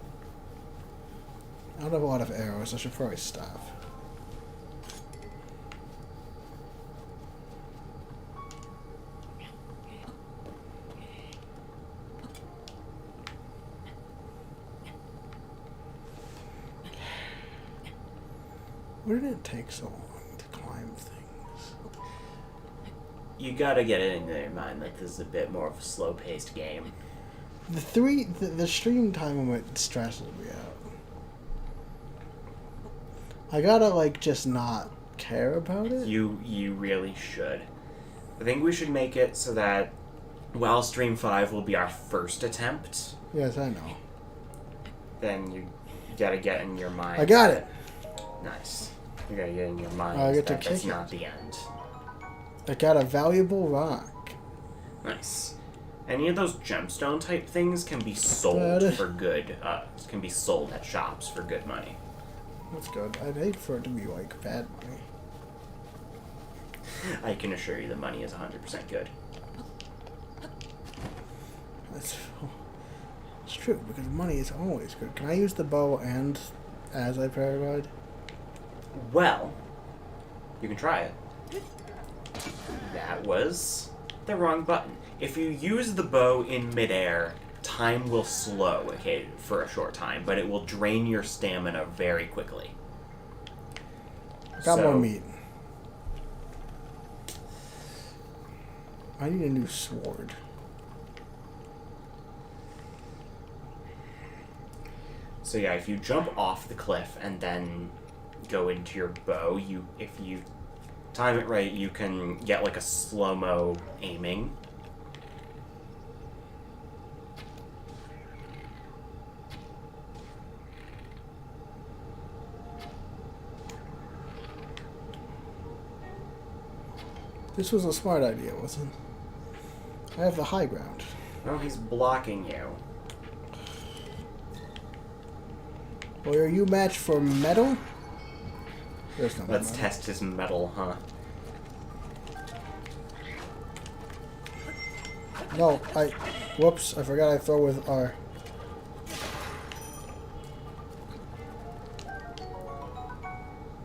B: I don't have a lot of arrows. I should probably stop. Why did it take so long to climb things?
A: You gotta get it into your mind that this is a bit more of a slow-paced game.
B: The stream time limit stresses me out. I gotta, like, just not care about it.
A: You really should. I think we should make it so that while Stream 5 will be our first attempt,
B: Yes, I know.
A: then you gotta get in your mind.
B: I got it.
A: Nice. You gotta get in your mind
B: I get to
A: that that's
B: kick it.
A: not the end.
B: I got a valuable rock.
A: Nice. Any of those gemstone type things can be sold for good. Can be sold at shops for good money.
B: That's good. I'd hate for it to be, like, bad money.
A: I can assure you the money is 100% good.
B: That's... It's true, because money is always good. Can I use the bow and as I paranoid?
A: Well, you can try it. That was the wrong button. If you use the bow in midair, time will slow, okay, for a short time, but it will drain your stamina very quickly.
B: Got more meat. I need a new sword.
A: So yeah, if you jump off the cliff and then go into your bow, if you time it right, you can get like a slow-mo aiming.
B: This was a smart idea, wasn't it? I have the high ground.
A: Well, he's blocking you.
B: Well, are you matched for metal? There's no
A: Let's
B: metal.
A: test his metal, huh?
B: No, whoops, I forgot I throw with R.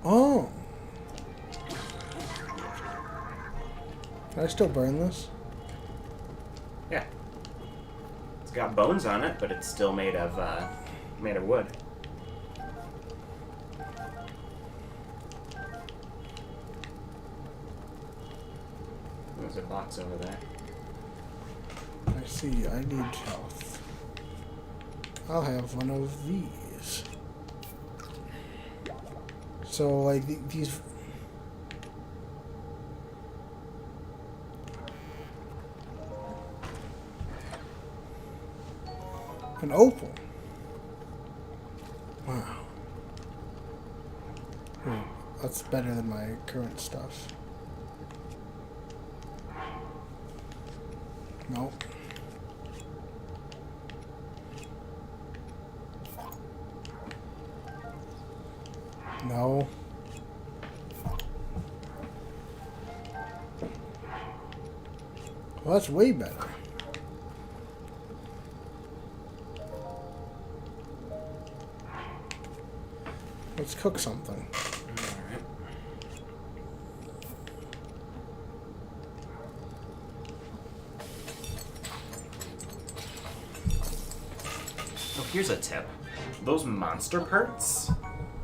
B: Oh. Can I still burn this?
A: Yeah. It's got bones on it, but it's still made of wood. There's a box over there.
B: I see. I need health. I'll have one of these. So, like, these... An opal. Wow. That's better than my current stuff. Nope. No. Well, that's way better. Let's cook something.
A: Alright. Oh, here's a tip. Those monster parts,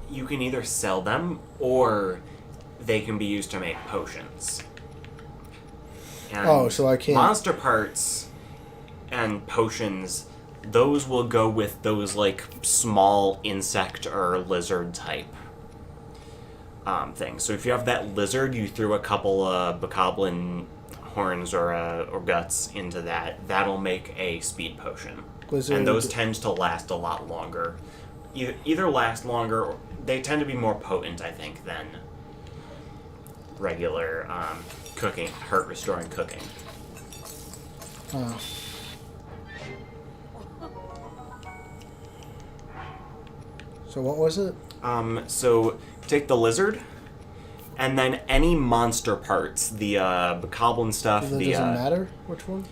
A: you can either sell them or they can be used to make potions. And
B: Oh, so I can't...
A: monster parts and potions, those will go with those, like, small insect or lizard type things. So if you have that lizard, you threw a couple bokoblin horns or guts into that, that'll make a speed potion.
B: Lizard.
A: And those tend to last a lot longer. Either last longer, or they tend to be more potent, I think, than regular cooking, heart-restoring cooking.
B: Oh. So what was it?
A: So take the lizard, and then any monster parts, the bokoblin stuff,
B: Does it matter which one?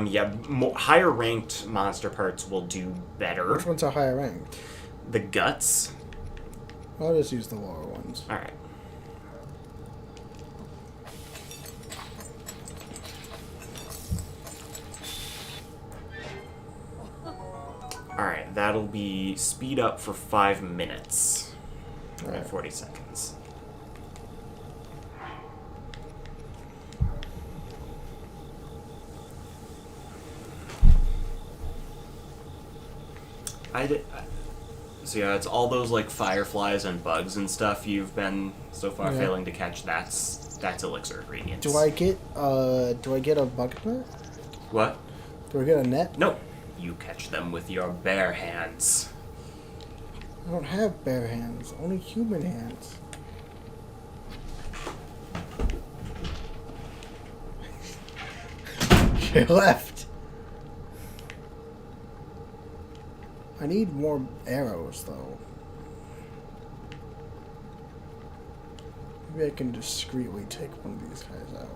A: Yeah, higher ranked monster parts will do better.
B: Which ones are higher ranked?
A: The guts.
B: I'll just use the lower ones.
A: All right. Alright, that'll be speed up for 5 minutes.
B: Alright.
A: 40 seconds. So yeah, it's all those like fireflies and bugs and stuff you've been so far failing to catch. That's elixir ingredients.
B: Do I get a bucket net?
A: What?
B: Do I get a net?
A: Nope. You catch them with your bare hands.
B: I don't have bare hands, only human hands. She left. I need more arrows, though. Maybe I can discreetly take one of these guys out.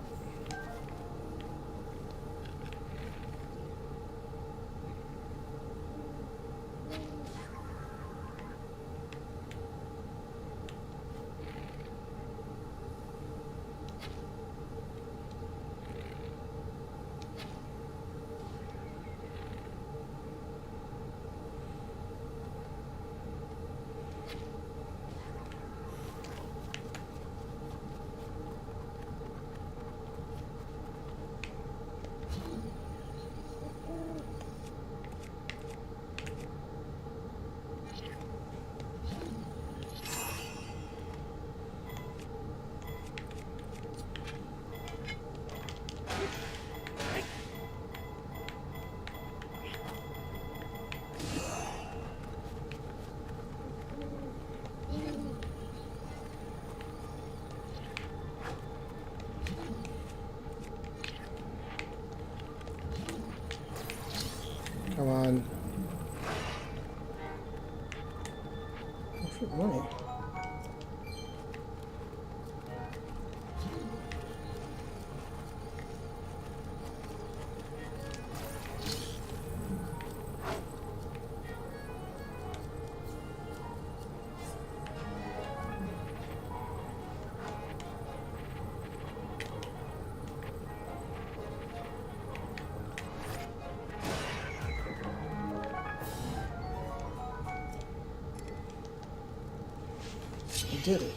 B: did it.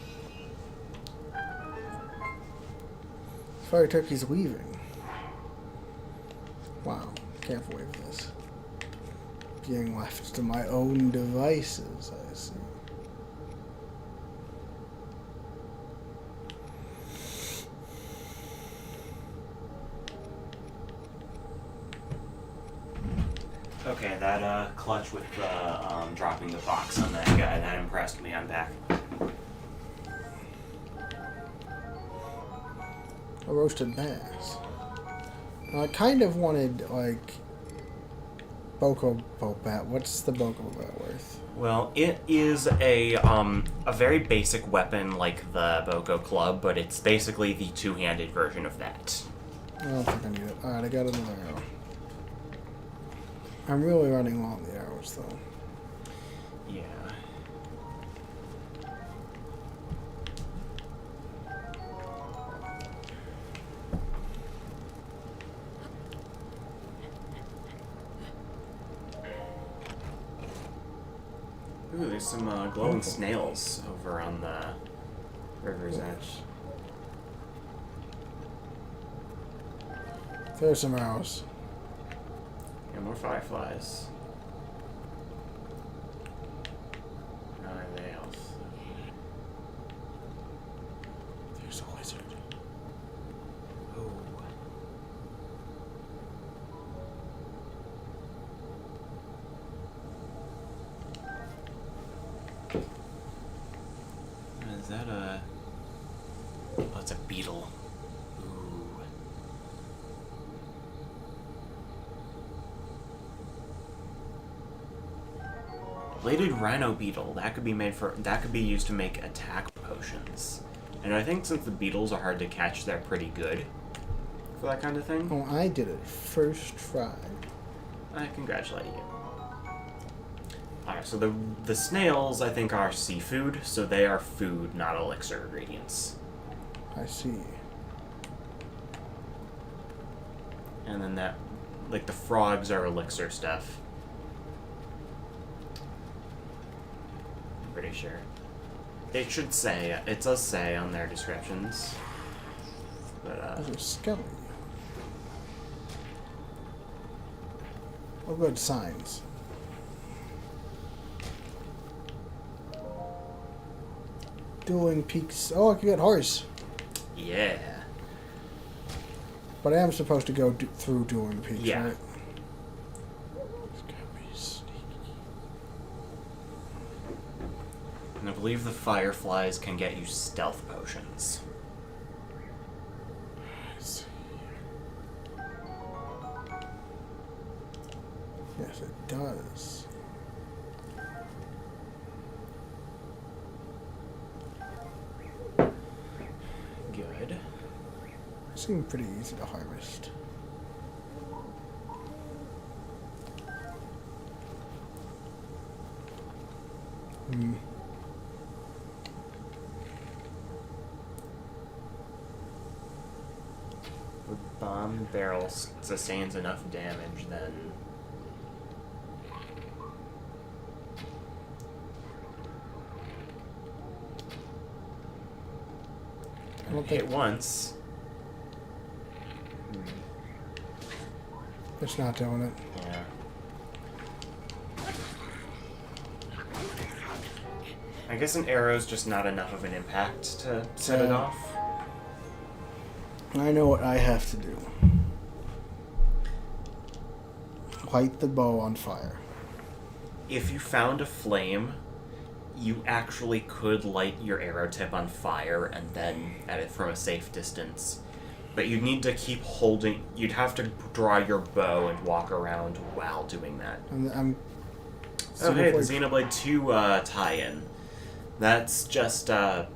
B: Fire turkey's leaving. Wow, can't believe this. Being left to my own devices, I see.
A: Okay, that clutch with dropping the box on that guy, that impressed me. I'm back.
B: A roasted bass. I kind of wanted, like, Boko Bat. What's the Boko Bat worth?
A: Well, it is a very basic weapon like the Boko Club, but it's basically the two-handed version of that.
B: I don't think I need it. Alright, I got another arrow. I'm really running low on the arrows, though.
A: Yeah. Ooh, there's some glowing snails over on the river's edge.
B: There's some arrows.
A: Yeah, more fireflies. Not anything else.
B: There's a lizard.
A: Ooh. Is that a... Oh, it's a beetle. Ooh. Bladed rhino beetle. That could be used to make attack potions. And I think since the beetles are hard to catch, they're pretty good for that kind of thing.
B: Oh, I did it first try.
A: I congratulate you. Alright, so the snails, I think, are seafood, so they are food, not elixir ingredients.
B: I see.
A: And then that, like, the frogs are elixir stuff. I'm pretty sure. It does say on their descriptions. But,
B: There's a skelly. Oh, good signs. Dueling Peaks. Oh, I can get horse.
A: yeah.
B: But I am supposed to go through Dueling Peaks,
A: Yeah.
B: right? It's gonna be sneaky.
A: And I believe the fireflies can get you stealth potions.
B: I see. Yes, it does.
A: Good.
B: Seem pretty easy to harvest. Hmm.
A: The bomb barrel sustains enough damage, then...
B: I don't
A: hit
B: think
A: once.
B: it's not doing it.
A: Yeah. I guess an arrow's just not enough of an impact to set it
B: Yeah.
A: off.
B: I know what I have to do. Light the bow on fire.
A: If you found a flame, you actually could light your arrow tip on fire and then at it from a safe distance. But you'd need to keep holding... You'd have to draw your bow and walk around while doing that.
B: I'm
A: Oh, hey, the
B: Xenoblade-
A: Xenoblade 2 tie-in. That's just a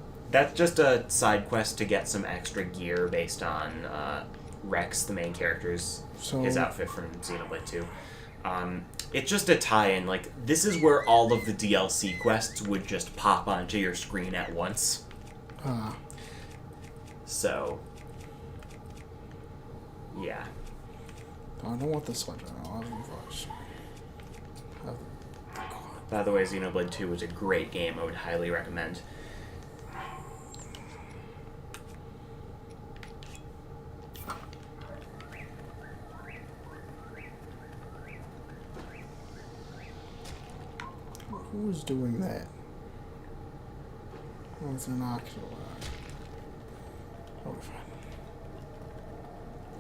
A: side quest to get some extra gear based on Rex, the main character's his outfit from Xenoblade 2. It's just a tie-in. Like, this is where all of the DLC quests would just pop onto your screen at once. So, yeah.
B: I don't want this one. I'll have reverse.
A: By the way, Xenoblade 2 was a great game. I would highly recommend
B: Who's doing that? Oh, it's an ocular. Oh, fine.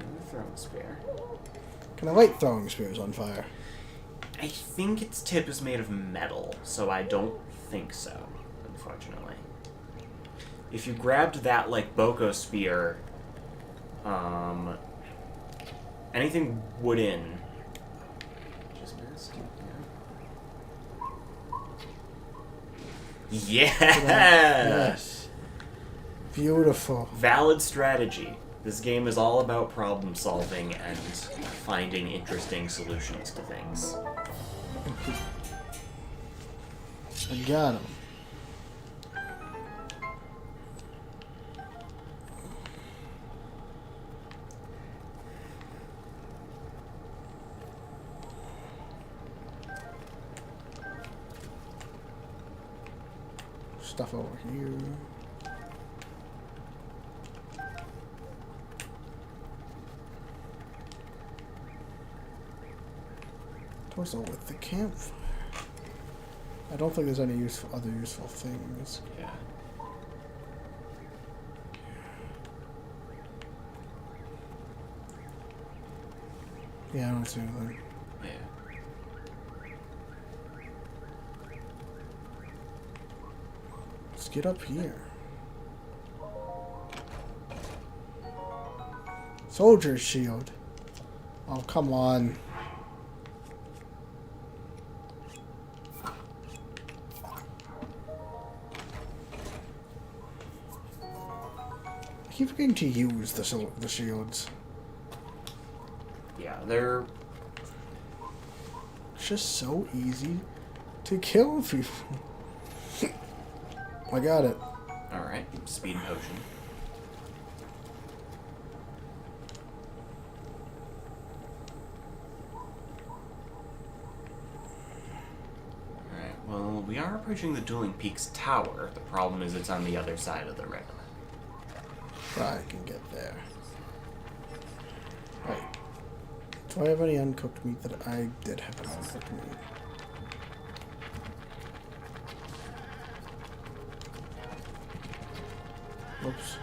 A: And the throwing spear.
B: Can I light throwing spears on fire?
A: I think its tip is made of metal, so I don't think so, unfortunately. If you grabbed that, like, Boko spear, anything wooden... Just missed? Yeah.
B: Yes. Beautiful.
A: Valid strategy. This game is all about problem solving and finding interesting solutions to things.
B: I got him. Stuff over here. Torso with the campfire. I don't think there's any other useful things.
A: Yeah.
B: Yeah, I don't see anything.
A: Yeah.
B: Let's get up here. Soldier's shield. Oh, come on. I keep forgetting to use the shields.
A: Yeah, they're...
B: It's just so easy to kill people. I got it.
A: Alright, speed potion. Alright, well, we are approaching the Dueling Peaks Tower. The problem is it's on the other side of the river.
B: I can get there. Right. Do I have any uncooked meat that I did have an uncooked meat? Whoops.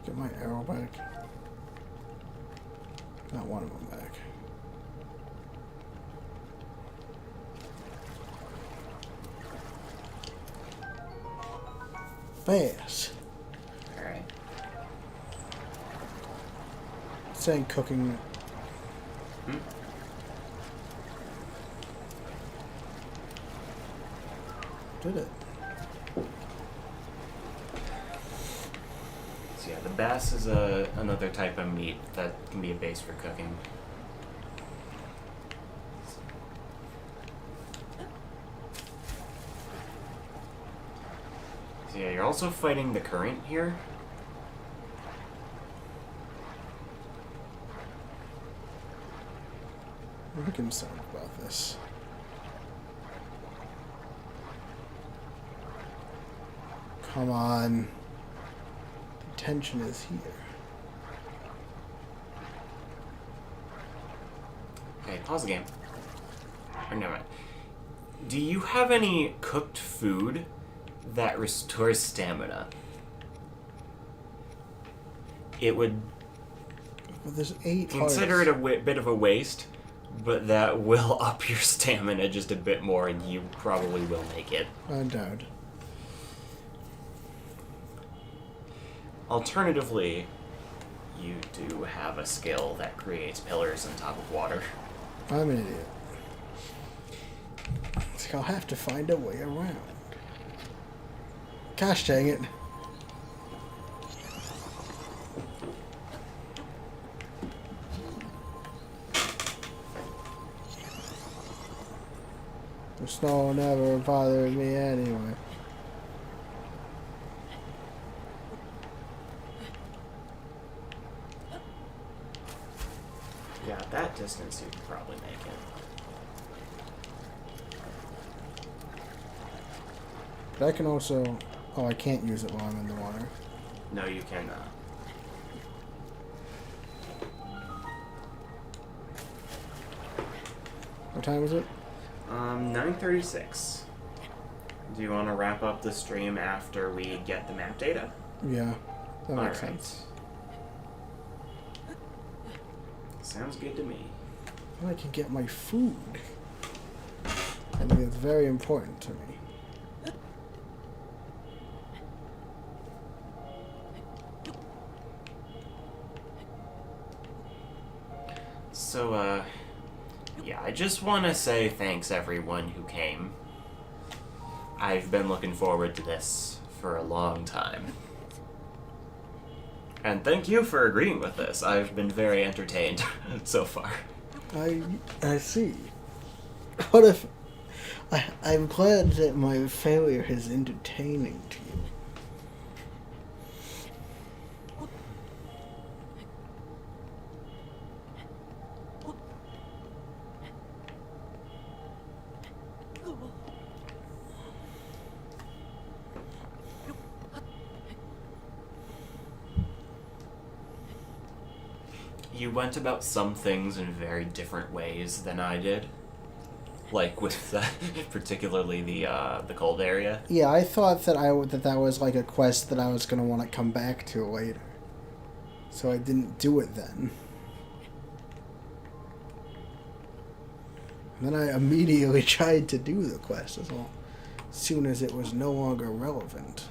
B: Get my arrow back. Not one of them back. Fast.
A: Alright.
B: Saying cooking.
A: Hmm?
B: Did it?
A: So yeah, the bass is another type of meat that can be a base for cooking. So yeah, you're also fighting the current here.
B: I'm concerned about this. Come on. The tension is here.
A: Okay, pause the game. Or never mind. Do you have any cooked food that restores stamina? It would
B: Well, there's 8
A: consider
B: hearts.
A: it a bit of a waste, but that will up your stamina just a bit more, and you probably will make it.
B: I doubt.
A: Alternatively, you do have a skill that creates pillars on top of water.
B: I'm an idiot. So I'll have to find a way around. Gosh dang it. The snow never bothered me anyway.
A: Yeah, at that distance you could probably make it.
B: But I can also... Oh, I can't use it while I'm in the water.
A: No, you cannot.
B: What time is it?
A: 9:36. Do you want to wrap up the stream after we get the map data?
B: Yeah, that makes
A: Alright.
B: sense.
A: Sounds good to me.
B: I can get my food. I think it's very important to me.
A: So, yeah, I just want to say thanks everyone who came. I've been looking forward to this for a long time. And thank you for agreeing with this. I've been very entertained so far.
B: I see. What if... I'm glad that my failure is entertaining to you.
A: You went about some things in very different ways than I did. Like with particularly the cold area.
B: Yeah, I thought that that was like a quest that I was gonna want to come back to later. So I didn't do it then. And then I immediately tried to do the quest as well, as soon as it was no longer relevant.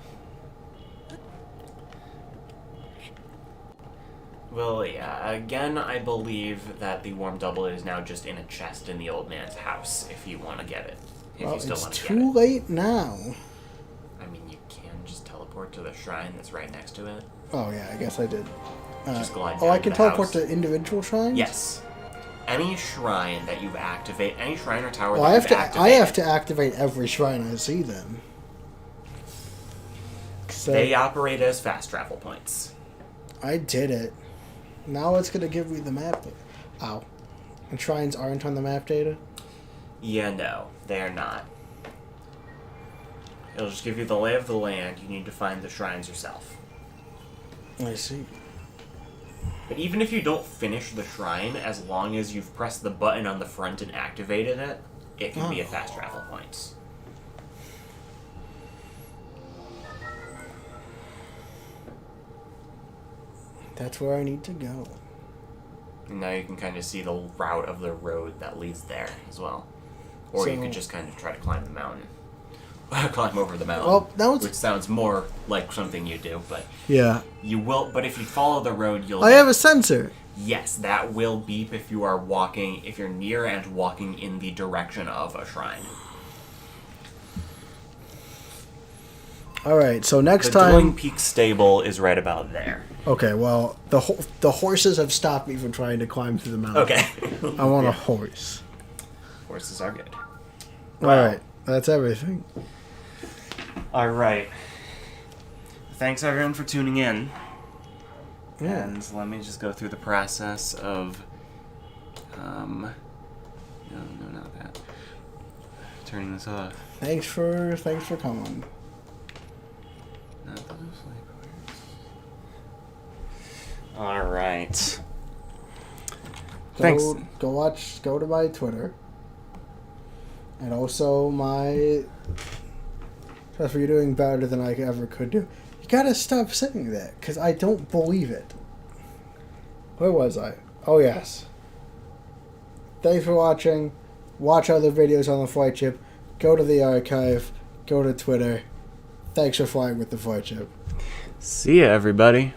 A: Well, yeah, again, I believe that the warm double is now just in a chest in the old man's house, if you want to get it. If
B: Well,
A: you still
B: it's
A: want to get
B: too
A: it.
B: late now.
A: I mean, you can just teleport to the shrine that's right next to it.
B: Oh yeah, I guess I did.
A: Just glide
B: Oh, I
A: down
B: can
A: to the
B: teleport
A: house.
B: to individual shrines?
A: Yes. Any shrine that you've activated, any shrine or tower
B: Well,
A: that
B: I have
A: you've
B: to.
A: activated,
B: I have to activate every shrine I see then. So
A: they operate as fast travel points.
B: I did it. Now it's gonna give me the map. Ow. And shrines aren't on the map data?
A: Yeah, no, they're not. It'll just give you the lay of the land. You need to find the shrines yourself.
B: I see.
A: But even if you don't finish the shrine, as long as you've pressed the button on the front and activated it, it can be a fast travel point.
B: That's where I need to go.
A: And now you can kind of see the route of the road that leads there as well. Or you
B: So-
A: could just kind of try to climb the mountain. Climb over the mountain.
B: Well, now it's...
A: Which sounds more like something you do, but
B: Yeah.
A: you will. But if you follow the road, you'll.
B: I have a sensor.
A: Yes, that will beep if you are walking, if you're near and walking in the direction of a shrine.
B: Alright, so next
A: The
B: time...
A: Dueling Peak Stable is right about there.
B: Okay, well, the horses have stopped me from trying to climb through the mountain.
A: Okay.
B: I want a horse.
A: Horses are good.
B: Alright, that's everything.
A: Alright. Thanks everyone for tuning in.
B: Yeah.
A: And let me just go through the process of, no, not that. Turning this off.
B: Thanks for coming.
A: Not those like Alright. Thanks.
B: Go to my Twitter. And also my... That's what you're doing better than I ever could do. You gotta stop saying that, because I don't believe it. Where was I? Oh, yes. Thanks for watching. Watch other videos on the Flightship. Go to the archive. Go to Twitter. Thanks for flying with the Flightship.
A: See ya, everybody.